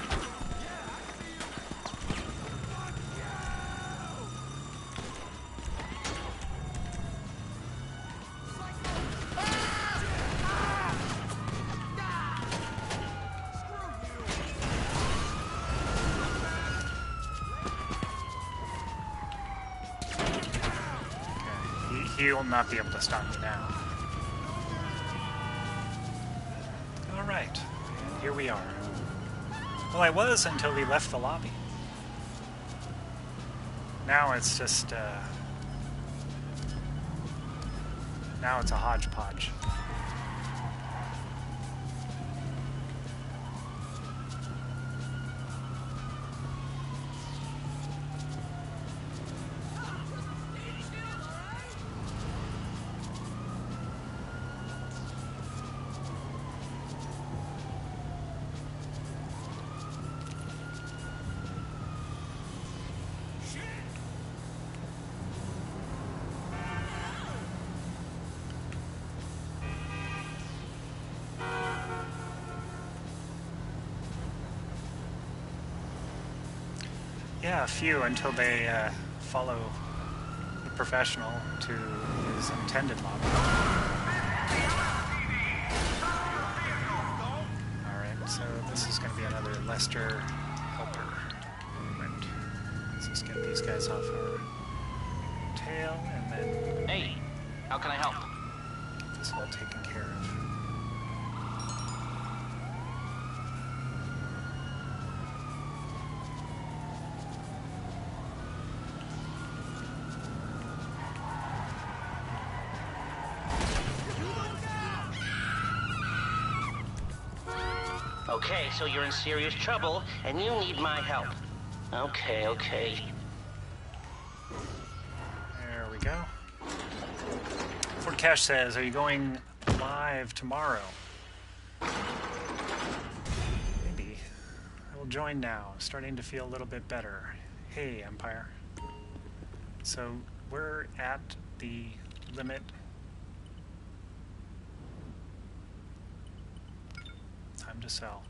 He will not be able to stop me now. Alright, and here we are. Well, I was until we left the lobby. Now it's just, now it's a hodgepodge. Yeah, a few until they follow the professional to his intended lobby. Alright, so this is going to be another Lester helper. Right. Let's just get these guys off our tail and then Hey, how can I help? get this all taken care of. Okay, so you're in serious trouble, and you need my help. Okay. There we go. Ford Cash says, are you going live tomorrow? Maybe. I will join now. Starting to feel a little bit better. Hey, Empire. So, we're at the limit. Time to sell.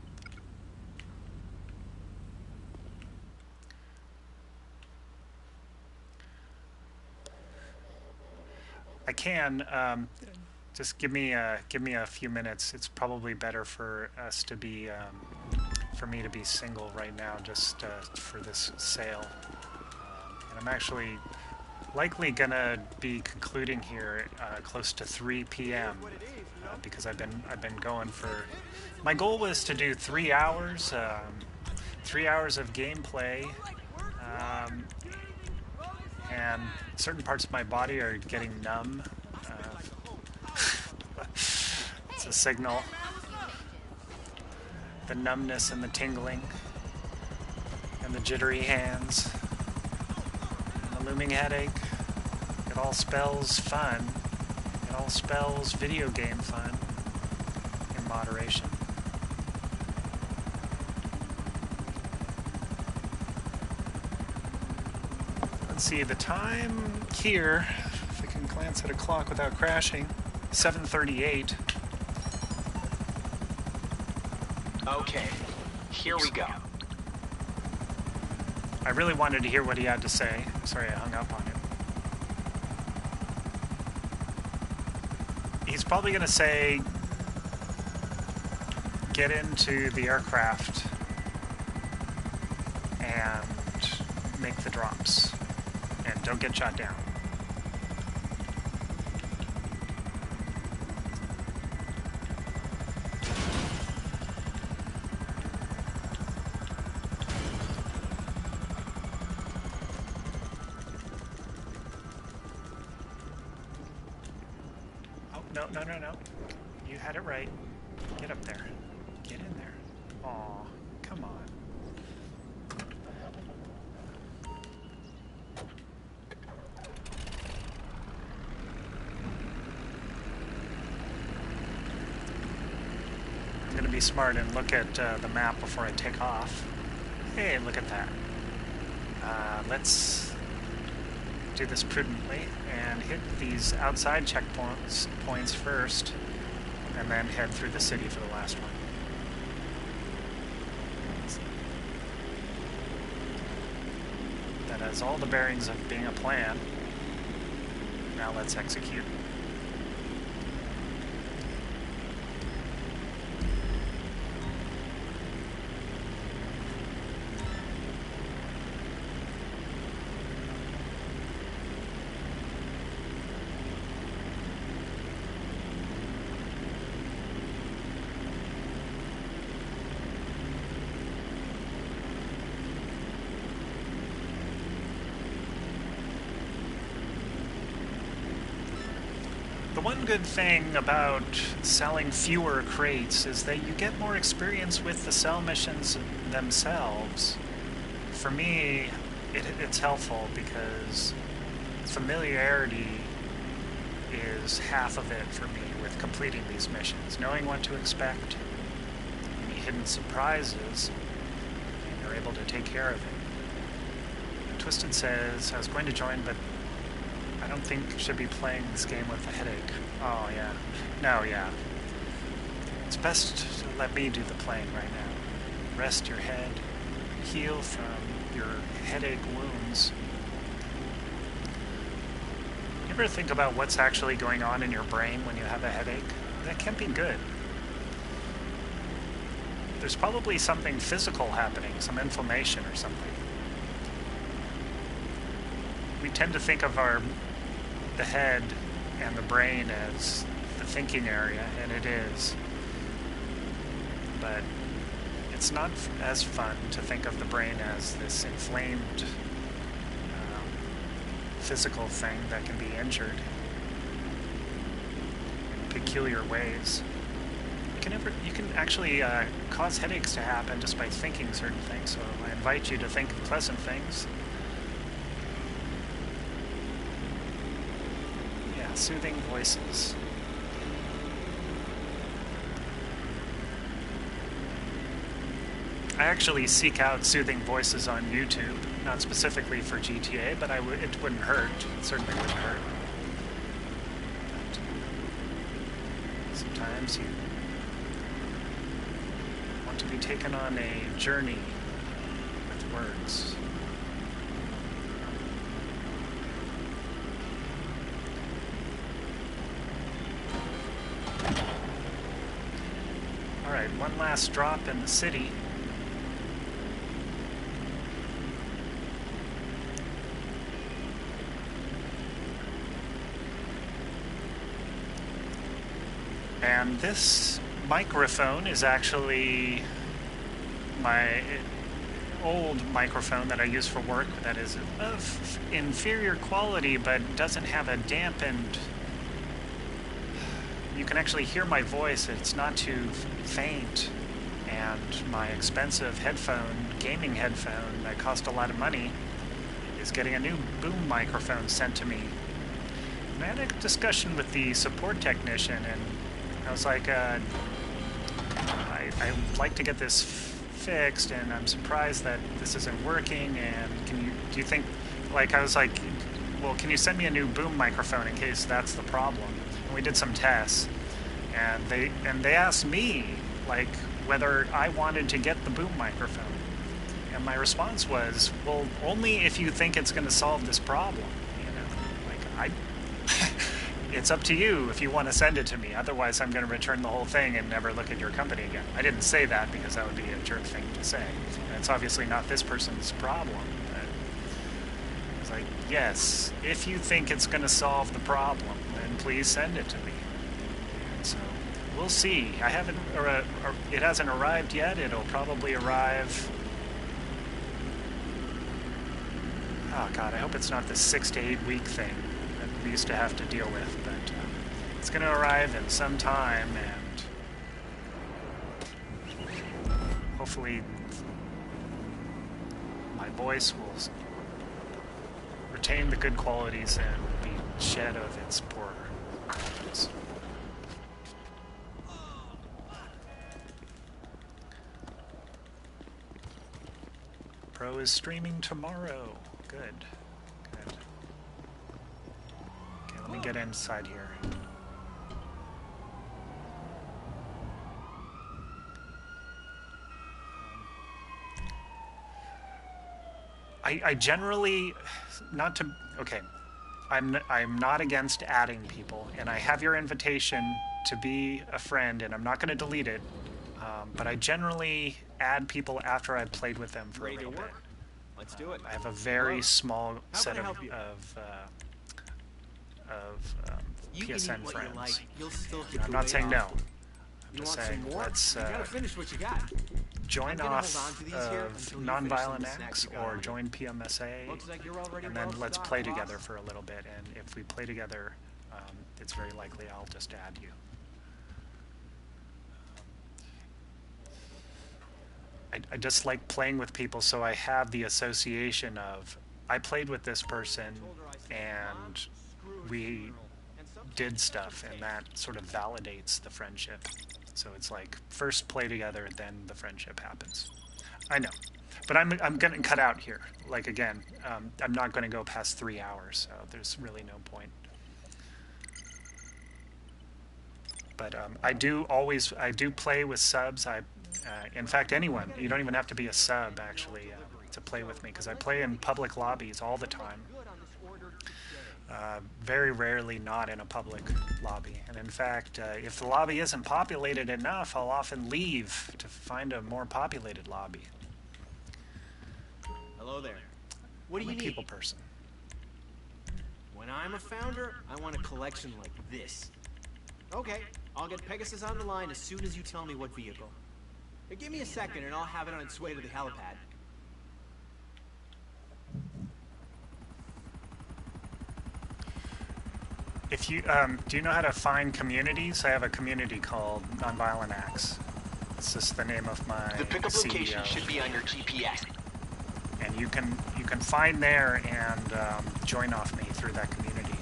I can just give me a few minutes. It's probably better for us to be for me to be single right now, just for this sale. And I'm actually likely gonna be concluding here close to 3 p.m. Because I've been going for. My goal was to do 3 hours, 3 hours of gameplay. And certain parts of my body are getting numb. It's a signal. The numbness and the tingling and the jittery hands. looming headache. It all spells fun. It all spells video game fun in moderation. Let's see, the time here, if I can glance at a clock without crashing, 7:38. Okay, here we go. I really wanted to hear what he had to say. Sorry I hung up on him. He's probably going to say, get into the aircraft and make the drops. And don't get shot down. No. You had it right. Get up there. Get in there. Aw, come on. I'm gonna be smart and look at the map before I take off. Hey, look at that. Let's do this prudently and hit these outside checkpoints first, and then head through the city for the last one. That has all the bearings of being a plan. Now let's execute. The one good thing about selling fewer crates is that you get more experience with the cell missions themselves. For me, it's helpful because familiarity is half of it for me with completing these missions. Knowing what to expect, any hidden surprises, and you're able to take care of it. Twisted says, I was going to join, but I don't think you should be playing this game with a headache. Oh, yeah. No, yeah. It's best to let me do the playing right now. Rest your head, heal from your headache wounds. You ever think about what's actually going on in your brain when you have a headache? That can't be good. There's probably something physical happening, some inflammation or something. We tend to think of the head and the brain as the thinking area, and it is. But it's not as fun to think of the brain as this inflamed physical thing that can be injured in peculiar ways. You can actually cause headaches to happen just by thinking certain things, so I invite you to think of pleasant things. Soothing voices. I actually seek out soothing voices on YouTube, not specifically for GTA, but it wouldn't hurt. It certainly wouldn't hurt. But sometimes you want to be taken on a journey with words. Alright, one last drop in the city. And this microphone is actually my old microphone that I use for work that is of inferior quality but doesn't have a dampened. You can actually hear my voice, it's not too faint, and my expensive gaming headphone that cost a lot of money is getting a new boom microphone sent to me. And I had a discussion with the support technician, and I was like, I'd like to get this fixed, and I'm surprised that this isn't working, and do you think, like, I was like, well, can you send me a new boom microphone in case that's the problem? And we did some tests, and they asked me, like, whether I wanted to get the boom microphone. And my response was, well, only if you think it's going to solve this problem, you know? Like, it's up to you if you want to send it to me. Otherwise, I'm going to return the whole thing and never look at your company again. I didn't say that because that would be a jerk thing to say. And it's obviously not this person's problem. But I was like, yes, if you think it's going to solve the problem, then please send it to me. And so we'll see. I haven't, it hasn't arrived yet. It'll probably arrive. Oh God, I hope it's not this 6 to 8 week thing that we used to have to deal with, but it's going to arrive in some time, and hopefully my voice will retain the good qualities and be shed of its poor qualities. Pro is streaming tomorrow. Good. Good. Okay, let me get inside here. I generally, not to, okay, I'm not against adding people, and I have your invitation to be a friend, and I'm not going to delete it, but I generally add people after I've played with them for a little bit. Let's do it. I have a very small set of PSN friends. I'm not saying no. I'm just saying let's join off of Nonviolent Acts or join PMSA, and then let's play together for a little bit. And if we play together, it's very likely I'll just add you. I just like playing with people, so I have the association of I played with this person and we did stuff, and that sort of validates the friendship. So it's like first play together, then the friendship happens. I know, but I'm getting cut out here. Like again, I'm not going to go past 3 hours, so there's really no point. But I do play with subs. In fact, anyone. You don't even have to be a sub, actually, to play with me, because I play in public lobbies all the time. Very rarely not in a public lobby. And in fact, if the lobby isn't populated enough, I'll often leave to find a more populated lobby. Hello there. What do you need? I'm a people person. When I'm a founder, I want a collection like this. Okay, I'll get Pegasus on the line as soon as you tell me what vehicle. But give me a second and I'll have it on its way to the helipad. If you do you know how to find communities? I have a community called Nonviolent Acts. It's just the name of my The pickup CEO. location should be on your GPS. And you can find there and join off me through that community.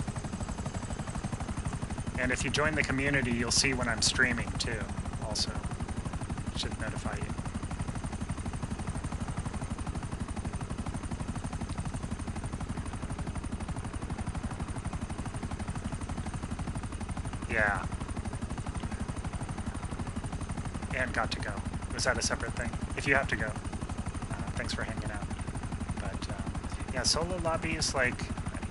And if you join the community, you'll see when I'm streaming too. Also, it should notify you. Yeah. And got to go. Was that a separate thing? If you have to go, thanks for hanging out. But yeah, solo lobbies, like,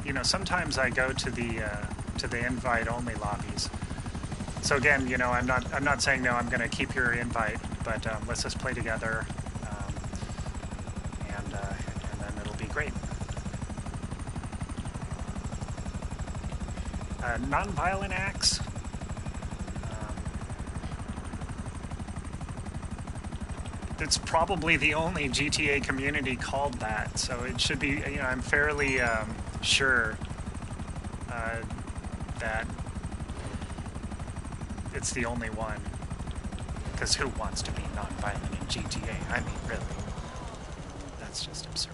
you know, sometimes I go to the invite-only lobbies. So again, you know, I'm not saying no. I'm going to keep your invite, but let's just play together, and then it'll be great. Nonviolent Acts. It's probably the only GTA community called that, so it should be, you know, I'm fairly sure that it's the only one, because who wants to be non-violent in GTA? I mean, really, that's just absurd.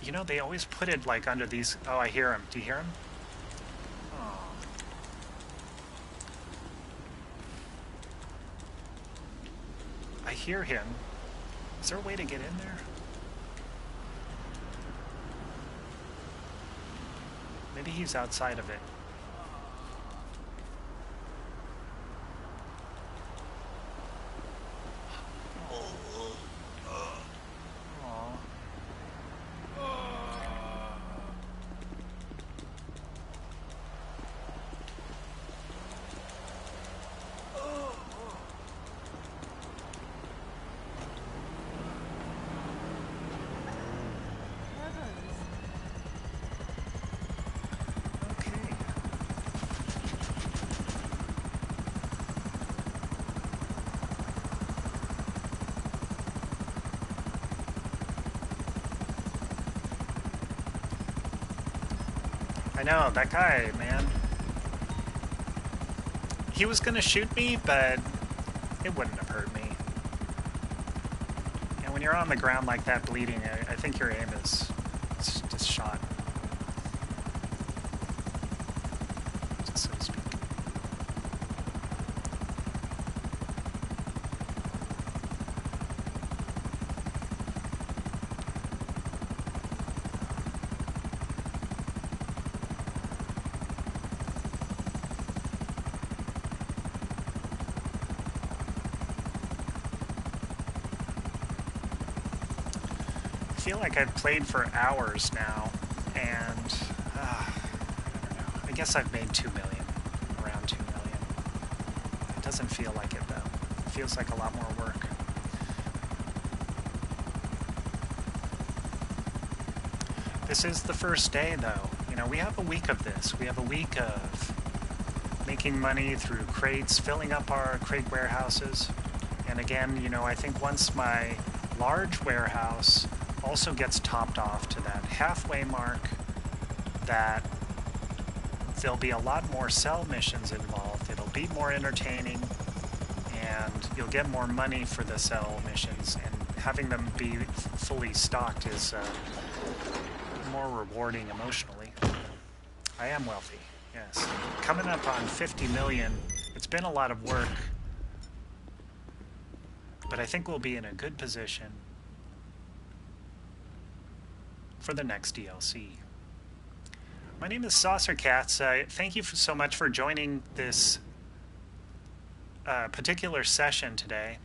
You know, they always put it like under these. Oh, I hear him. Do you hear him? Oh. I hear him. Is there a way to get in there? Maybe he's outside of it. I know, that guy, man. He was gonna shoot me, but it wouldn't have hurt me. And when you're on the ground like that bleeding, I think your aim is just shot. So to speak. I feel like I've played for hours now, and I don't know. I guess I've made 2 million, around 2 million. It doesn't feel like it though. It feels like a lot more work. This is the first day though. You know, we have a week of this. We have a week of making money through crates, filling up our crate warehouses. And again, you know, I think once my large warehouse also gets topped off to that halfway mark, that there'll be a lot more cell missions involved. It'll be more entertaining, and you'll get more money for the cell missions, and having them be fully stocked is more rewarding emotionally. I am wealthy, yes. Coming up on 50 million. It's been a lot of work, but I think we'll be in a good position for the next DLC. My name is Saucercats. Thank you so much for joining this particular session today.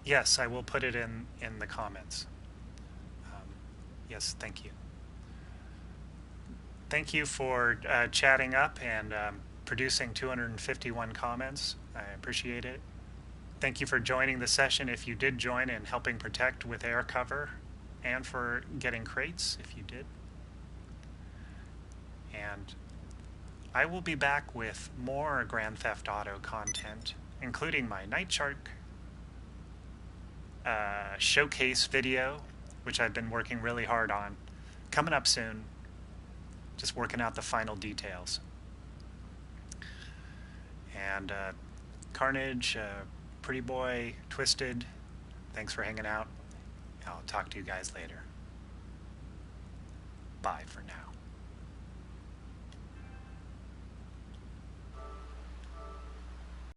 Yes, I will put it in the comments. Yes, thank you. Thank you for chatting up and producing 251 comments. I appreciate it. Thank you for joining the session if you did join, and helping protect with air cover, and for getting crates if you did. And I will be back with more Grand Theft Auto content, including my Night Shark showcase video, which I've been working really hard on, coming up soon. Just working out the final details. And Carnage, Pretty Boy, Twisted, thanks for hanging out. I'll talk to you guys later. Bye for now.